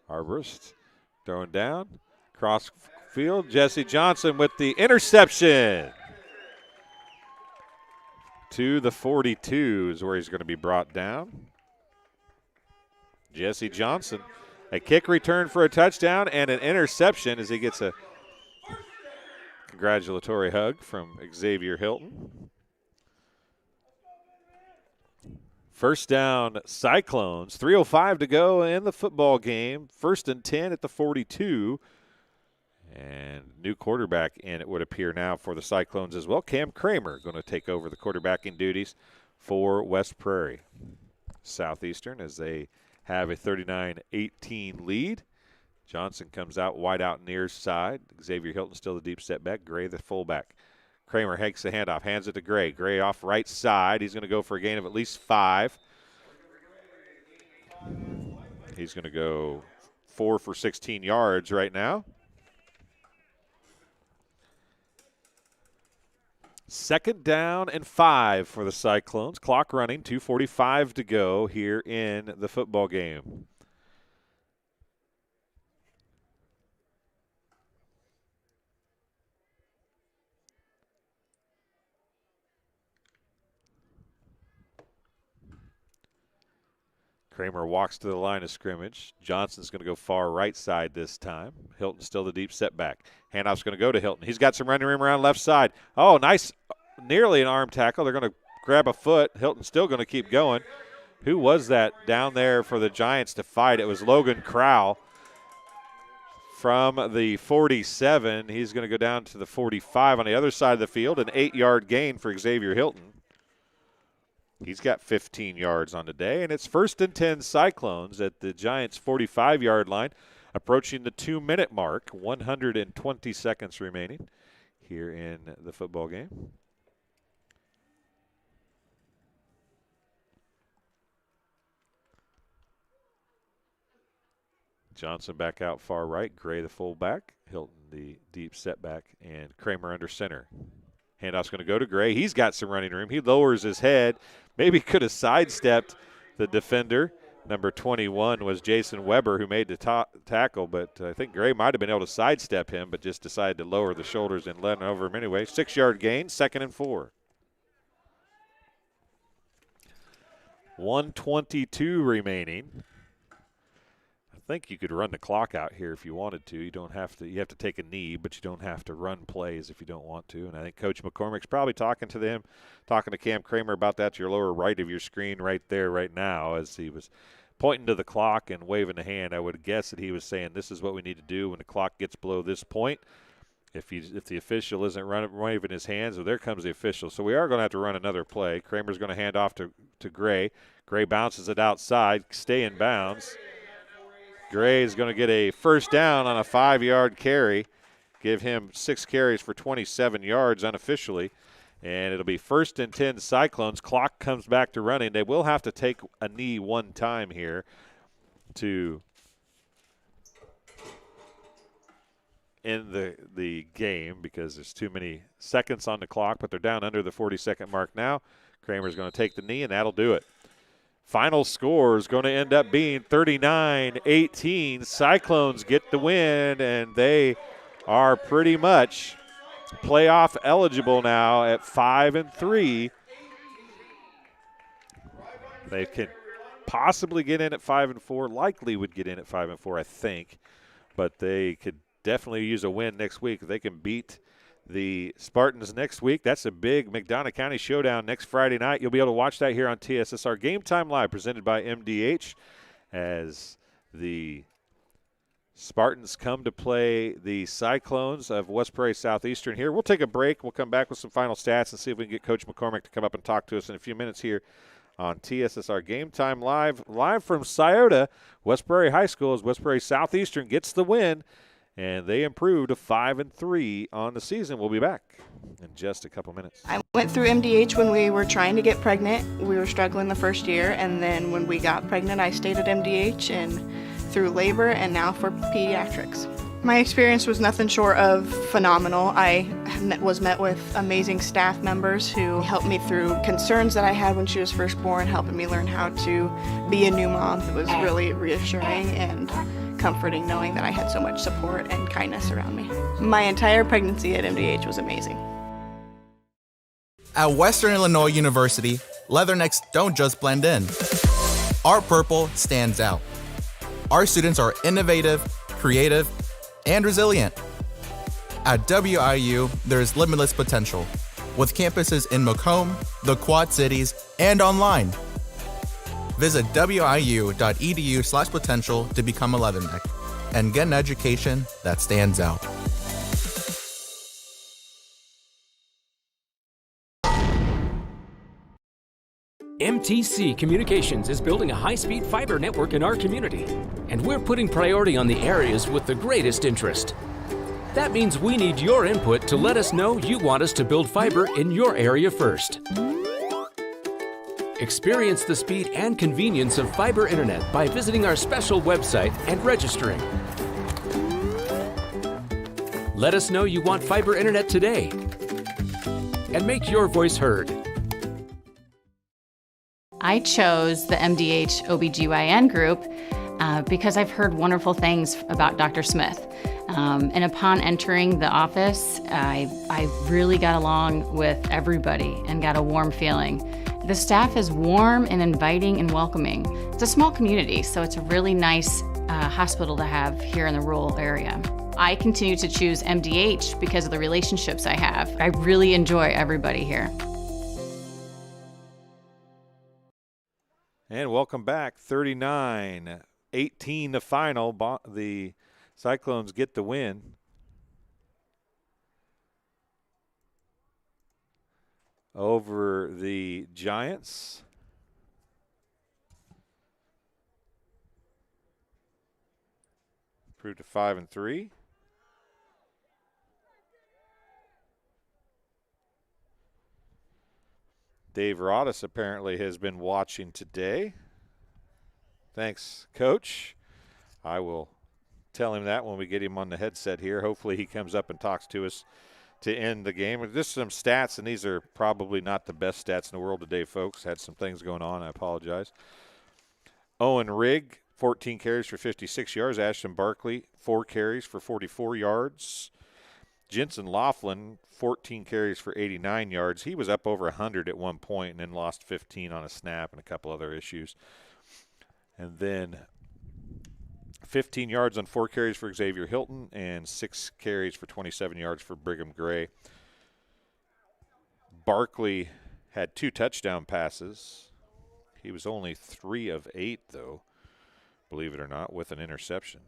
Armbrust throwing down. Cross field, Jesse Johnson with the interception. To the 42 is where he's going to be brought down. Jesse Johnson, a kick return for a touchdown and an interception as he gets a congratulatory hug from Xavier Hilton. First down, Cyclones. 3:05 to go in the football game. 1st and 10 at the 42. And new quarterback in, it would appear now, for the Cyclones as well. Cam Kramer going to take over the quarterbacking duties for West Prairie. Southeastern, as they have a 39-18 lead. Johnson comes out wide out near side. Xavier Hilton still the deep step back. Gray the fullback. Kramer takes the handoff, hands it to Gray. Gray off right side. He's going to go for a gain of at least 5. He's going to go 4 for 16 yards right now. 2nd down and 5 for the Cyclones. Clock running, 2:45 to go here in the football game. Kramer walks to the line of scrimmage. Johnson's going to go far right side this time. Hilton still the deep setback. Handoff's going to go to Hilton. He's got some running room around left side. Oh, nice. Nearly an arm tackle. They're going to grab a foot. Hilton's still going to keep going. Who was that down there for the Giants to fight? It was Logan Crowell from the 47. He's going to go down to the 45 on the other side of the field. An 8-yard gain for Xavier Hilton. He's got 15 yards on the day, and it's 1st and 10 Cyclones at the Giants' 45-yard line, approaching the 2-minute mark, 120 seconds remaining here in the football game. Johnson back out far right, Gray the fullback, Hilton the deep setback, and Kramer under center. Handoff's going to go to Gray. He's got some running room. He lowers his head. Maybe could have sidestepped the defender. Number 21 was Jason Weber, who made the tackle, but I think Gray might have been able to sidestep him, but just decided to lower the shoulders and let him over him anyway. 6-yard gain, 2nd and 4. 1:22 remaining. I think you could run the clock out here if you wanted to. You don't have to. You have to take a knee, but you don't have to run plays if you don't want to. And I think Coach McCormick's probably talking to Cam Kramer about that to your lower right of your screen right there right now as he was pointing to the clock and waving the hand. I would guess that he was saying this is what we need to do when the clock gets below this point. If the official isn't waving his hands, well, there comes the official. So we are going to have to run another play. Kramer's going to hand off to Gray. Gray bounces it outside, stay in bounds. Gray is going to get a first down on a 5-yard carry, give him 6 carries for 27 yards unofficially, and it'll be 1st and 10 Cyclones. Clock comes back to running. They will have to take a knee one time here to end the game because there's too many seconds on the clock, but they're down under the 40-second mark now. Kramer's going to take the knee, and that'll do it. Final score is going to end up being 39-18. Cyclones get the win, and they are pretty much playoff eligible now at 5-3. They could possibly get in at 5-4, likely would get in at 5-4, I think, but they could definitely use a win next week. If they can beat the Spartans next week, that's a big McDonough County showdown next Friday night. You'll be able to watch that here on TSSR Game Time Live, presented by MDH, as the Spartans come to play the Cyclones of West Prairie Southeastern here. We'll take a break. We'll come back with some final stats and see if we can get Coach McCormick to come up and talk to us in a few minutes here on TSSR Game Time Live from Scioto, West Prairie High School, as West Prairie Southeastern gets the win, and they improved to 5-3 on the season. We'll be back in just a couple minutes.
I went through MDH when we were trying to get pregnant. We were struggling the first year, and then when we got pregnant, I stayed at MDH and through labor and now for pediatrics. My experience was nothing short of phenomenal. I was met with amazing staff members who helped me through concerns that I had when she was first born, helping me learn how to be a new mom. It was really reassuring and comforting knowing that I had so much support and kindness around me. My entire pregnancy at MDH was amazing.
At Western Illinois University, leathernecks don't just blend in. Our purple stands out. Our students are innovative, creative, and resilient. At WIU, there's limitless potential, with campuses in Macomb, the Quad Cities, and online. Visit wiu.edu/potential to become a leatherneck and get an education that stands out.
MTC Communications is building a high-speed fiber network in our community, and we're putting priority on the areas with the greatest interest. That means we need your input to let us know you want us to build fiber in your area first. Experience the speed and convenience of fiber internet by visiting our special website and registering. Let us know you want fiber internet today, and make your voice heard.
I chose the MDH OBGYN group because I've heard wonderful things about Dr. Smith. And upon entering the office, I really got along with everybody and got a warm feeling. The staff is warm and inviting and welcoming. It's a small community, so it's a really nice hospital to have here in the rural area. I continue to choose MDH because of the relationships I have. I really enjoy everybody here.
And welcome back. 39-18 the final. The Cyclones get the win. Over the Giants. Improved to 5-3. Dave Roddice apparently has been watching today. Thanks, Coach. I will tell him that when we get him on the headset here. Hopefully he comes up and talks to us to end the game. Just some stats, and these are probably not the best stats in the world today, folks. Had some things going on. I apologize. Owen Rigg, 14 carries for 56 yards. Ashton Barkley, 4 carries for 44 yards. Jensen Laughlin, 14 carries for 89 yards. He was up over 100 at one point and then lost 15 on a snap and a couple other issues. And then 15 yards on 4 carries for Xavier Hilton and 6 carries for 27 yards for Brigham Gray. Barkley had 2 touchdown passes. He was only 3 of 8, though, believe it or not, with an interception.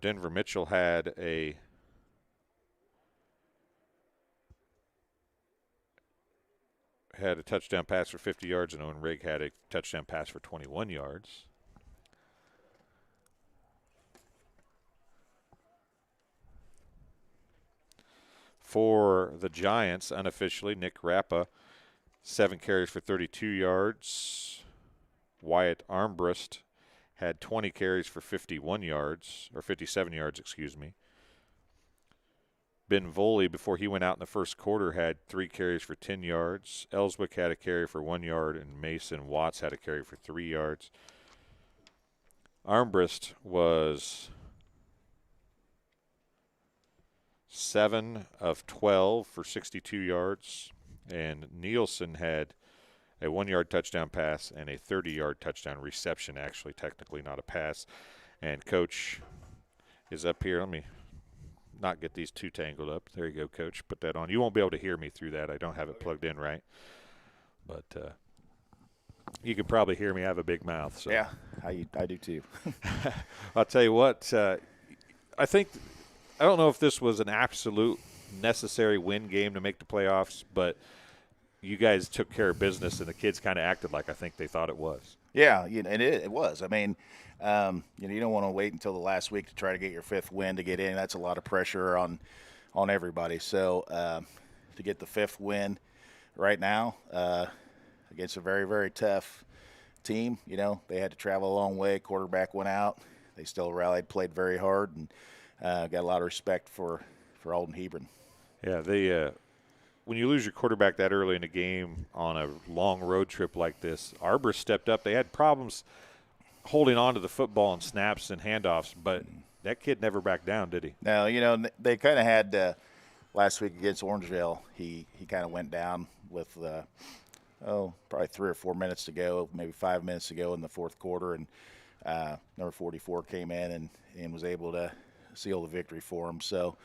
Denver Mitchell had a touchdown pass for 50 yards, and Owen Rigg had a touchdown pass for 21 yards. For the Giants, unofficially, Nick Rappa, 7 carries for 32 yards. Wyatt Armbrust had 20 carries for 57 yards, excuse me. Ben Voley, before he went out in the first quarter, had 3 carries for 10 yards. Ellswick had a carry for 1 yard, and Mason Watts had a carry for 3 yards. Armbrust was 7 of 12 for 62 yards, and Nielsen had a 1-yard touchdown pass and a 30-yard touchdown reception, actually technically not a pass. And Coach is up here. Let me not get these too tangled up. There you go, Coach. Put that on. You won't be able to hear me through that. I don't have it plugged in right. But you can probably hear me. I have a big mouth. So.
Yeah, I do too.
I'll tell you what, I don't know if this was an absolute necessary win game to make the playoffs, but you guys took care of business, and the kids kind of acted like I think they thought it was.
Yeah, and it was. I mean, you don't want to wait until the last week to try to get your 5th win to get in. That's a lot of pressure on everybody. So to get the 5th win right now against a very, very tough team, they had to travel a long way. Quarterback went out. They still rallied, played very hard, and got a lot of respect for Alden-Hebron.
Yeah, when you lose your quarterback that early in the game on a long road trip like this, Arbor stepped up. They had problems holding on to the football and snaps and handoffs, but that kid never backed down, did he?
No, they kind of had last week against Orangeville. He kind of went down with probably 3 or 4 minutes to go, maybe 5 minutes to go in the fourth quarter, and number 44 came in and was able to seal the victory for him. So,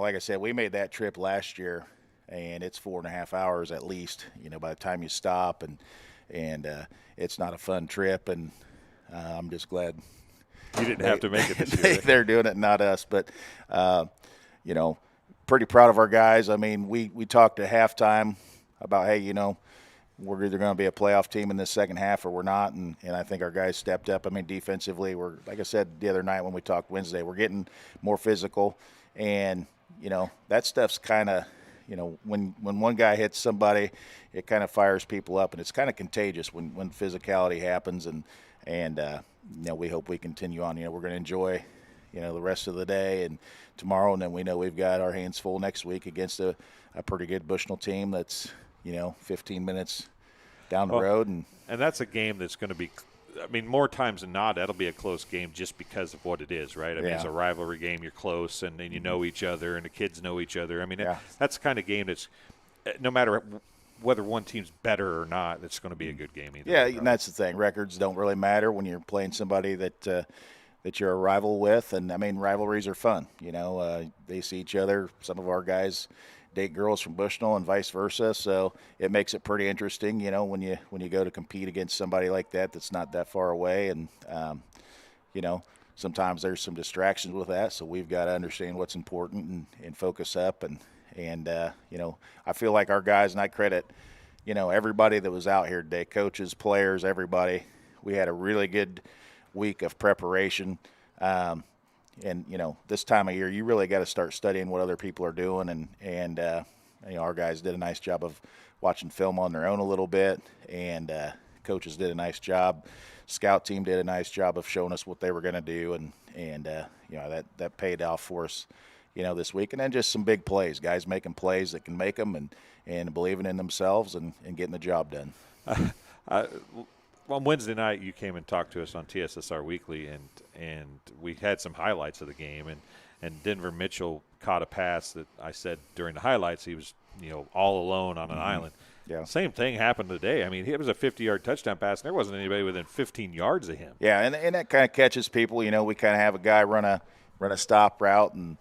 like I said, we made that trip last year, and it's 4.5 hours at least, by the time you stop, and it's not a fun trip, and I'm just glad
you didn't have to make it this year.
They're doing it, not us. But, pretty proud of our guys. I mean, we talked at halftime about, hey, we're either going to be a playoff team in this second half or we're not, and I think our guys stepped up. I mean, defensively, we're, like I said the other night when we talked Wednesday, we're getting more physical, and, that stuff's kind of, when one guy hits somebody, it kind of fires people up, and it's kind of contagious when physicality happens, and we hope we continue on. We're going to enjoy, the rest of the day and tomorrow, and then we know we've got our hands full next week against a pretty good Bushnell team that's, 15 minutes down the road. And
that's a game that's going to be, more times than not, that'll be a close game just because of what it is, right? I mean, it's a rivalry game. You're close, and you know each other, and the kids know each other. I mean, that's the kind of game that's, no matter whether one team's better or not, it's going to be a good game either.
Yeah, and that's the thing. Records don't really matter when you're playing somebody that you're a rival with. And, rivalries are fun. They see each other. Some of our guys date girls from Bushnell and vice versa, so it makes it pretty interesting, when you go to compete against somebody like that that's not that far away, and sometimes there's some distractions with that, so we've got to understand what's important and focus up, and I feel like our guys, and I credit everybody that was out here today, coaches, players, everybody. We had a really good week of preparation. And, this time of year, you really got to start studying what other people are doing. And our guys did a nice job of watching film on their own a little bit and coaches did a nice job. Scout team did a nice job of showing us what they were going to do, and that paid off for us, this week. And then just some big plays, guys making plays that can make them, and believing in themselves and getting the job done.
On Wednesday night, you came and talked to us on TSSR Weekly, and we had some highlights of the game, and Denver Mitchell caught a pass that I said during the highlights he was all alone on an island.
Yeah.
Same thing happened today. I mean, it was a 50-yard touchdown pass, and there wasn't anybody within 15 yards of him.
Yeah, and that kind of catches people. We kind of have a guy run a stop route and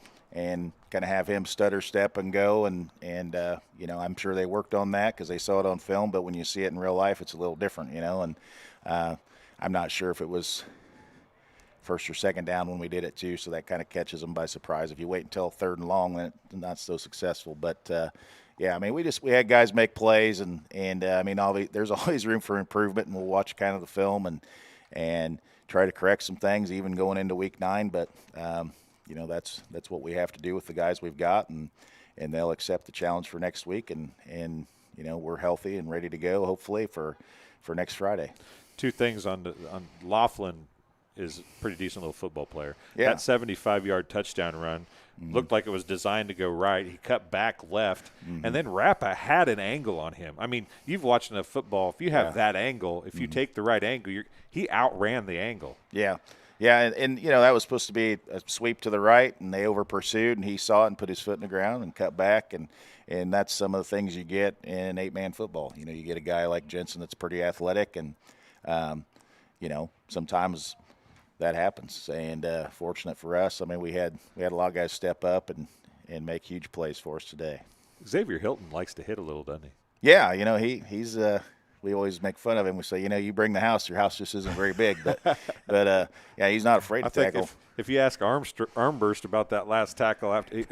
kind of have him stutter step and go, and I'm sure they worked on that because they saw it on film. But when you see it in real life, it's a little different, And I'm not sure if it was first or second down when we did it too, so that kind of catches them by surprise. If you wait until third and long, then it's not so successful. But yeah, I mean, we had guys make plays, and I mean, there's always room for improvement, and we'll watch kind of the film and try to correct some things, even going into week 9. But that's what we have to do with the guys we've got, and they'll accept the challenge for next week, and we're healthy and ready to go, hopefully for next Friday.
Two things on Laughlin is a pretty decent little football player.
Yeah.
That 75-yard touchdown run looked like it was designed to go right. He cut back left, and then Rappa had an angle on him. I mean, you've watched enough football. If you have that angle, if you take the right angle, he outran the angle.
Yeah. Yeah, and that was supposed to be a sweep to the right, and they over-pursued, and he saw it and put his foot in the ground and cut back, and that's some of the things you get in 8-man football. You get a guy like Jensen that's pretty athletic, and, sometimes – that happens, and fortunate for us. I mean, we had a lot of guys step up and make huge plays for us today.
Xavier Hilton likes to hit a little, doesn't he?
Yeah, he's we always make fun of him. We say, you bring the house, your house just isn't very big, but yeah, he's not afraid to tackle.
Think if you ask Armburst about that last tackle, after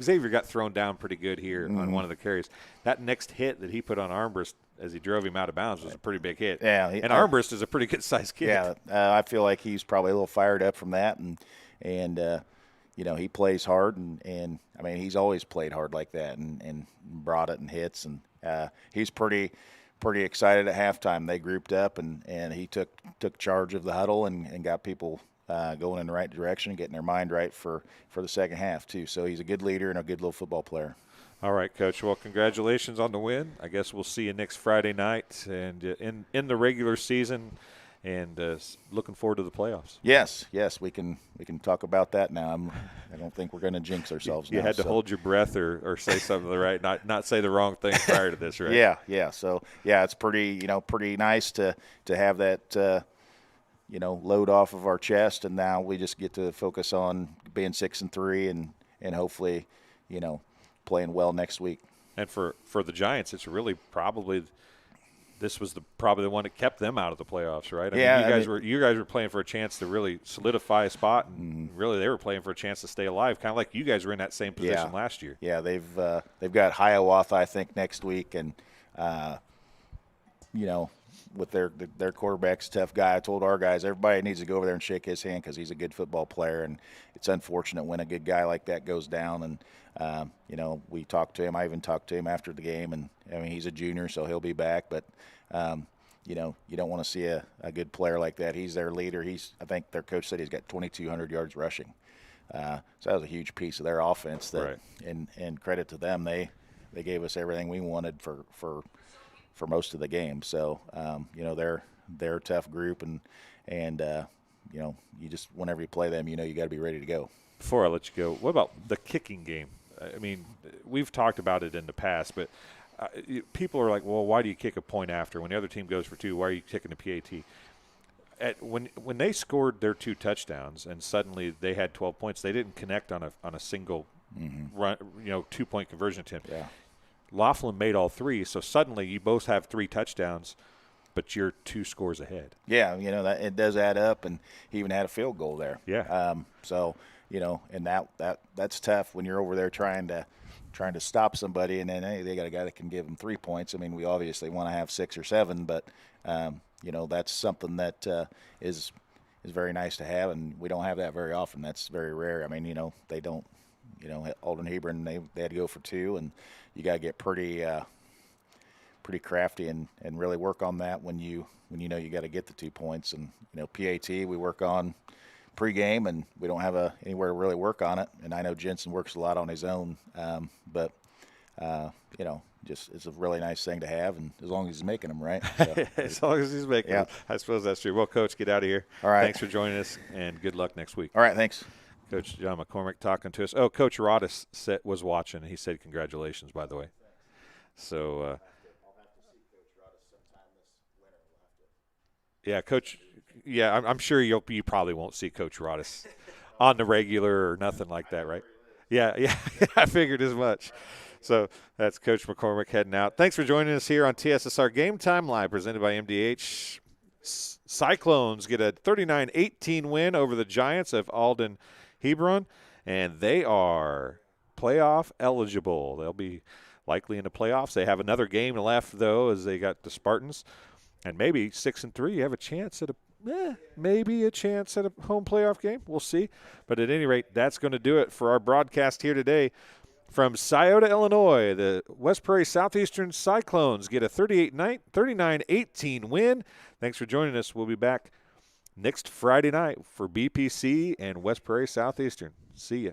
Xavier got thrown down pretty good here on one of the carries. That next hit that he put on Armburst as he drove him out of bounds was a pretty big hit.
Yeah,
and Armburst is a pretty good-sized kid.
Yeah, I feel like he's probably a little fired up from that, and he plays hard, and I mean, he's always played hard like that, and brought it and hits, and he's pretty excited at halftime. They grouped up, and he took charge of the huddle and got people going in the right direction, getting their mind right for the second half too. So he's a good leader and a good little football player.
All right, Coach. Well, congratulations on the win. I guess we'll see you next Friday night and in the regular season, and looking forward to the playoffs.
Yes, we can talk about that now. I don't think we're going to jinx ourselves.
You
now,
had to hold your breath or say something right, not say the wrong thing prior to this, right?
Yeah. So yeah, it's pretty nice to have that load off of our chest, and now we just get to focus on being 6-3 and hopefully playing well next week.
And for the Giants, it's really probably this was probably the one that kept them out of the playoffs, right? You guys were playing for a chance to really solidify a spot, and really they were playing for a chance to stay alive, kind of like you guys were in that same position last year.
Yeah, they've got Hiawatha, I think, next week, and with their quarterback's a tough guy. I told our guys everybody needs to go over there and shake his hand because he's a good football player, and it's unfortunate when a good guy like that goes down. And we talked to him. I even talked to him after the game, and I mean, he's a junior, so he'll be back. But you don't want to see a good player like that. He's their leader. I think their coach said he's got 2,200 yards rushing. So that was a huge piece of their offense. Right. And credit to them, they gave us everything we wanted for most of the game. So they're a tough group, and you just whenever you play them, you got to be ready to go.
Before I let you go, what about the kicking game? I mean, we've talked about it in the past, but people are like, well, why do you kick a point after when the other team goes for 2? Why are you kicking a PAT? When they scored their 2 touchdowns and suddenly they had 12 points, they didn't connect on a single run, 2-point conversion attempt.
Yeah.
Laughlin made all 3, so suddenly you both have 3 touchdowns, but you're 2 scores ahead.
Yeah, that it does add up, and he even had a field goal there.
Yeah.
And that's tough when you're over there trying to stop somebody, and then they got a guy that can give them 3 points. I mean, we obviously want to have 6 or 7, but that's something that is very nice to have, and we don't have that very often. That's very rare. I mean, they don't. Alden-Hebron, they had to go for 2, and you got to get pretty pretty crafty and really work on that when you know you got to get the 2 points. And PAT we work on pregame, and we don't have anywhere to really work on it. And I know Jensen works a lot on his own, but just it's a really nice thing to have, and as long as he's making them, right? So,
as long as he's making them. I suppose that's true. Well, Coach, get out of here.
All right.
Thanks for joining us, and good luck next week.
All right, thanks.
Coach John McCormick talking to us. Oh, Coach Rodis was watching, and he said congratulations, by the way. So, yeah, Coach. Yeah, I'm sure you probably won't see Coach Rodis on the regular or nothing like that, right? Yeah, I figured as much. So that's Coach McCormick heading out. Thanks for joining us here on TSSR Game Time Live, presented by MDH. Cyclones get a 39-18 win over the Giants of Alden-Hebron, and they are playoff eligible. They'll be likely in the playoffs. They have another game left, though, as they got the Spartans. And maybe 6-3, you have a chance at maybe a chance at a home playoff game. We'll see. But at any rate, that's going to do it for our broadcast here today. From Scioto, Illinois, the West Prairie Southeastern Cyclones get a 39-18 win. Thanks for joining us. We'll be back next Friday night for BPC and West Prairie Southeastern. See ya.